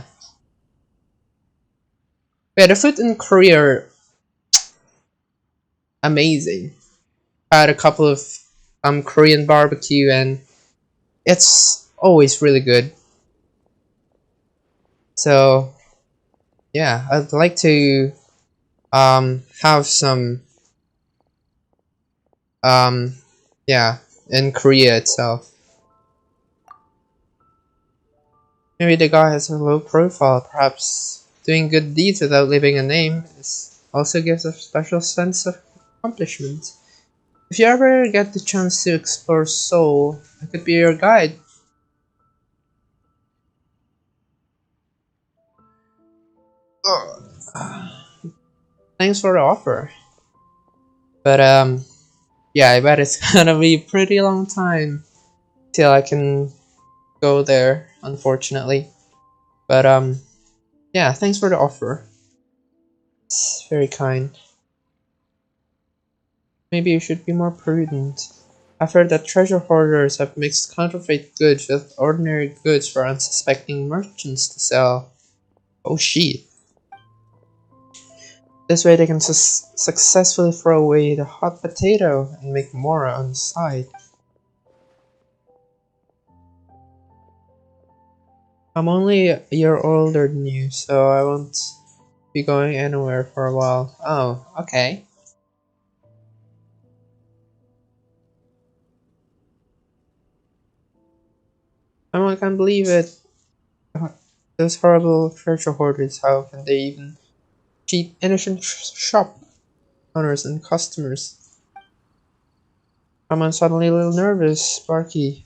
A: Yeah, the food in Korea are amazing. I had a couple of Korean barbecue and it's always really good. So yeah, I'd like to have some um yeah in Korea itself. Maybe the guy has a low profile, perhaps doing good deeds without leaving a name also gives a special sense of accomplishment. If you ever get the chance to explore Seoul, I could be your guide. Ugh. Thanks for the offer. But yeah, I bet it's gonna be a pretty long time till I can go there, unfortunately. But yeah, thanks for the offer. It's very kind. Maybe you should be more prudent. I've heard that treasure hoarders have mixed counterfeit goods with ordinary goods for unsuspecting merchants to sell. Oh shit. This way they can successfully throw away the hot potato and make more on the side. I'm only a year older than you, so I won't be going anywhere for a while. Oh, okay. I can't believe it. Those horrible treasure hoarders, how can they even cheat innocent shop owners and customers? I'm suddenly a little nervous, Sparky.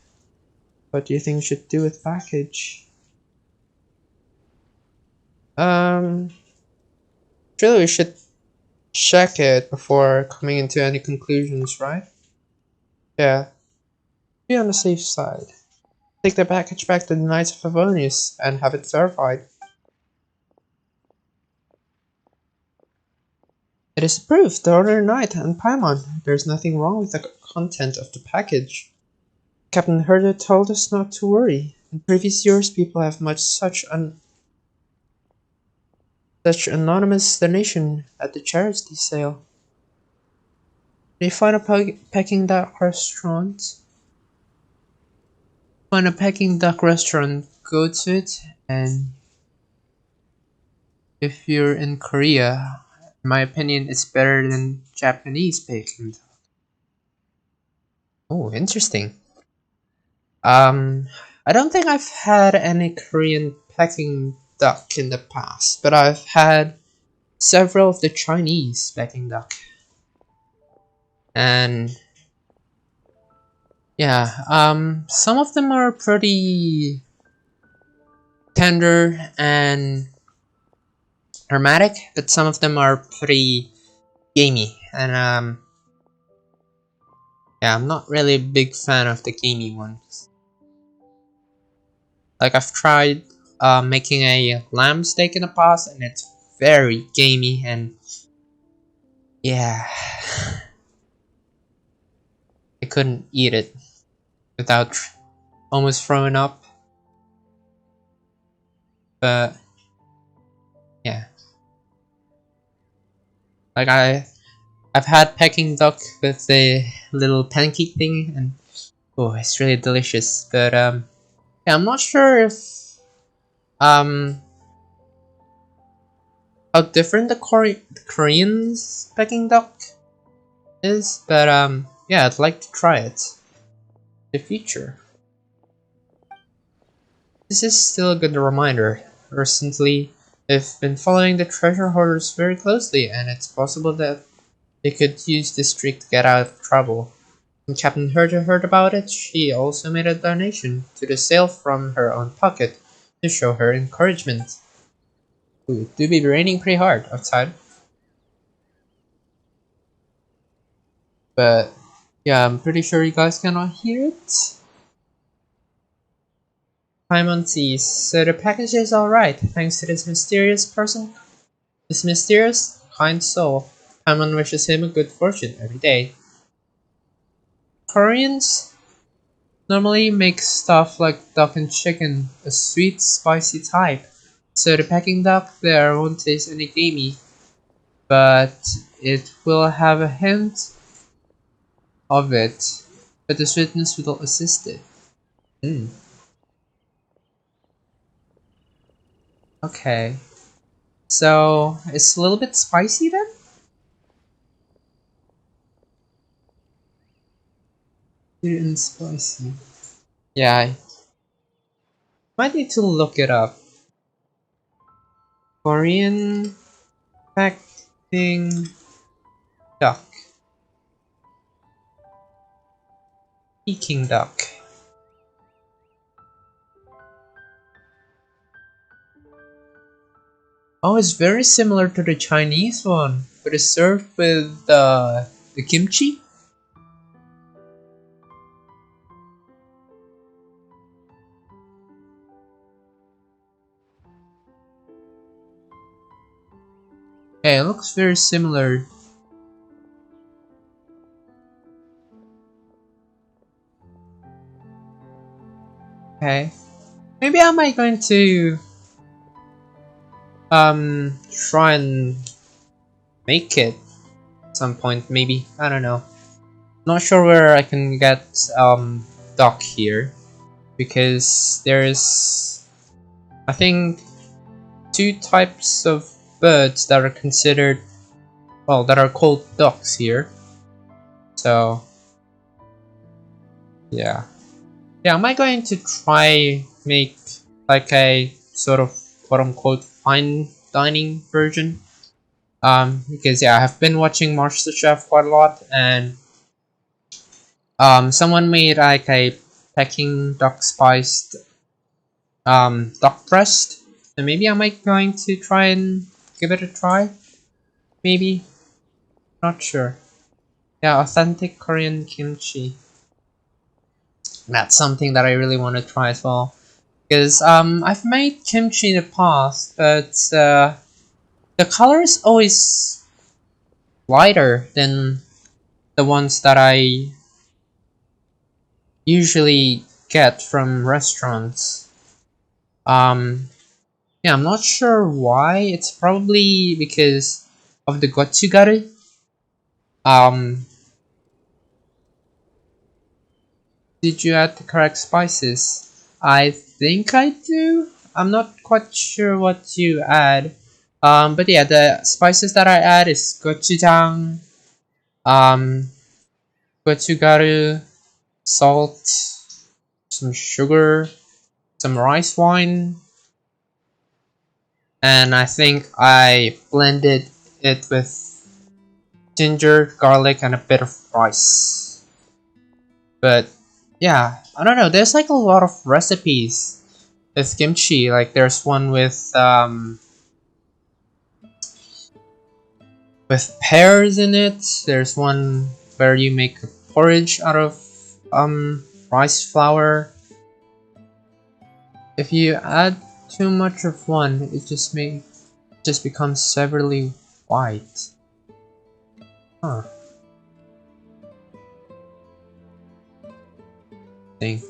A: What do you think we should do with package? Um, Really we should check it before coming into any conclusions, right? Yeah, be on the safe side. Take the package back to the Knights of Favonius and have it verified. It is approved, the Order Knight and Paimon. There's nothing wrong with the content of the package. Captain Herder told us not to worry. In previous years, people have much such anonymous donation at the charity sale. When you find a Peking duck restaurant, go to it, and if you're in Korea, in my opinion, it's better than Japanese Peking duck. Oh, interesting. I don't think I've had any Korean Peking duck in the past, but I've had several of the Chinese Peking duck. And yeah, some of them are pretty tender and aromatic, but some of them are pretty gamey. And Yeah, I'm not really a big fan of the gamey ones. Like I've tried making a lamb steak in the past, and it's very gamey, and yeah, I couldn't eat it without almost throwing up. But yeah, like I've had Peking duck with the little pancake thing, and oh, it's really delicious. But yeah, I'm not sure if um how different the Korean's Peking duck is, but yeah, I'd like to try it in the future. This is still a good reminder. Recently, I've been following the treasure hoarders very closely, and it's possible that they could use this streak to get out of trouble. When Captain Herta heard about it, she also made a donation to the sale from her own pocket to show her encouragement. Ooh, it do be raining pretty hard outside. But yeah, I'm pretty sure you guys cannot hear it. Paimon sees, so the package is alright, thanks to this mysterious person. This mysterious, kind soul. Paimon wishes him a good fortune every day. Koreans normally make stuff like duck and chicken, a sweet, spicy type. So the Peking duck there won't taste any gamey, but it will have a hint of it, but the sweetness will assist it. Okay. So it's a little bit spicy then? Sweet and spicy. Yeah, I might need to look it up. Korean Peking duck. Peking duck. Oh, it's very similar to the Chinese one, but it's served with the kimchi. Yeah, it looks very similar. Okay, maybe I might going to try and make it at some point. Maybe, I don't know. Not sure where I can get duck here, because there's, I think, two types of birds that are considered, well, that are called ducks here. So yeah, am I going to try make like a sort of quote unquote fine dining version? Because yeah, I have been watching MasterChef quite a lot, and someone made like a Peking duck spiced duck breast, and maybe I might going to try and give it a try. Maybe, not sure. Yeah, authentic Korean kimchi. That's something that I really want to try as well. Because I've made kimchi in the past, but the color is always lighter than the ones that I usually get from restaurants. Yeah, I'm not sure why. It's probably because of the gochugaru. Um, did you add the correct spices? I think I do. I'm not quite sure what you add. But yeah, the spices that I add is gochujang, um, gochugaru, salt, some sugar, some rice wine, and I think I blended it with ginger, garlic, and a bit of rice. But yeah, I don't know. There's like a lot of recipes with kimchi. Like there's one with pears in it. There's one where you make porridge out of rice flour. If you add too much of one, it just becomes severely white. Huh. Thing.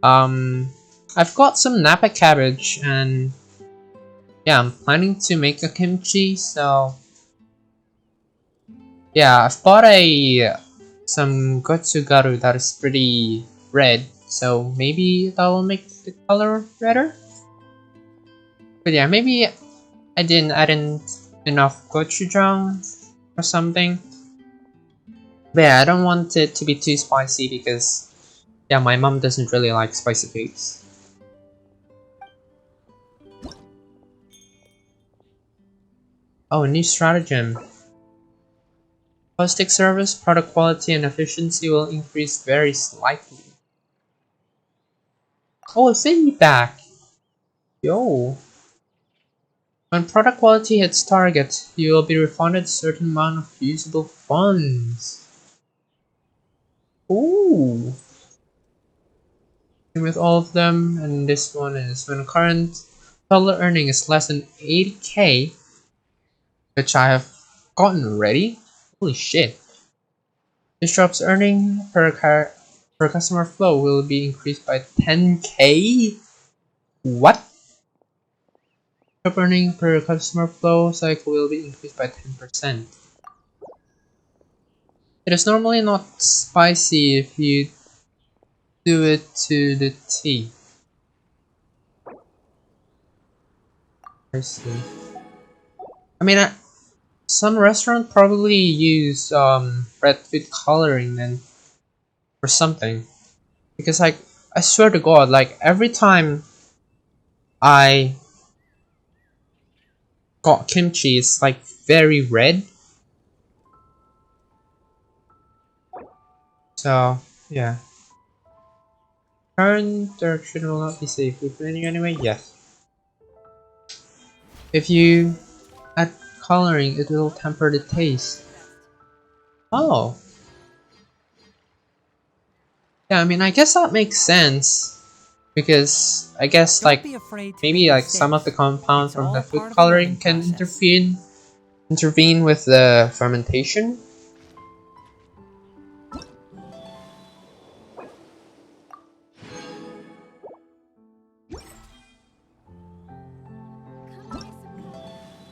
A: I've got some Napa cabbage and yeah, I'm planning to make a kimchi, so yeah, I've bought some gotsugaru that is pretty red, so maybe that will make the color redder. But yeah, maybe I didn't add in enough gochujang or something. But yeah, I don't want it to be too spicy because yeah, my mom doesn't really like spicy foods. Oh, a new stratagem. Caustic service, product quality and efficiency will increase very slightly. Oh, a feedback! Yo! When product quality hits target, you will be refunded a certain amount of usable funds. Ooh! With all of them, and this one is when current total earning is less than 80k, which I have gotten already. Holy shit! This drop's earning per customer flow will be increased by 10k. What? Drop earning per customer flow cycle will be increased by 10%. It is normally not spicy if you do it to the T. I see. I mean, some restaurants probably use red food coloring then or something. Because like, I swear to God, like every time I got kimchi, it's like very red. So yeah. Current direction will not be safe. With menu anyway, yes. If you add coloring, it will temper the taste. Oh. Yeah, I mean, I guess that makes sense. Because I guess
H: Don't
A: like
H: be afraid to
A: maybe
H: make
A: like some of the
H: mistakes.
A: compounds
H: It's
A: from the
H: all
A: food
H: part of the
A: coloring
H: learning
A: can
H: process.
A: intervene with the fermentation.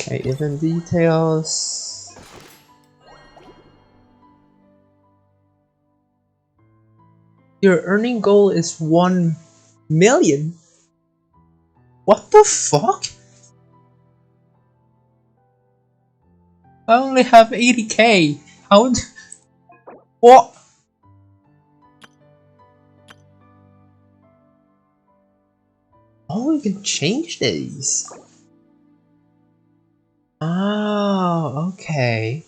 A: Okay, event details. Your earning goal is 1 million. What the fuck? I only have 80k. How? What? Oh, you can change these. Oh, okay.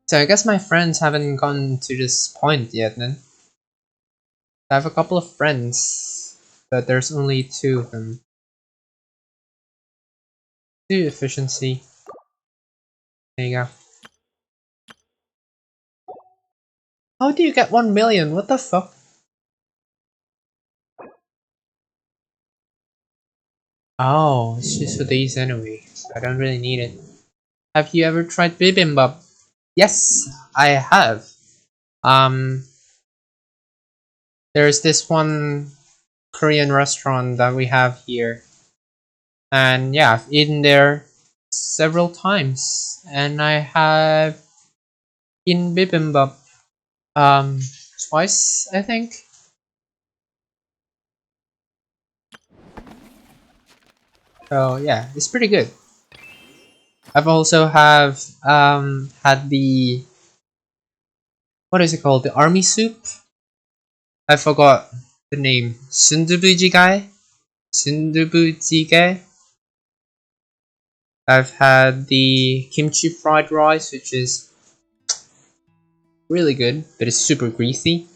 A: So I guess my friends haven't gotten to this point yet then. I have a couple of friends, but there's only 2 of them. 2 efficiency. There you go. How do you get 1 million? What the fuck? Oh, it's just for these anyway. So I don't really need it. Have you ever tried bibimbap? Yes, I have. Um, there's this one Korean restaurant that we have here. And yeah, I've eaten there several times. And I have eaten bibimbap twice, I think. So yeah, it's pretty good. I've also have had the what is it called? The army soup? I forgot the name. Sundubu jigai? Sundubu jigai? I've had the kimchi fried rice, which is really good, but it's super greasy.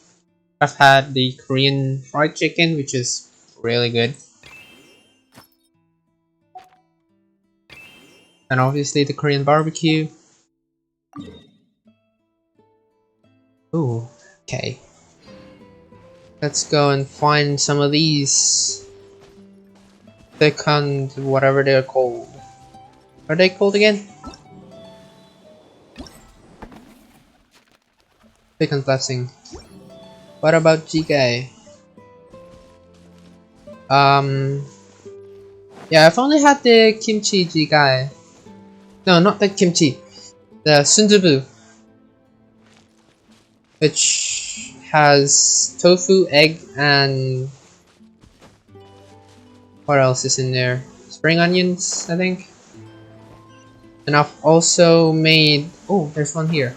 A: I've had the Korean fried chicken, which is really good. And obviously the Korean barbecue. Ooh, okay. Let's go and find some of these thickened, whatever they're called. Are they called again? Thickened blessing. What about GK? Yeah, I've only had the kimchi jigae. No, not the kimchi. The sundubu, which has tofu, egg, and what else is in there? Spring onions, I think. And I've also made. Oh, there's one here.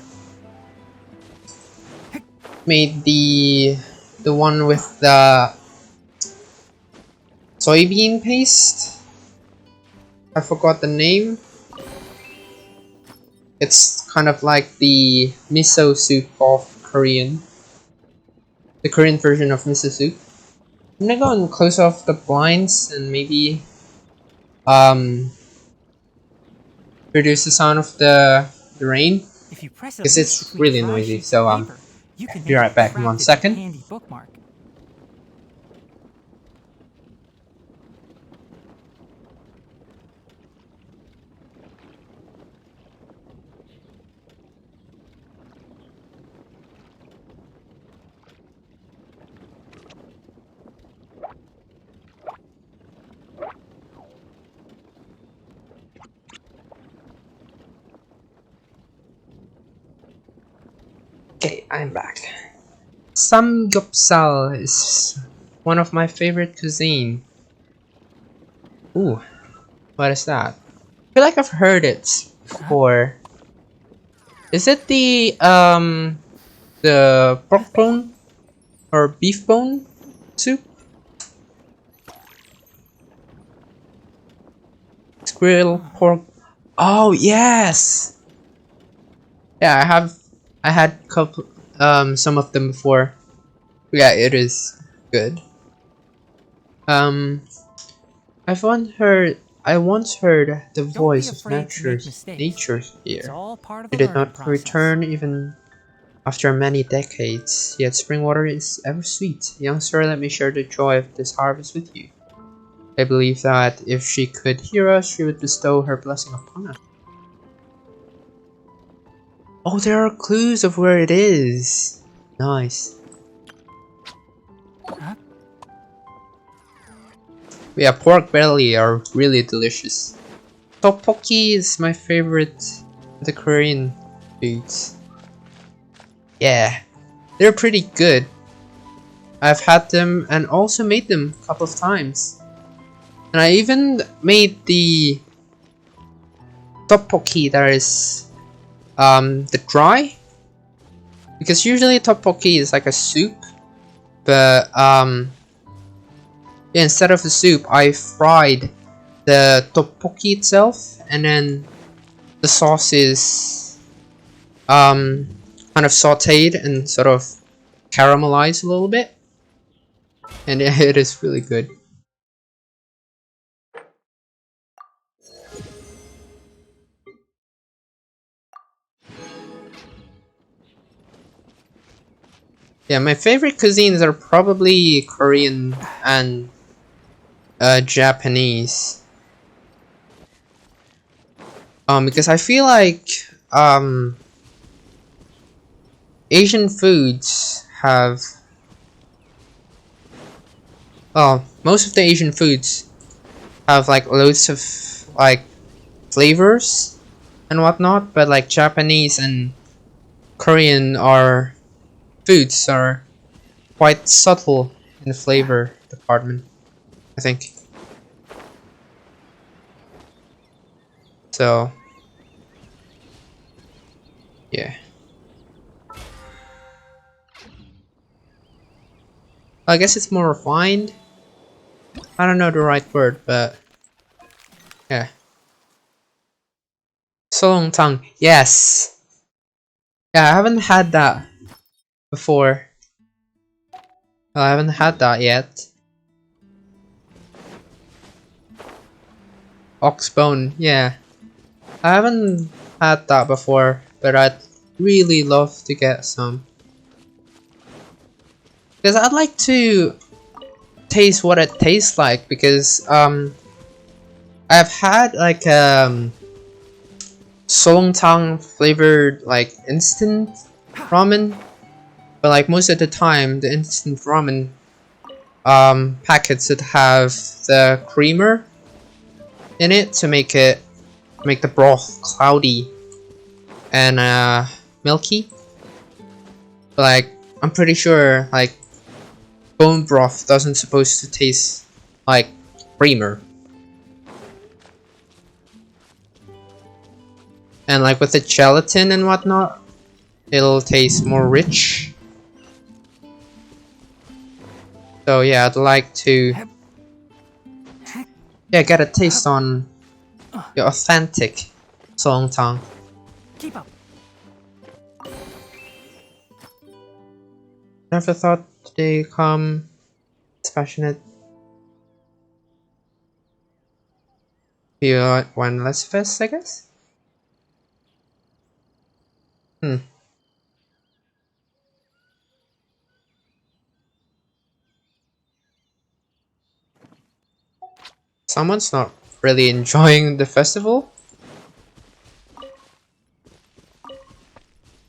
A: Made the one with the soybean paste. I forgot the name. It's kind of like the miso soup of Korean. The Korean version of miso soup. I'm gonna go and close off the blinds and maybe reduce the sound of the rain
H: If you press a
A: because
H: loop
A: it's
H: between
A: really
H: 5
A: noisy.
H: sheets
A: So
H: of paper, you can
A: be
H: make
A: right
H: an
A: back in 1
H: attractive and
A: second.
H: handy bookmark.
A: Okay, I'm back. Samgyeopsal is one of my favorite cuisine. Ooh, what is that? I feel like I've heard it before. Is it the pork bone or beef bone soup? Grill pork. Oh yes. Yeah, I had couple some of them before. Yeah, it is good. Um, I once heard the
H: Don't be
A: voice of
H: afraid to make mistakes.
A: nature
H: It's
A: here.
H: all part of
A: It
H: the
A: did
H: learning
A: not
H: process.
A: return even after many decades, yet spring water is ever sweet. Young sir, let me share the joy of this harvest with you. I believe that if she could hear us, she would bestow her blessing upon us. Oh, there are clues of where it is. Nice.
H: Huh?
A: Yeah, pork belly are really delicious. Tteokbokki is my favorite of the Korean foods. Yeah, they're pretty good. I've had them and also made them a couple of times. And I even made the tteokbokki that is the dry, because usually tteokbokki is like a soup, but yeah, instead of the soup I fried the tteokbokki itself, and then the sauce is kind of sauteed and sort of caramelized a little bit, and it is really good. Yeah, my favorite cuisines are probably Korean and Japanese. Because I feel like Asian foods have, well, most of the Asian foods have like loads of like flavors and whatnot, but like Japanese and Korean foods are quite subtle in the flavor department, I think. So yeah, I guess it's more refined. I don't know the right word, but yeah. Tang, yes. Yeah, I haven't had that before. I haven't had that yet. Oxbone, yeah. I haven't had that before, but I'd really love to get some. Because I'd like to taste what it tastes like, because I've had like Solongtang flavored like instant ramen, but like most of the time the instant ramen packets would have the creamer in it to make the broth cloudy and milky. But like I'm pretty sure like bone broth doesn't supposed to taste like creamer. And like with the gelatin and whatnot, it'll taste more rich. So yeah, I'd like to get a taste on the authentic Solongtang.
H: Keep up.
A: Never thought they come passionate. You WEINLESEFEST, I guess? Someone's not really enjoying the festival.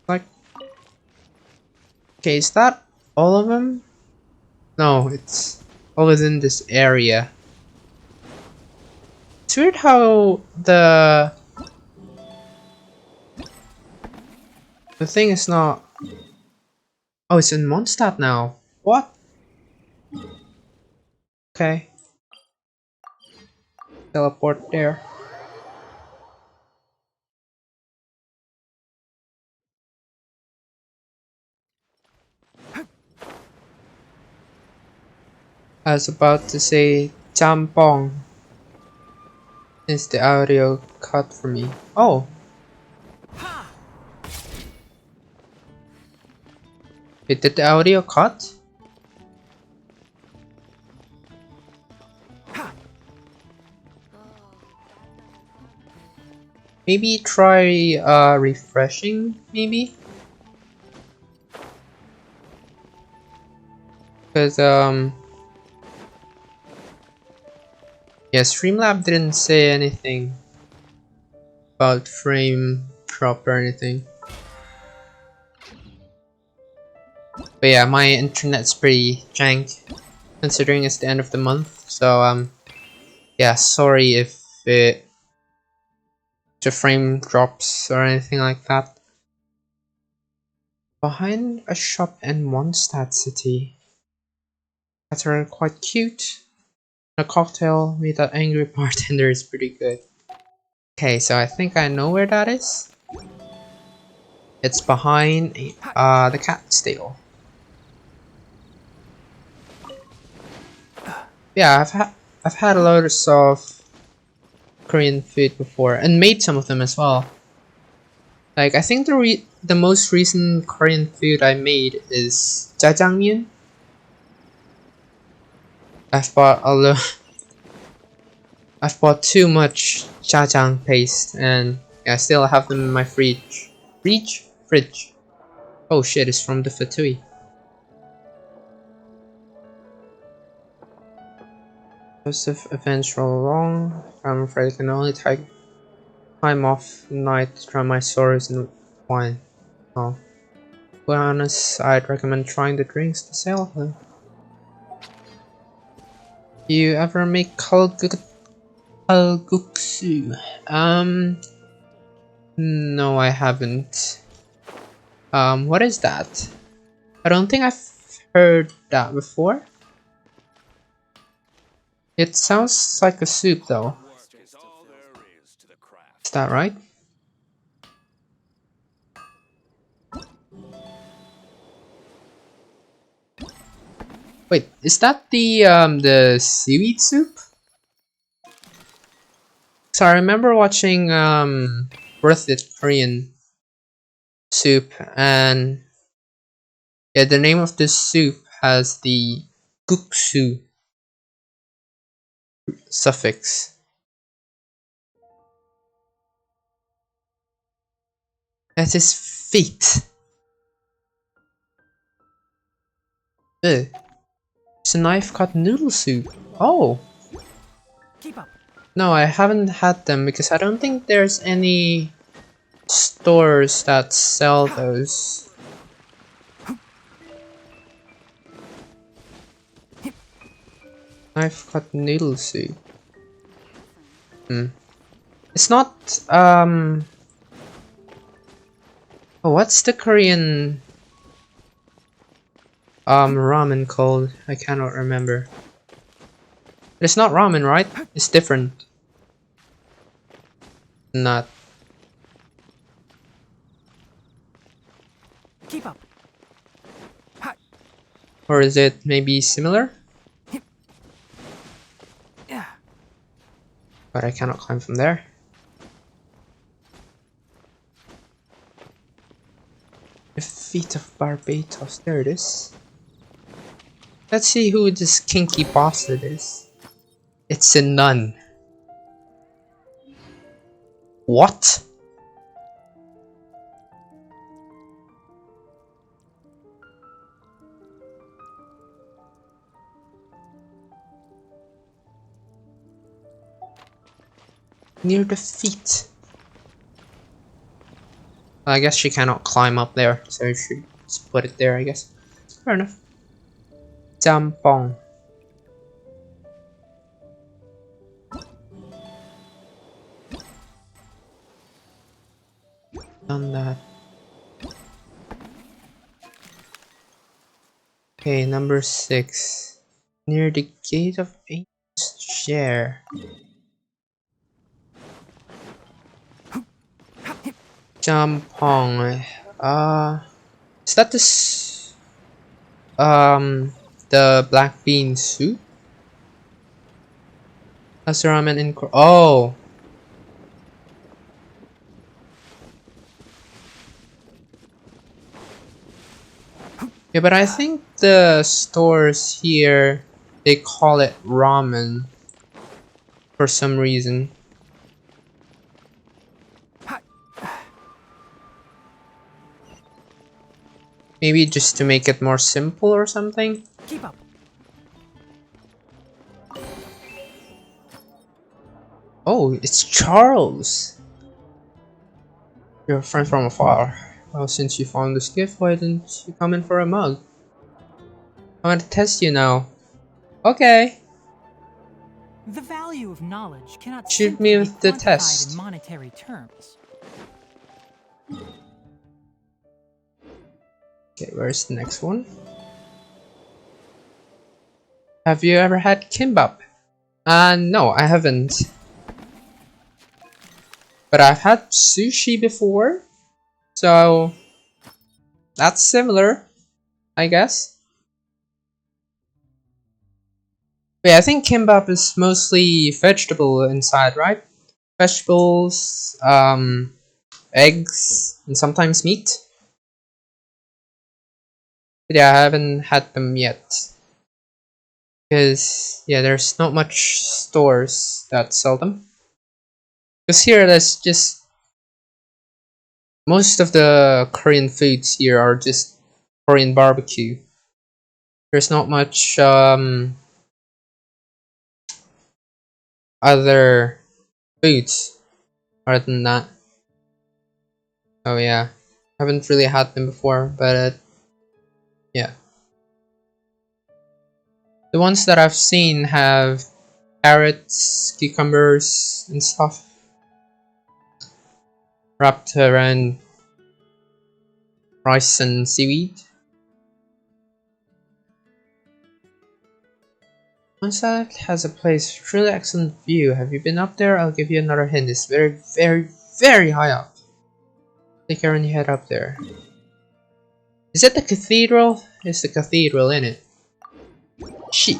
A: Like, okay, is that all of them? No, it's all within this area. It's weird how the thing is not. Oh, it's in Mondstadt now. What? Okay. Teleport there. I was about to say Jampong is the audio cut for me. Oh. Wait, did the audio cut? Maybe try refreshing, maybe? Because yeah, Streamlab didn't say anything about frame drop or anything. But yeah, my internet's pretty jank considering it's the end of the month. So yeah, sorry if the frame drops or anything like that. Behind a shop in Mondstadt City. That's really quite cute. A cocktail with that angry bartender is pretty good. Okay, so I think I know where that is. It's behind the cat stable. Yeah, I've had a lot of Korean food before and made some of them as well. Like I think the most recent Korean food I made is jjajangmyeon. I've bought a lot. I've bought too much jjajang paste, and yeah, I still have them in my fridge. Fridge. Oh shit! It's from the Fatui. Joseph events roll along. I'm afraid I can only take time off night to drown my sorrows in wine. Oh, to be honest, I'd recommend trying the drinks to sell though. You ever make kalguksu? No, I haven't. What is that? I don't think I've heard that before. It sounds like a soup though. Is that right? Wait, is that the seaweed soup? So I remember watching Worth It Korean soup, and yeah, the name of this soup has the guksu suffix. That's his feet. Ugh. It's a knife cut noodle soup. Oh!
H: Keep up.
A: No, I haven't had them because I don't think there's any stores that sell those. Knife cut noodle soup. It's not, oh, what's the Korean, ramen called? I cannot remember. It's not ramen, right? It's different. Not.
H: Keep up.
A: Or is it maybe similar?
H: Yeah.
A: But I cannot climb from there. The feet of Barbatos. There it is. Let's see who this kinky bastard is. It's a nun. What? Near the feet. Well, I guess she cannot climb up there, so I should just put it there, I guess. Fair enough. Jampong. Done that. Okay, number 6. Near the gate of Angel's Share. Jampong. Is that this? The black bean soup? That's ramen in. Oh! Yeah, but I think the stores here, they call it ramen for some reason. Maybe just to make it more simple or something?
H: Keep up.
A: Oh, it's Charles! You're a friend from afar. Well, since you found this gift, why didn't you come in for a mug? I want to test you now. Okay.
H: The value of knowledge cannot
A: Shoot
H: simply
A: me
H: be
A: with the
H: quantified
A: test.
H: in monetary terms.
A: Okay, where's the next one? Have you ever had kimbap? No, I haven't. But I've had sushi before, so that's similar, I guess. But yeah, I think kimbap is mostly vegetable inside, right? Vegetables, eggs, and sometimes meat. But yeah, I haven't had them yet. Because, yeah, there's not much stores that sell them. Because here, there's just... most of the Korean foods here are just Korean barbecue. There's not much, other foods other than that. Oh yeah, haven't really had them before, but yeah. The ones that I've seen have carrots, cucumbers, and stuff wrapped around rice and seaweed. Montserrat has a place with really excellent view. Have you been up there? I'll give you another hint. It's very, very, very high up. Take care when you head up there. Is it the cathedral? It's the cathedral, in it. Shit.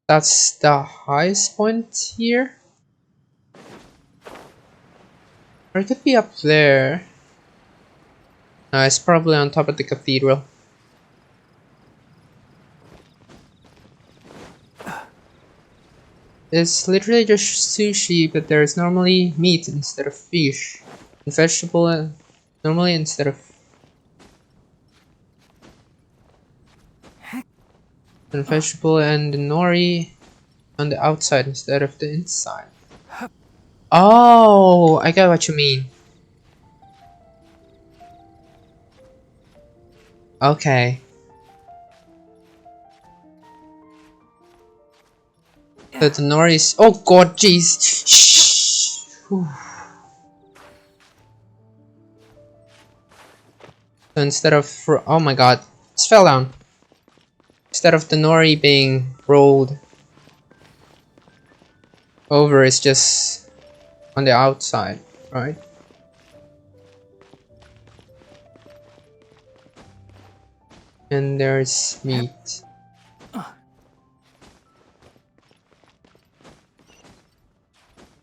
A: That's the highest point here? Or it could be up there. No, it's probably on top of the cathedral. It's literally just sushi, but there's normally meat instead of fish. And vegetable normally instead of And vegetable and the nori on the outside instead of the inside. Oh, I get what you mean. Okay. So the nori is. Oh god, jeez. Shh. Whew. So instead of. Oh my god. Just fell down. Instead of the nori being rolled over, it's just on the outside, right? And there's meat.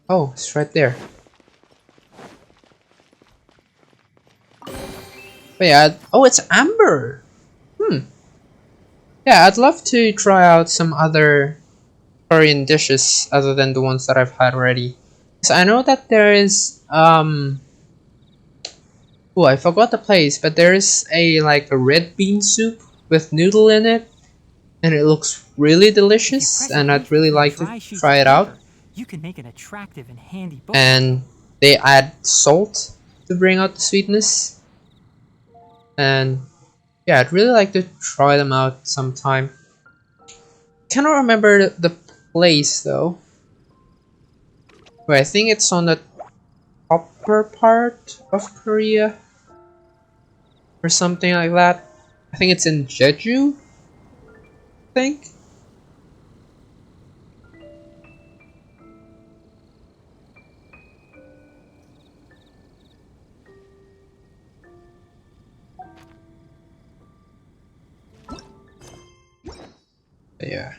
A: Oh, it's right there. But yeah, oh, it's amber. Yeah, I'd love to try out some other Korean dishes other than the ones that I've had already. So I know that there is oh, I forgot the place, but there is a like a red bean soup with noodle in it, and it looks really
H: If you
A: delicious,
H: press a
A: and I'd
H: leaf
A: really
H: between
A: like to
H: dry sheets
A: try
H: of
A: it out.
H: paper, you can make an attractive and handy bookmark.
A: And they add salt to bring out the sweetness, and yeah, I'd really like to try them out sometime. Cannot remember the place though. But I think it's on the upper part of Korea or something like that. I think it's in Jeju, I think. But yeah.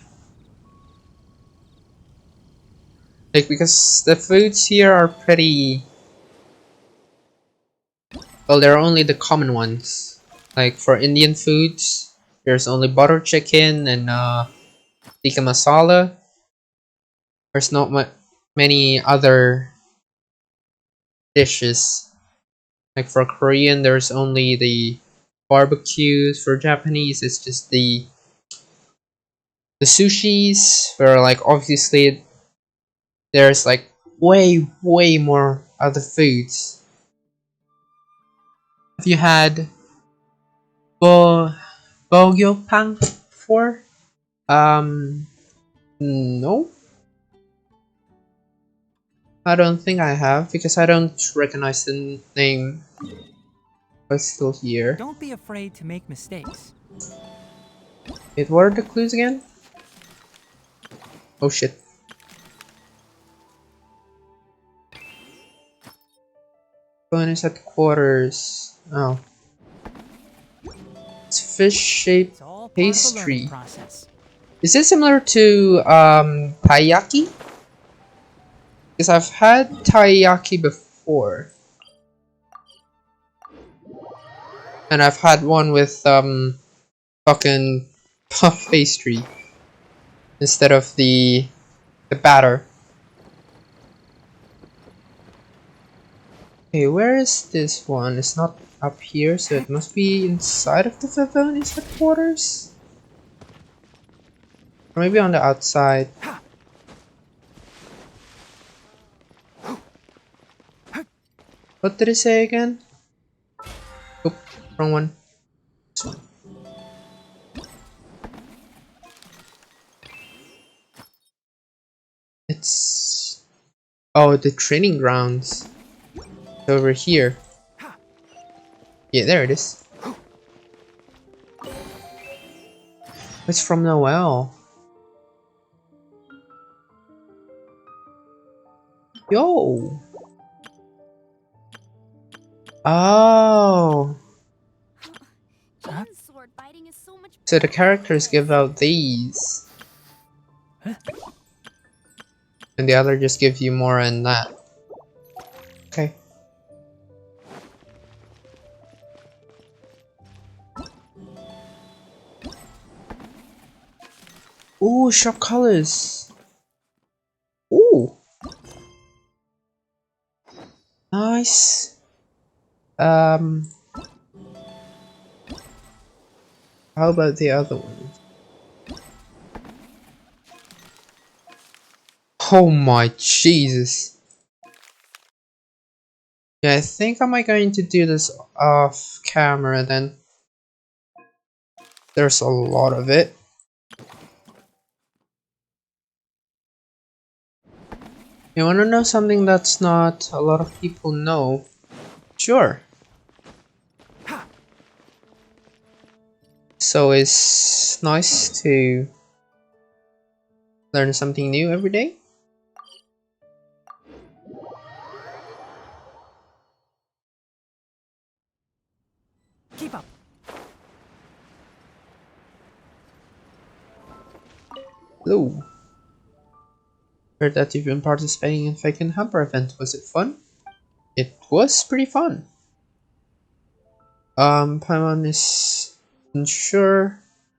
A: Like, because the foods here are pretty... Well, there are only the common ones. Like, for Indian foods, there's only butter chicken and tikka masala. There's not many other dishes. Like, for Korean, there's only the barbecues. For Japanese, it's just the sushis, where, like, obviously there's, like, way more other foods. Have you had bo Bogyo-pang before? No, I don't think I have because I don't recognize the name. But it's still here.
H: Don't be afraid to make mistakes.
A: Wait, what are the clues again? Oh shit. Bonus headquarters. Oh. It's fish-shaped
H: It's all part of the learning
A: pastry.
H: process.
A: Is it similar to taiyaki? Because I've had taiyaki before. And I've had one with fucking puff pastry instead of the batter. Okay, where is this one? It's not up here, so it must be inside of the Favoni's headquarters? Or maybe on the outside. What did it say again? Oop, wrong one. This one. It's... Oh, the training grounds. It's over here. Yeah, there it is. It's from Noel. Yo! Oh!
H: Huh?
D: Sword fighting is so much
A: So the characters give out these. And the other just gives you more than that. Okay. Ooh, sharp colors. Ooh. Nice. How about the other one? Oh my Jesus. Yeah, I think I might going to do this off camera then. There's a lot of it. You wanna know something that's not a lot of people know? Sure. So it's nice to learn something new every day.
F: Keep up.
A: Hello. Heard that you've been participating in Fake and Hamper event. Was it fun? It was pretty fun. Paimon is unsure.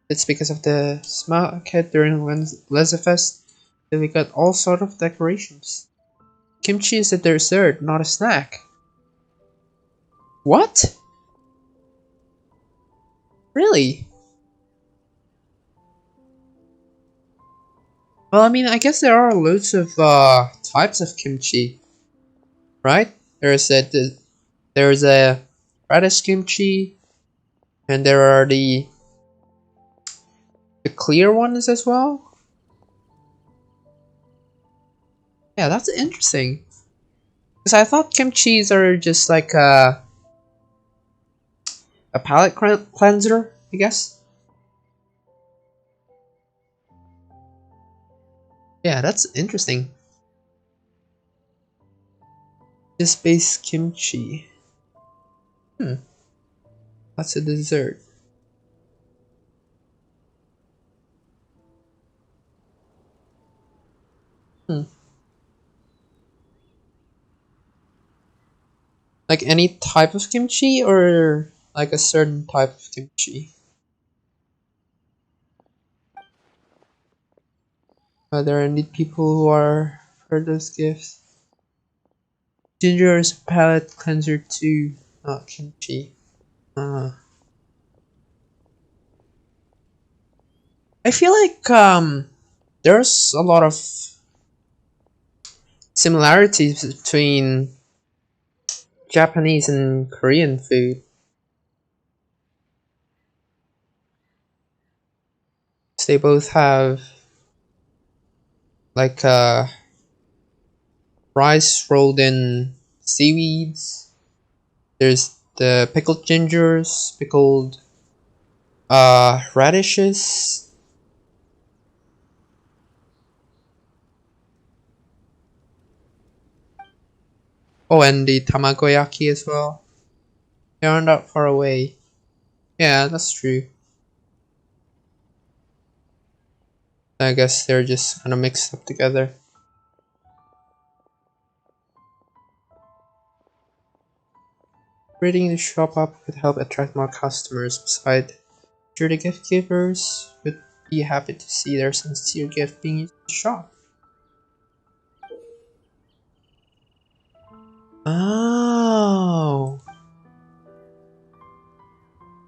A: It's because of the smoke hit during WEINLESEFEST that we got all sort of decorations. Kimchi is a dessert, not a snack. What? Really? Well, I mean, I guess there are loads of types of kimchi, right? There's a radish kimchi, and there are the clear ones as well. Yeah, that's interesting. Because I thought kimchis are just like a palate cleanser, I guess. Yeah, that's interesting. Just base kimchi. That's a dessert. Hmm. Like any type of kimchi or like a certain type of kimchi? Are there any people who are for those gifts? Ginger is a palate cleanser too, not kimchi. Uh, I feel like there's a lot of similarities between Japanese and Korean food. They both have like rice rolled in seaweeds. There's the pickled gingers, pickled radishes. Oh, and the tamagoyaki as well. They aren't that far away. Yeah, that's true. I guess they're just kind of mixed up together. Rating the shop up could help attract more customers. Besides, sure the gift givers would be happy to see their sincere gift being used in the shop. Oh.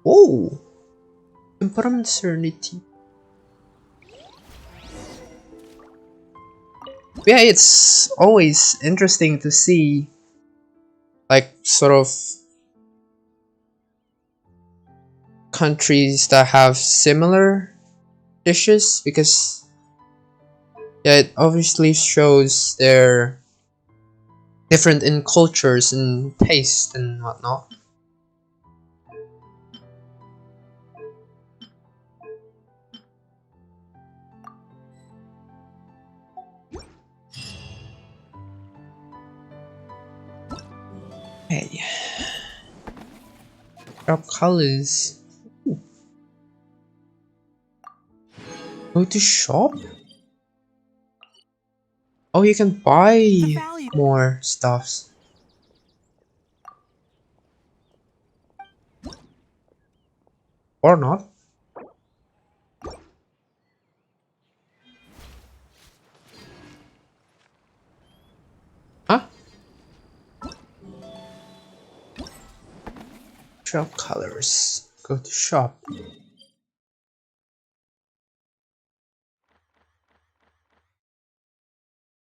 A: Whoa. You can put them in Serenity. Yeah, it's always interesting to see like sort of countries that have similar dishes because yeah, it obviously shows they're different in cultures and taste and whatnot. Hey, drop colors. Go to shop? Oh, you can buy more stuffs. Or not. Huh? Shop colors. Go to shop.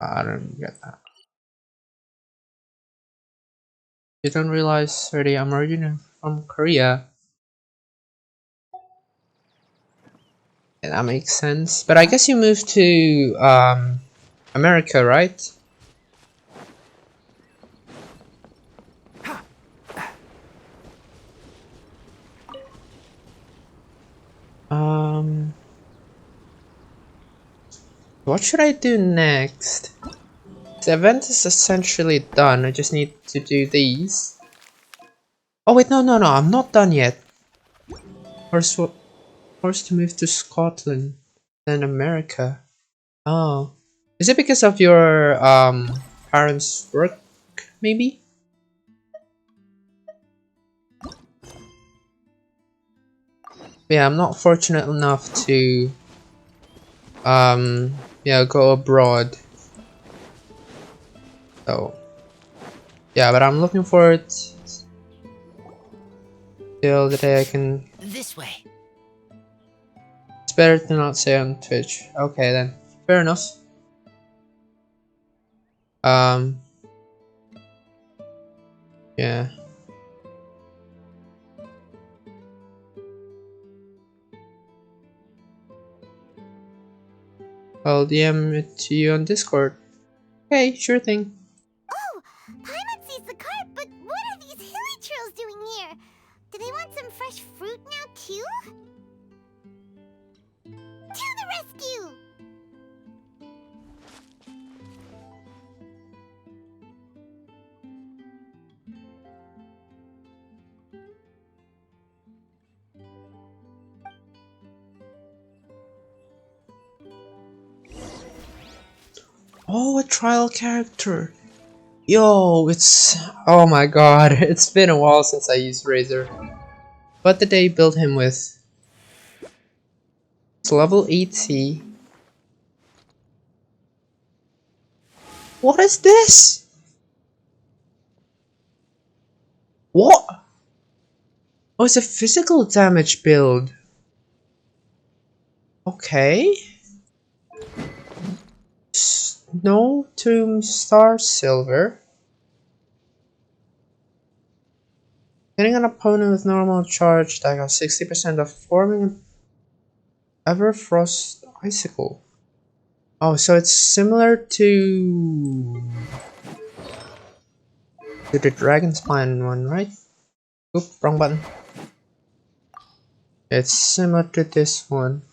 A: I don't get that. You don't realize really I'm originally from Korea. Yeah, that makes sense. But I guess you moved to America, right? Um, what should I do next? The event is essentially done. I just need to do these. Oh wait, no, I'm not done yet. Forced to move to Scotland, then America. Oh, is it because of your parents' work, maybe? Yeah, I'm not fortunate enough to yeah, go abroad. So yeah, but I'm looking forward till the day I can.
B: This way.
A: It's better to not say on Twitch. Okay then, fair enough. Yeah. I'll DM it to you on Discord. Okay, sure thing.
C: Oh, Paimon sees the cart, but what are these hilly trails doing here? Do they want some fresh fruit now too? To the rescue!
A: Oh, a trial character. Yo, it's... Oh my god, it's been a while since I used Razor. What did they build him with? It's level 80. What is this? What? Oh, it's a physical damage build. Okay. Snow Tomb Star Silver. Hitting an opponent with normal charge that has 60% of forming an Everfrost Icicle. Oh, so it's similar to the Dragon Spine one, right? Oop, wrong button. It's similar to this one.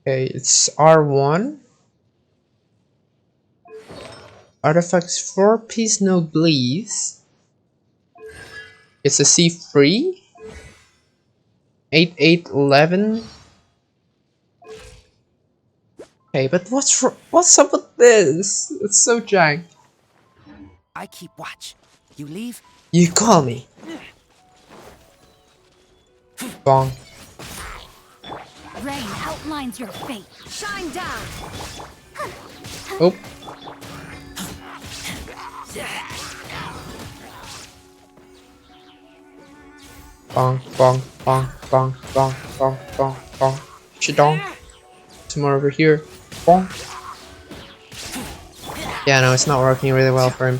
A: Okay, it's R1. Artifacts 4-piece no bleeds. It's a C3. 8811. Okay, but what's up with this? It's so jank.
F: I keep watch. You leave?
A: You call me. Bong.
E: Rain outlines your fate. Shine down.
A: Oh. Bong, bong, bong, bong, bong, bong, bong, bong. Chidong. Some more over here. Bong. Yeah, no, it's not working really well for him.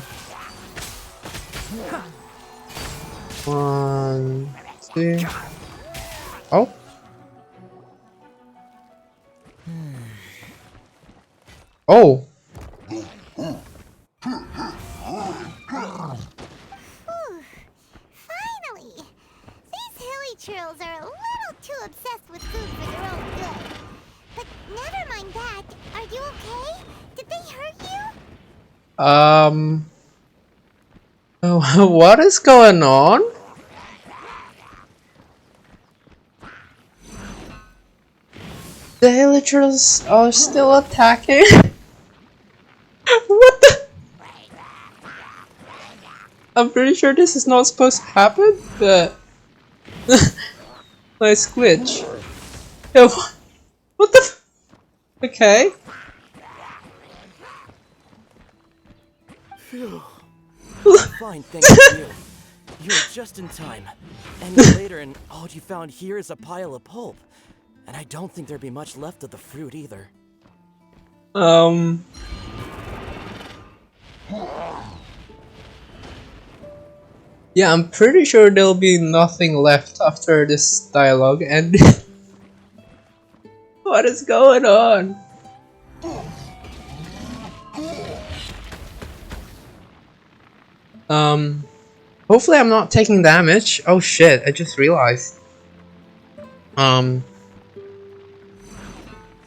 A: 1, 2. Oh. Oh.
C: Finally! These hilly trails are a little too obsessed with food for their own good. But never mind that. Are you okay? Did they hurt
A: you? What is going on? The villagers are still attacking? What the? I'm pretty sure this is not supposed to happen, but... Nice glitch. Yo, what the f- Okay.
F: Fine, thanks to you. You're just in time. And you're later and all you found here is a pile of pulp. And I don't think there'd be much left of the fruit either.
A: Um. Yeah, I'm pretty sure there'll be nothing left after this dialogue, and what is going on? Hopefully I'm not taking damage. Oh shit, I just realized. Oh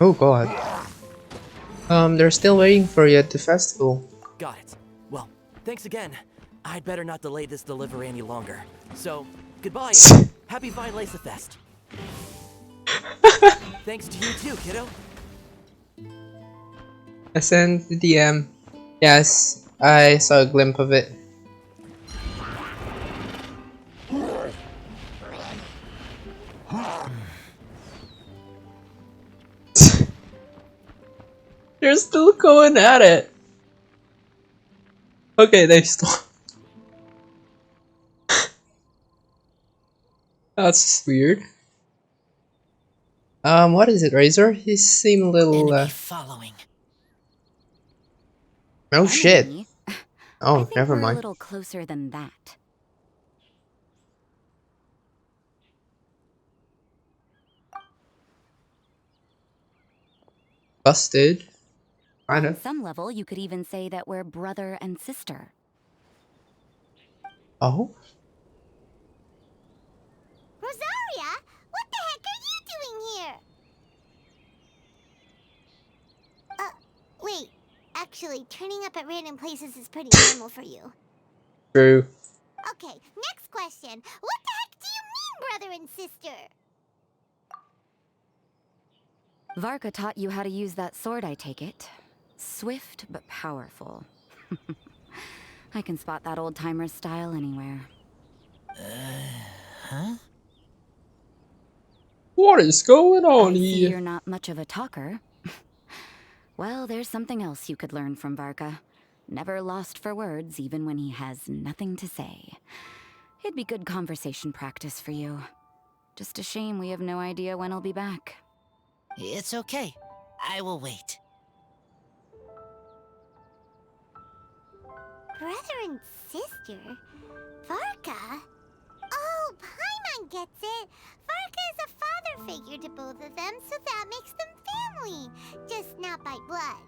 A: god. They're still waiting for you at the festival.
F: Got it. Well, thanks again. I'd better not delay this delivery any longer. So, goodbye. Happy WEINLESEFEST. Thanks to you too, kiddo.
A: I sent the DM. Yes, I saw a glimpse of it. They're still going at it. Okay, they stopped. That's weird. What is it, Razor? He seemed a little,
B: Enemy following.
A: Oh shit.
E: Enemy? I
A: Oh,
E: think
A: never
E: we're a
A: mind.
E: little closer than that.
A: Busted.
E: On
A: Kinda.
E: some level, you could even say that we're brother and sister.
A: Oh?
C: Rosaria, what the heck are you doing here? Wait. Actually, turning up at random places is pretty normal for you.
A: True.
C: Okay, next question. What the heck do you mean, brother and sister?
E: Varka taught you how to use that sword, I take it. Swift but powerful. I can spot that old-timer's style anywhere.
B: Huh?
A: What is going on
E: I see
A: here?
E: you're not much of a talker. Well, there's something else you could learn from Varka. Never lost for words, even when he has nothing to say. It'd be good conversation practice for you. Just a shame we have no idea when he'll be back.
B: It's okay. I will wait.
C: Brother and sister? Varka? Oh, Paimon gets it. Varka is a father figure to both of them, so that makes them family. Just not by blood.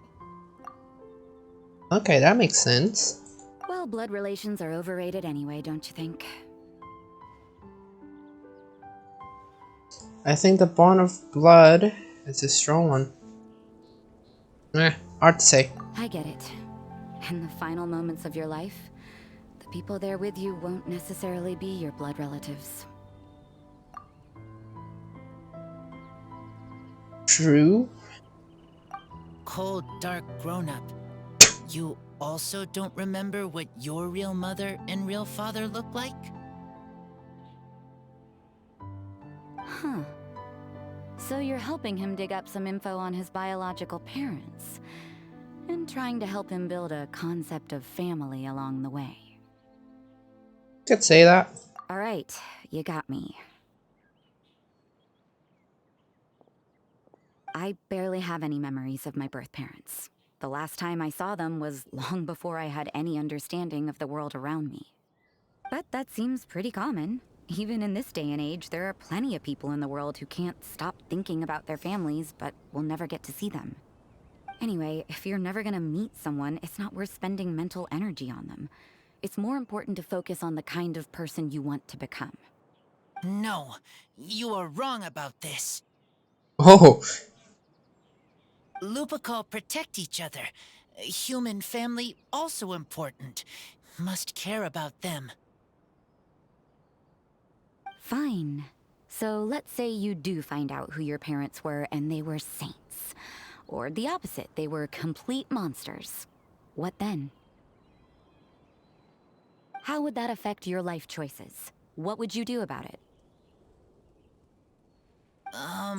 A: Okay, that makes sense.
E: Well, blood relations are overrated anyway, don't you think?
A: I think the bond of blood is a strong one. Hard to say.
E: I get it. In the final moments of your life, the people there with you won't necessarily be your blood relatives.
A: True.
B: Cold, dark grown-up. You also don't remember what your real mother and real father look like?
E: Huh. So you're helping him dig up some info on his biological parents, and trying to help him build a concept of family along the way.
A: Could say that.
E: Alright, you got me. I barely have any memories of my birth parents. The last time I saw them was long before I had any understanding of the world around me. But that seems pretty common. Even in this day and age, there are plenty of people in the world who can't stop thinking about their families, but will never get to see them. Anyway, if you're never gonna meet someone, it's not worth spending mental energy on them. It's more important to focus on the kind of person you want to become.
B: No, you are wrong about this.
A: Oh.
B: Lupical protect each other. Human family also important. Must care about them.
E: Fine. So let's say you do find out who your parents were and they were saints. Or the opposite, they were complete monsters. What then? How would that affect your life choices? What would you do about it?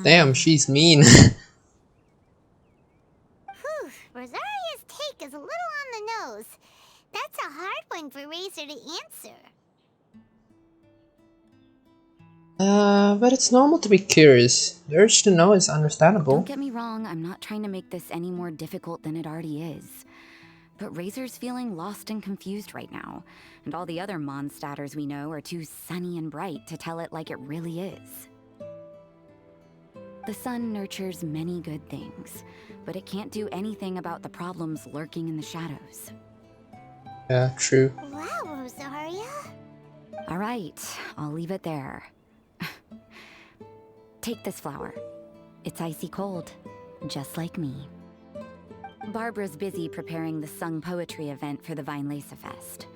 A: Damn, she's mean.
C: Whew, Rosaria's take is a little on the nose. That's a hard one for Razor to answer.
A: But it's normal to be curious. The urge to know is
L: Don't
A: understandable.
L: get me wrong, I'm not trying to make this any more difficult than it already is. But Razor's feeling lost and confused right now, and all the other Mondstadters we know are too sunny and bright to tell it like it really is. The sun nurtures many good things, but it can't do anything about the problems lurking in the shadows.
A: Yeah, true.
C: Wow, Rosaria.
L: All right, I'll leave it there. Take this flower. It's icy cold, just like me. Barbara's busy preparing the sung poetry event for the WEINLESEFEST.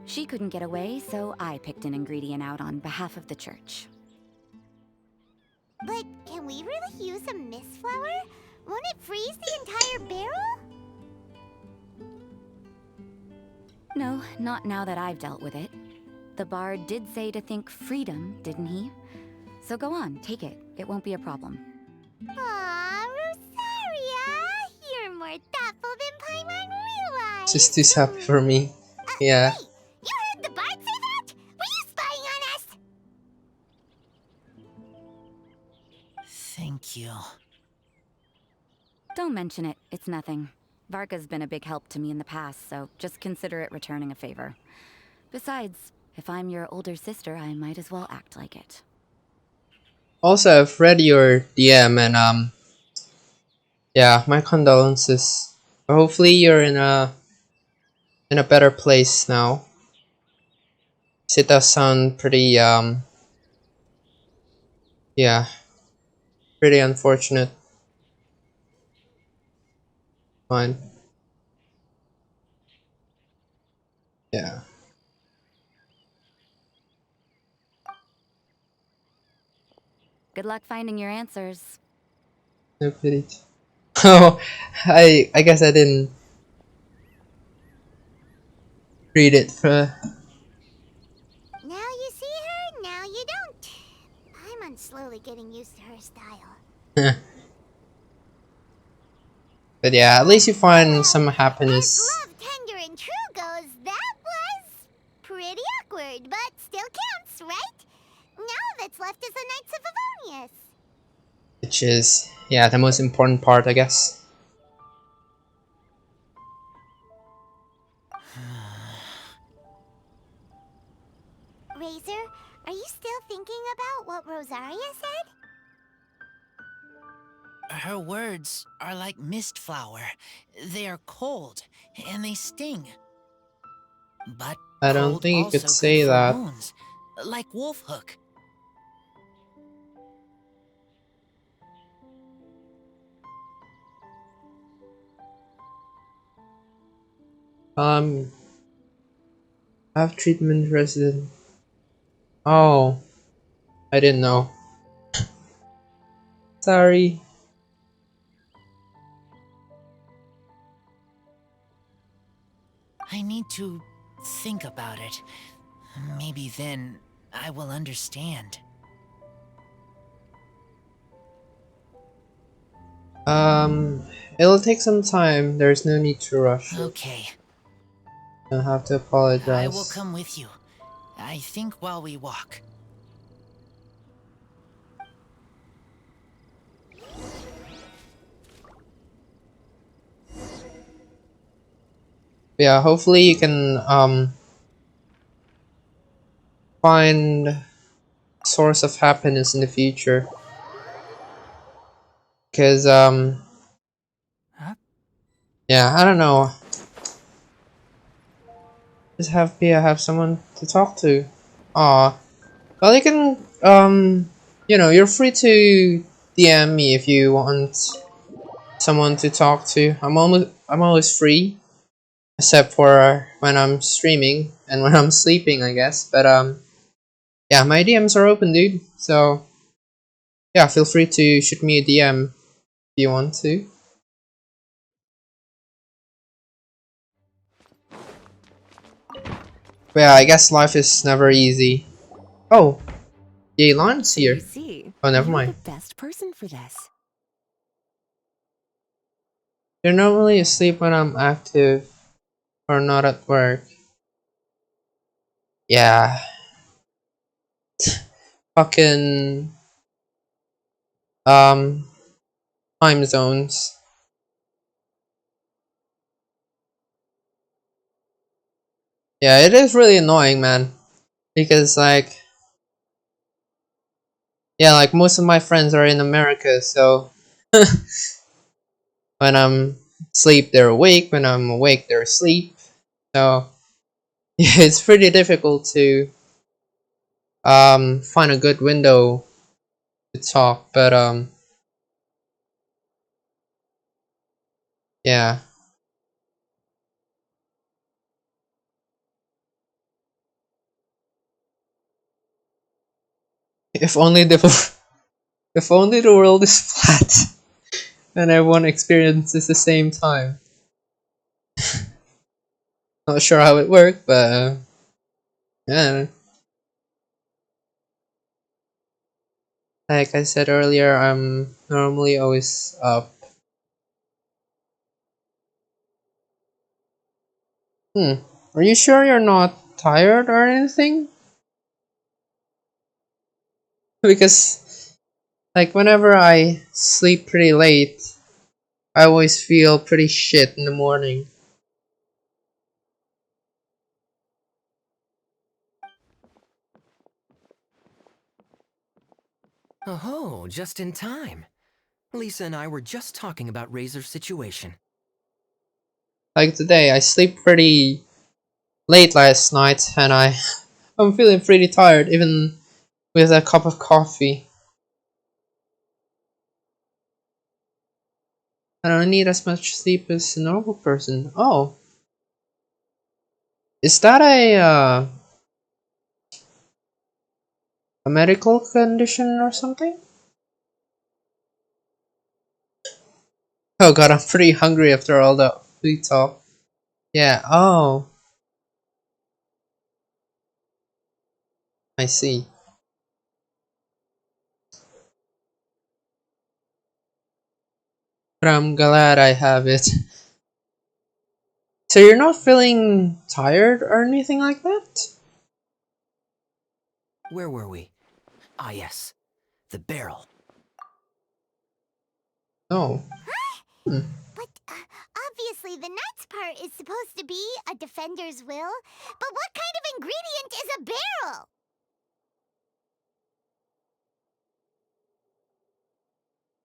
L: She couldn't get away, so I picked an ingredient out on behalf of the church.
C: But can we really use a mist flower? Won't it freeze the entire barrel?
L: No, not now that I've dealt with it. The bard did say to think freedom, didn't he? So go on, take it. It won't be a problem.
C: Aw, Rosaria! You're more thoughtful than Paimon realized.
A: She's too happy for me. Yeah.
C: Wait! You heard the bard say that? Were you spying on us?
B: Thank you.
L: Don't mention it. It's nothing. Varka's been a big help to me in the past, so just consider it returning a favor. Besides, if I'm your older sister, I might as well act like it.
A: Also, I've read your DM and yeah, my condolences. Hopefully you're in a better place now. It does sound pretty yeah, pretty unfortunate. Fine. Yeah.
L: Good luck finding your answers.
A: No pity. Oh, I guess I didn't read it for.
C: Now you see her, now you don't. Paimon's slowly getting used to her style.
A: But yeah, at least you find some
C: As
A: happiness.
C: love, tender, and true goes, that was pretty awkward, but still counts, right? Now that's left is the Knights of Avonius.
A: Which is, yeah, the most important part, I guess.
C: Razor, are you still thinking about what Rosaria said?
B: Her words are like mist flower. They are cold, and they sting. But
A: I don't
B: cold
A: think you
B: also
A: could say
B: good for
A: that.
B: wounds, like wolf hook.
A: I have treatment resident. Oh, I didn't know. Sorry.
B: I need to think about it. Maybe then I will understand.
A: It'll take some time. There's no need to rush it.
B: Okay,
A: Don't have to
B: I
A: apologize.
B: will come with you. I think while we walk.
A: Yeah, hopefully you can find source of happiness in the future. Cause
H: Huh?
A: yeah, I don't know. Just have someone to talk to. Aw. Well, you can you know, you're free to DM me if you want someone to talk to. I'm always free, except for when I'm streaming and when I'm sleeping, I guess. But yeah, my DMs are open, dude. So yeah, feel free to shoot me a DM if you want to. But yeah, I guess life is never easy. Oh, Yelan's
M: So you
A: here.
M: see,
A: Oh, never
M: you're
A: mind.
M: the best person for this.
A: You're normally asleep when I'm active or not at work. Yeah. fucking um time zones. Yeah, it is really annoying, man. Because like, yeah, like most of my friends are in America, so when I'm asleep, they're awake. When I'm awake, they're asleep. So yeah, it's pretty difficult to find a good window to talk. But yeah, if only the if only the world is flat and everyone experiences the same time. Not sure how it worked, but yeah. Like I said earlier, I'm normally always up. Are you sure you're not tired or anything? Because like whenever I sleep pretty late, I always feel pretty shit in the morning.
M: Oh, just in time. Lisa and I were just talking about Razor's situation.
A: Like today, I sleep pretty late last night, and I'm feeling pretty tired, even with a cup of coffee. I don't need as much sleep as a normal person. Oh, is that a medical condition or something? Oh god, I'm pretty hungry after all that food talk. Yeah, oh, I see. But I'm glad I have it. So you're not feeling tired or anything like that?
M: Where were we? Ah, yes. The barrel.
A: No.
C: But obviously the nuts part is supposed to be a defender's will. But what kind of ingredient is a barrel?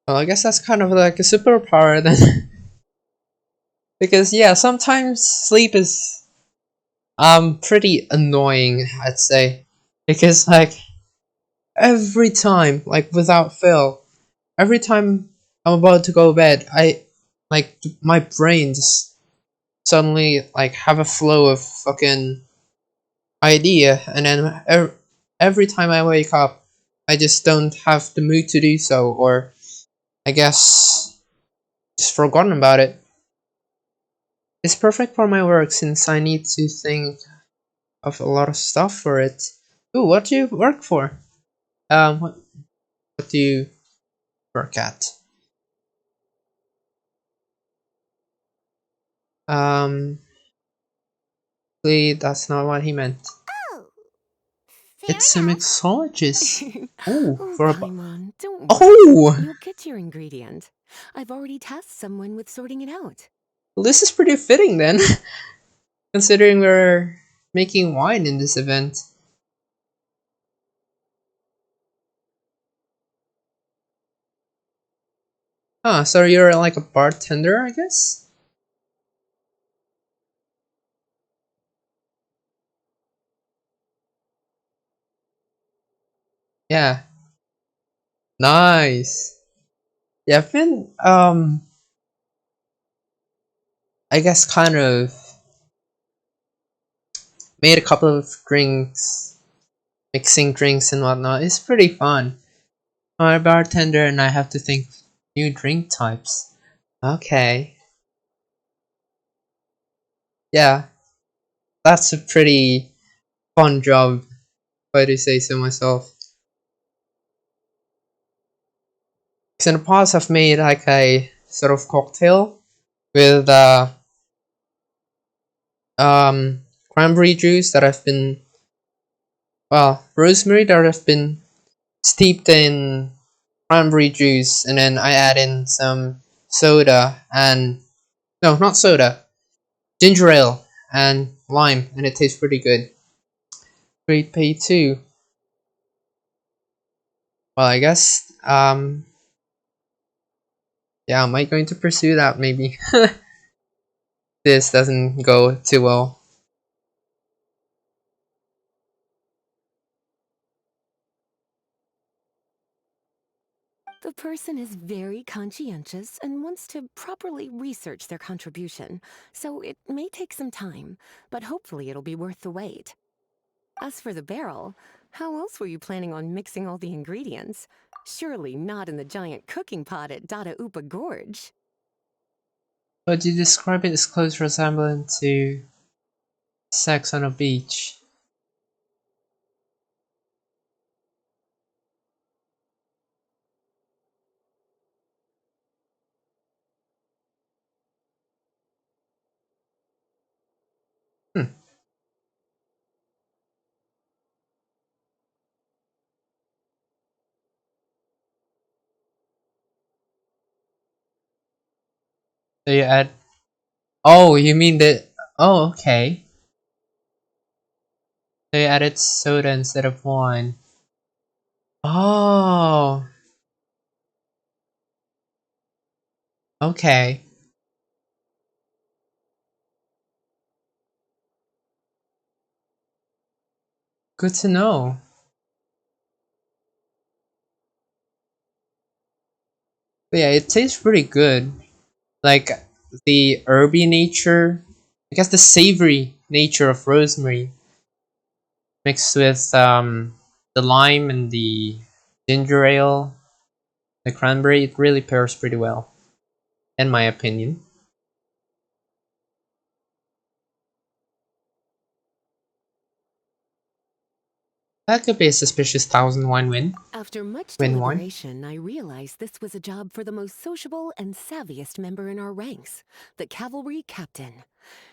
A: Well, I guess that's kind of like a superpower then. Because yeah, sometimes sleep is pretty annoying, I'd say. Because like every time, like without fail, every time I'm about to go to bed, I like my brain just suddenly like have a flow of fucking idea, and then every time I wake up, I just don't have the mood to do so, or I guess just forgotten about it. It's perfect for my work since I need to think of a lot of stuff for it. Ooh, what do you work for? What do you work at? Um, that's not what he meant.
C: Oh, fair
A: It's a
C: enough.
A: mixologist. Oh,
N: Oh,
A: for a
N: Paimon, don't worry.
A: oh,
N: You'll get your ingredient. I've already tasked someone with sorting it out.
A: well, this is pretty fitting then, considering we're making wine in this event. Ah, so you're like a bartender, I guess? Yeah. Nice. Yeah, I've been I guess kind of made a couple of drinks, mixing drinks and whatnot. It's pretty fun. I'm a bartender and I have to think new drink types. Okay. Yeah, that's a pretty fun job, if I do say so myself. Because in the past I've made like a sort of cocktail with cranberry juice that I've been, well, rosemary that I've been steeped in cranberry juice, and then I add in some soda and no, not soda, ginger ale and lime, and it tastes pretty good. Grade pay 2. Well, I guess yeah, am I going to pursue that maybe? This doesn't go too well.
N: The person is very conscientious and wants to properly research their contribution, so it may take some time, but hopefully it'll be worth the wait. As for the barrel, how else were you planning on mixing all the ingredients? Surely not in the giant cooking pot at Dada Upa Gorge.
A: But you describe it as close resemblance to sex on a beach. Hmm. So you add. Oh, you mean that? Oh, okay. So you added soda instead of wine. Oh, okay. Good to know. But yeah, it tastes pretty good. Like the herby nature, I guess the savory nature of rosemary mixed with the lime and the ginger ale, the cranberry, it really pairs pretty well, in my opinion. That could be a suspicious 1,000 wine win.
N: After much
A: Win one.
N: deliberation, I realized this was a job for the most sociable and savviest member in our ranks, the cavalry captain.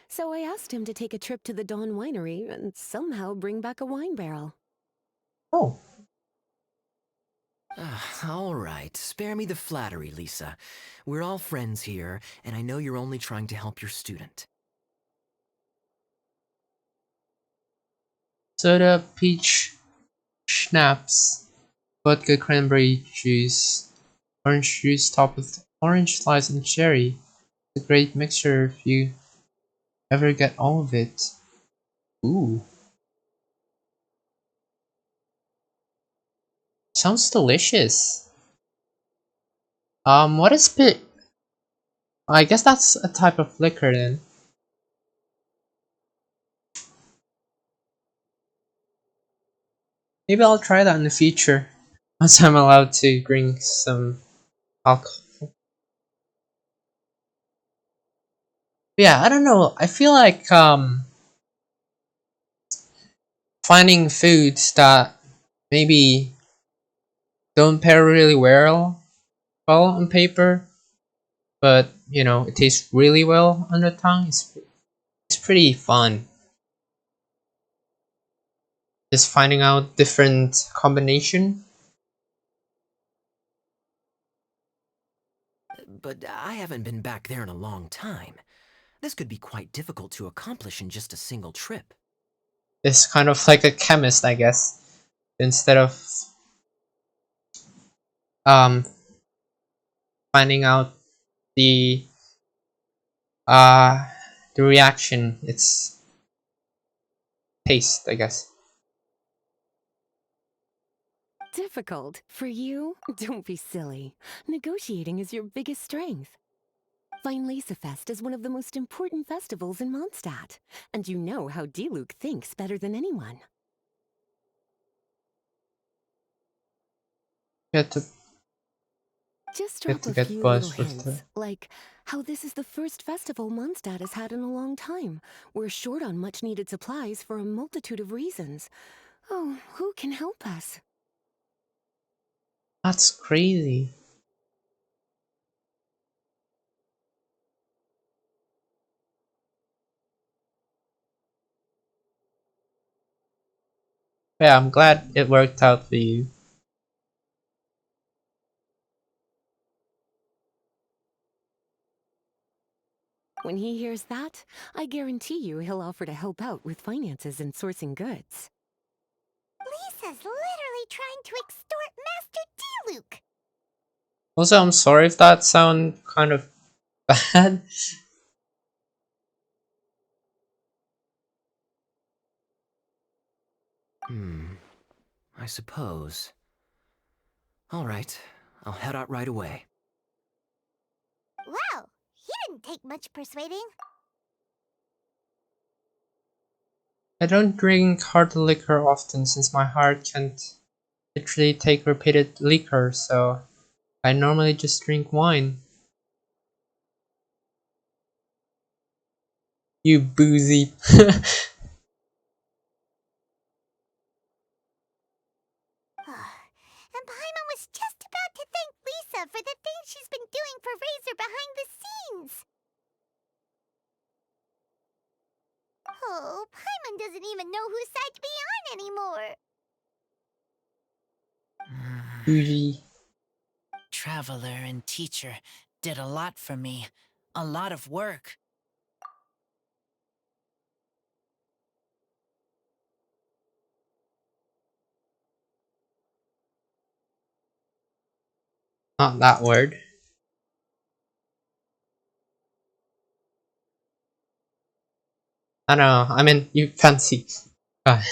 N: So I asked him to take a trip to the Dawn Winery and somehow bring back a wine barrel.
A: Oh.
M: All right, spare me the flattery, Lisa. We're all friends here, and I know you're only trying to help your student.
A: Soda, peach, schnapps, vodka, cranberry juice, orange juice topped with orange slice and cherry. It's a great mixture if you ever get all of it. Ooh. Sounds delicious. What is pit? I guess that's a type of liquor then. Maybe I'll try that in the future once I'm allowed to drink some alcohol. Yeah, I don't know. I feel like finding foods that maybe don't pair really well on paper, but you know it tastes really well on the tongue. It's pretty fun. Just finding out different combination.
M: But I haven't been back there in a long time. This could be quite difficult to accomplish in just a single trip.
A: It's kind of like a chemist, I guess. Instead of um finding out the uh the reaction, it's taste, I guess.
N: Difficult? For you? Don't be silly. Negotiating is your biggest strength. WEINLESEFEST is one of the most important festivals in Mondstadt, and you know how Diluc thinks better than anyone.
A: Get to
N: Just
A: get
N: drop
A: to
N: a
A: get
N: few little
A: buzzed with the.
N: hints, like how this is the first festival Mondstadt has had in a long time. We're short on much-needed supplies for a multitude of reasons. Oh, who can help us?
A: That's crazy. Yeah, I'm glad it worked out for you.
N: When he hears that, I guarantee you he'll offer to help out with finances and sourcing goods.
C: Lisa's literally trying to extort Master D-Luke.
A: Also, I'm sorry if that sound kind of bad.
M: I suppose. Alright, I'll head out right away.
C: Wow, he didn't take much persuading.
A: I don't drink hard liquor often since my heart can't literally take repeated liquor, so I normally just drink wine. You boozy.
C: And Paimon was just about to thank Lisa for the things she's been doing for Razor behind the scenes. Oh, Paimon doesn't even know whose side to be on anymore.
A: Bougie.
B: Traveler and teacher did a lot for me. A lot of work.
A: Not that word. I don't know. I mean, you fancy. I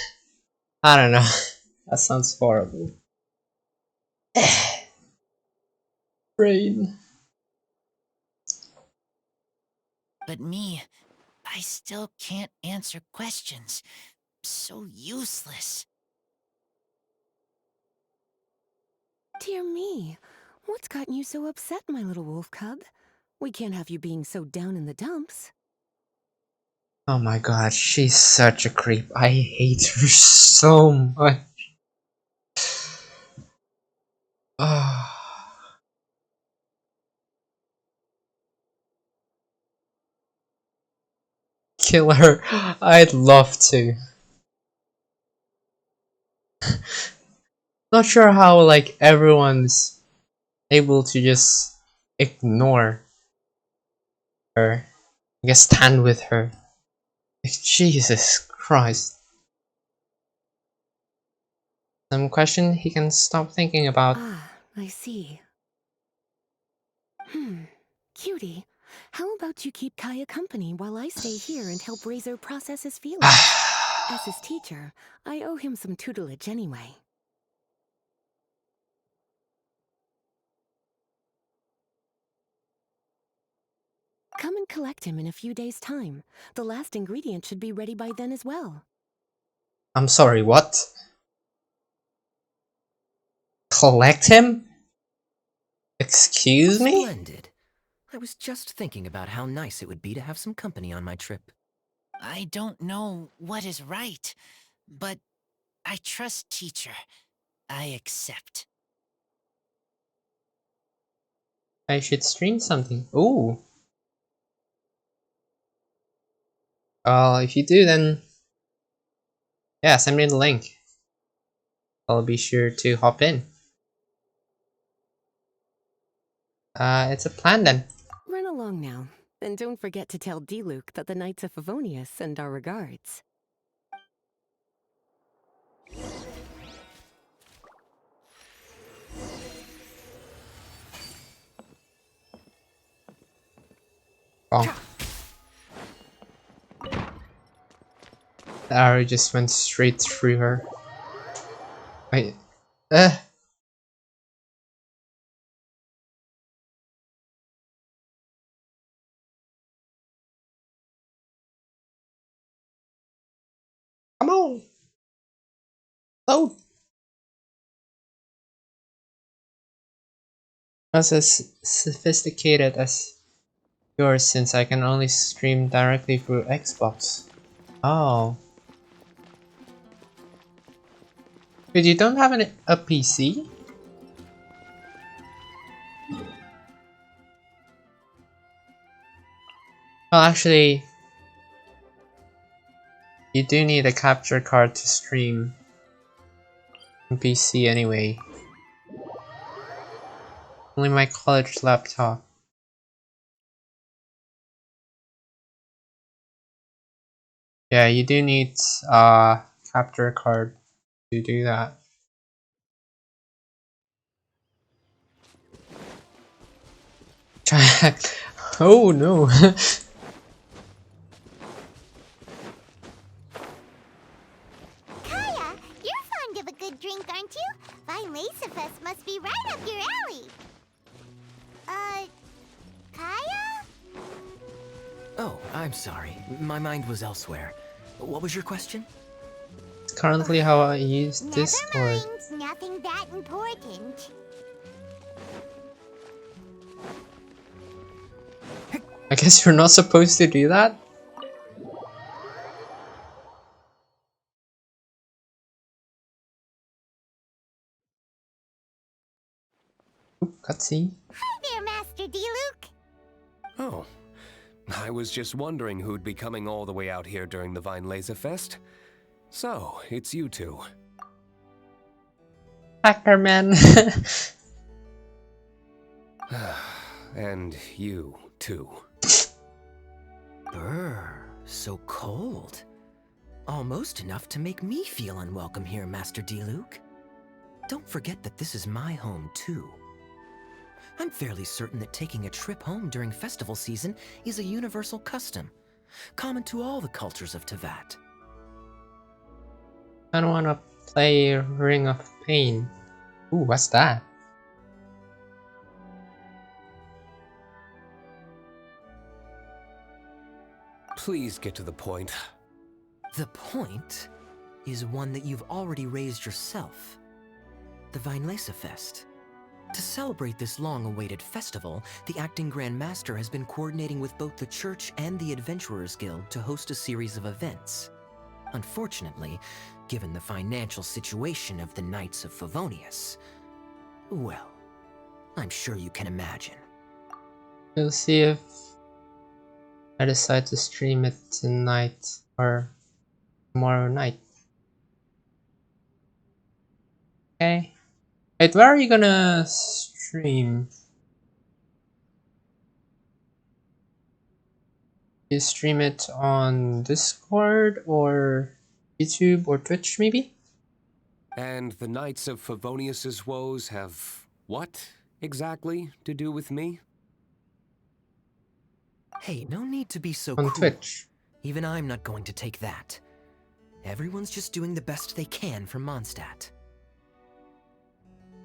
A: don't know. That sounds horrible. Brain.
B: But me, I still can't answer questions. So useless.
N: Dear me, what's gotten you so upset, my little wolf cub? We can't have you being so down in the dumps.
A: Oh my god, she's such a creep. I hate her so much. Kill her. I'd love to. Not sure how like everyone's able to just ignore her. I guess stand with her. Like, Jesus Christ. Some question he can stop thinking about.
N: Ah, I see. Cutie, how about you keep Kaya company while I stay here and help Razor process his feelings? As his teacher, I owe him some tutelage anyway. Come and collect him in a few days' time. The last ingredient should be ready by then as well.
A: I'm sorry, what? Collect him? Excuse me?
M: Splendid. I was just thinking about how nice it would be to have some company on my trip.
B: I don't know what is right, but I trust teacher. I accept.
A: I should stream something. Ooh. If you do, then yeah, send me the link. I'll be sure to hop in. It's a plan then.
N: Run along now, and don't forget to tell D-Luke that the Knights of Favonius send our regards.
A: Oh. The arrow just went straight through her. Wait. Come on. Oh. Not as sophisticated as yours since I can only stream directly through Xbox. Oh. But you don't have a PC? Well, actually, you do need a capture card to stream on PC anyway. Only my college laptop. Yeah, you do need capture card to do that. Oh no.
C: Kaya, you're fond of a good drink, aren't you? WEINLESEFEST must be right up your alley. Kaya?
M: Oh, I'm sorry. My mind was elsewhere. What was your question?
A: It's currently how I use
C: Never
A: Discord.
C: mind, nothing that important.
A: I guess you're not supposed to do that? Oop, cutscene.
C: Hi there, Master D-Luke.
O: Oh, I was just wondering who'd be coming all the way out here during the WEINLESEFEST. So, it's you two.
A: Hackerman.
O: And you, too.
M: Brr, so cold. Almost enough to make me feel unwelcome here, Master D-Luke. Don't forget that this is my home, too. I'm fairly certain that taking a trip home during festival season is a universal custom, common to all the cultures of Teyvat.
A: I don't wanna play Ring of Pain. Ooh, what's that?
O: Please get to the point.
M: The point is one that you've already raised yourself. The WEINLESEFEST. To celebrate this long-awaited festival, the Acting Grand Master has been coordinating with both the Church and the Adventurers Guild to host a series of events. Unfortunately, given the financial situation of the Knights of Favonius, well, I'm sure you can imagine.
A: We'll see if I decide to stream it tonight or tomorrow night. Okay. Wait, where are you gonna stream? You stream it on Discord or YouTube or Twitch maybe?
O: And the Knights of Favonius's woes have what, exactly, to do with me?
M: Hey, no need to be so
A: On
M: cruel.
A: Twitch.
M: Even I'm not going to take that. Everyone's just doing the best they can for Mondstadt.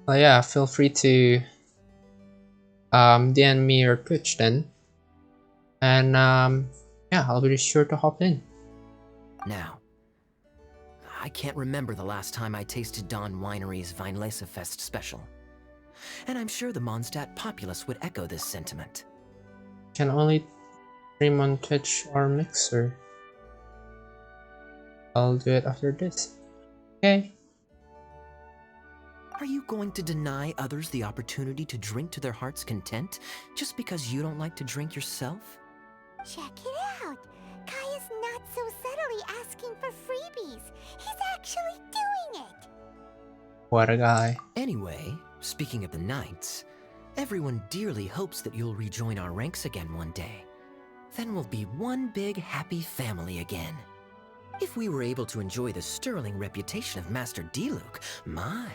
A: Well, yeah, feel free to DM me or Twitch then. And yeah, I'll be sure to hop in.
M: Now, I can't remember the last time I tasted Dawn Winery's WEINLESEFEST special. And I'm sure the Mondstadt populace would echo this sentiment.
A: Can only stream on Twitch or Mixer. I'll do it after this. Okay.
M: Are you going to deny others the opportunity to drink to their heart's content just because you don't like to drink yourself?
C: Check it out. Kaya's not so subtly asking for freebies. He's actually doing it.
A: What a guy.
M: Anyway, speaking of the Knights, everyone dearly hopes that you'll rejoin our ranks again one day. Then we'll be one big happy family again. If we were able to enjoy the sterling reputation of Master D-Luke, my,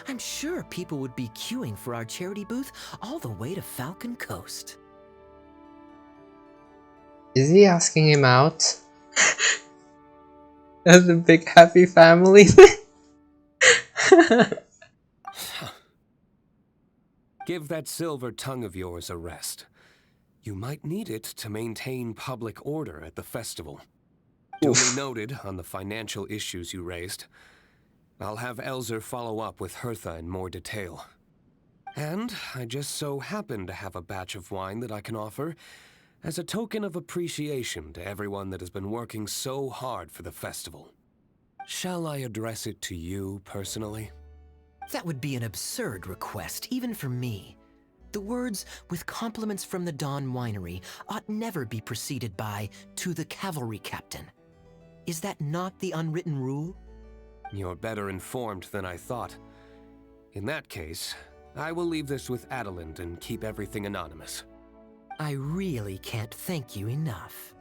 M: I'm sure people would be queuing for our charity booth all the way to Falcon Coast.
A: Is he asking him out? As a big happy family?
O: Give that silver tongue of yours a rest. You might need it to maintain public order at the festival. Duly noted on the financial issues you raised. I'll have Elzer follow up with Hertha in more detail. And I just so happen to have a batch of wine that I can offer as a token of appreciation to everyone that has been working so hard for the festival. Shall I address it to you personally?
M: That would be an absurd request, even for me. The words, with compliments from the Dawn Winery, ought never be preceded by, to the cavalry captain. Is that not the unwritten rule?
O: You're better informed than I thought. In that case, I will leave this with Adelind and keep everything anonymous.
M: I really can't thank you enough.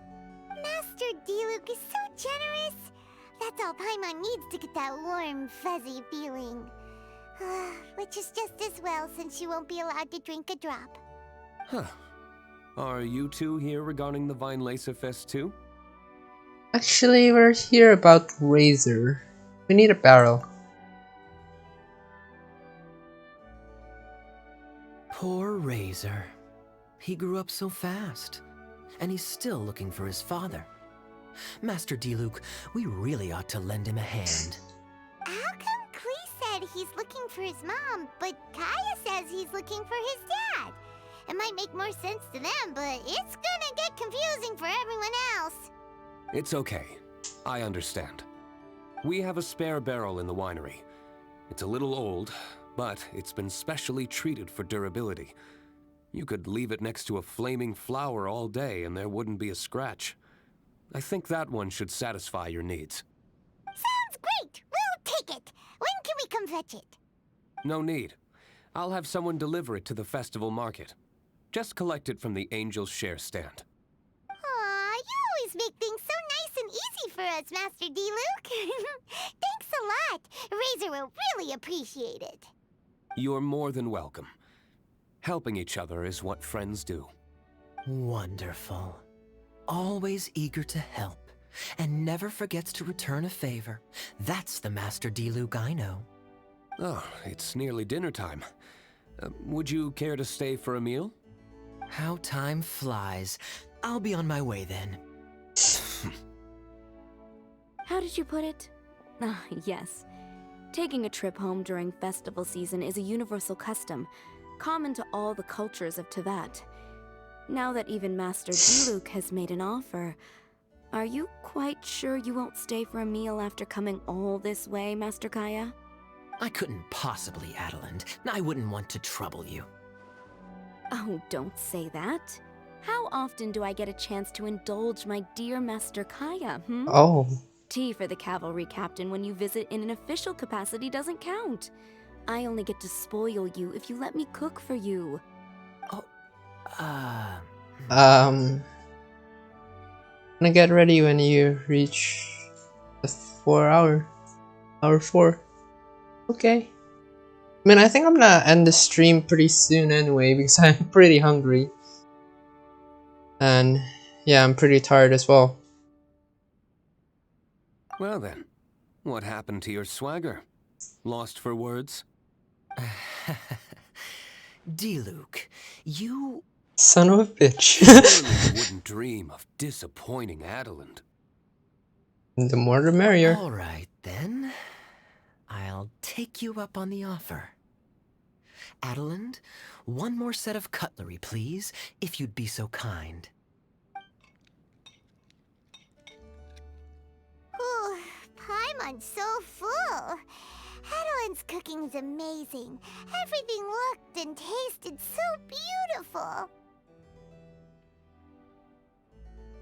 C: Master D-Luke is so generous. That's all Paimon needs to get that warm, fuzzy feeling. Which is just as well since she won't be allowed to drink a drop.
O: Huh. Are you two here regarding the WEINLESEFEST too?
A: Actually, we're here about Razor. We need a barrel.
M: Poor Razor. He grew up so fast, and he's still looking for his father. Master D-Luke, we really ought to lend him a hand.
C: How come Klee said he's looking for his mom, but Kaya says he's looking for his dad? It might make more sense to them, but it's gonna get confusing for everyone else.
O: It's okay. I understand. We have a spare barrel in the winery. It's a little old, but it's been specially treated for durability. You could leave it next to a flaming flower all day and there wouldn't be a scratch. I think that one should satisfy your needs.
C: Sounds great! We'll take it! When can we come fetch it?
O: No need. I'll have someone deliver it to the festival market. Just collect it from the Angel's Share stand.
C: Aw, you always make things so nice and easy for us, Master D-Luke. Thanks a lot. Razor will really appreciate it.
O: You're more than welcome. Helping each other is what friends do.
M: Wonderful. Always eager to help, and never forgets to return a favor. That's the Master D-Luke I know.
O: Oh, it's nearly dinner time. Would you care to stay for a meal?
M: How time flies. I'll be on my way then.
L: How did you put it? Ah, yes. Taking a trip home during festival season is a universal custom, common to all the cultures of Teyvat. Now that even Master D-Luke has made an offer, are you quite sure you won't stay for a meal after coming all this way, Master Kaya?
M: I couldn't possibly, Adeland. I wouldn't want to trouble you.
L: Oh, don't say that. How often do I get a chance to indulge my dear Master Kaya,
A: Oh.
L: Tea for the cavalry captain when you visit in an official capacity doesn't count. I only get to spoil you if you let me cook for you.
A: Gonna get ready when you reach the 4 hour 4. Okay. I mean, I think I'm gonna end the stream pretty soon anyway because I'm pretty hungry. And yeah, I'm pretty tired as well.
O: Well then, what happened to your swagger? Lost for words?
M: D-Luke, you...
A: Son of a bitch.
O: Surely you wouldn't dream of disappointing Adeland.
A: The more the merrier.
M: Alright then. I'll take you up on the offer. Adeland, one more set of cutlery, please, if you'd be so kind.
C: Ooh, Paimon's so full. Adeland's cooking's amazing. Everything looked and tasted so beautiful.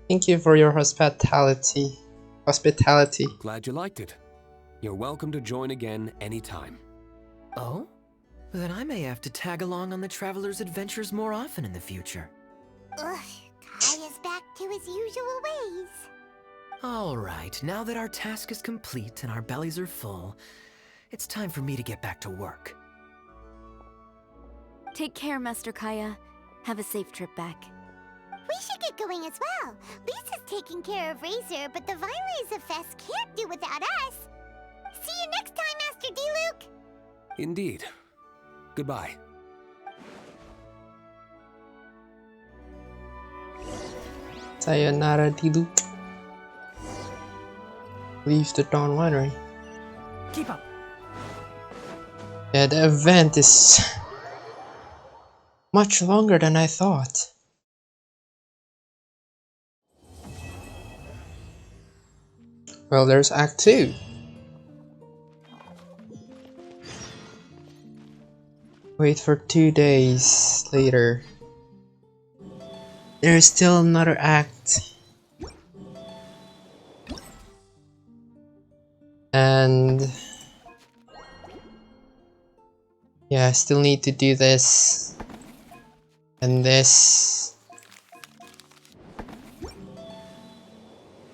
A: Thank you for your hospitality.
O: Glad you liked it. You're welcome to join again anytime.
M: Oh? Then I may have to tag along on the Traveler's adventures more often in the future.
C: Ugh, Kaya's back to his usual ways.
M: Alright, now that our task is complete and our bellies are full, it's time for me to get back to work.
L: Take care, Master Kaya. Have a safe trip back.
C: We should get going as well. Lisa's taking care of Razor, but the WEINLESEFEST can't do without us. See you next time, Master D-Luke!
O: Indeed. Goodbye.
A: Sayonara, D-Luke. Leave the Dawn Winery.
H: Keep up.
A: Yeah, the event is much longer than I thought. Well, there's Act 2. Wait for 2 days later. There's still another act. And yeah, I still need to do this and this.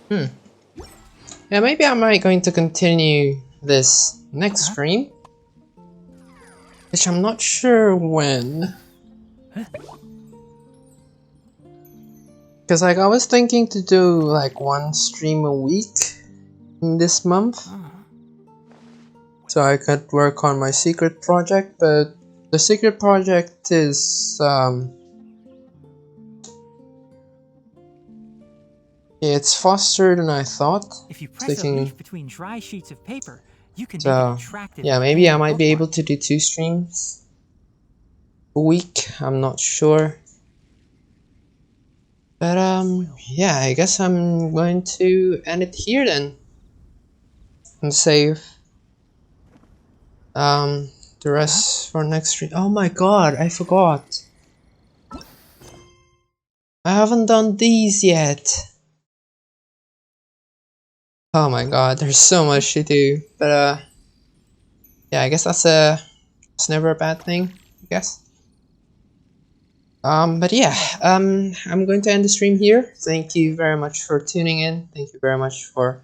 A: Yeah, maybe I might going to continue this next stream, which I'm not sure when. Because like I was thinking to do like 1 stream a week in this month, so I could work on my secret project, but the secret project is yeah, it's faster than I thought.
H: If you press a leaf between dry sheets of paper, you can make it
A: So
H: attractive.
A: yeah, maybe I might be able to do 2 streams a week. I'm not sure. But yeah, I guess I'm going to end it here then, and save the rest for next stream. Oh my god, I forgot. I haven't done these yet. Oh my god, there's so much to do. But yeah, I guess it's never a bad thing, I guess. But yeah, I'm going to end the stream here. Thank you very much for tuning in. Thank you very much for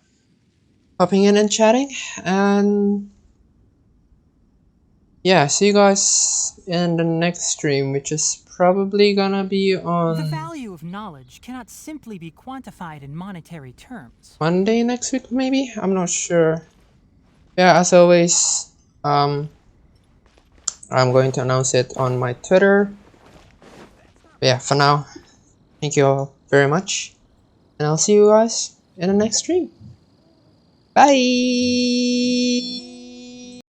A: hopping in and chatting. And yeah, see you guys in the next stream, which is probably gonna be on
H: The value of knowledge cannot simply be quantified in monetary terms.
A: Monday next week, maybe? I'm not sure. Yeah, as always, I'm going to announce it on my Twitter. But yeah, for now, thank you all very much, and I'll see you guys in the next stream. Bye!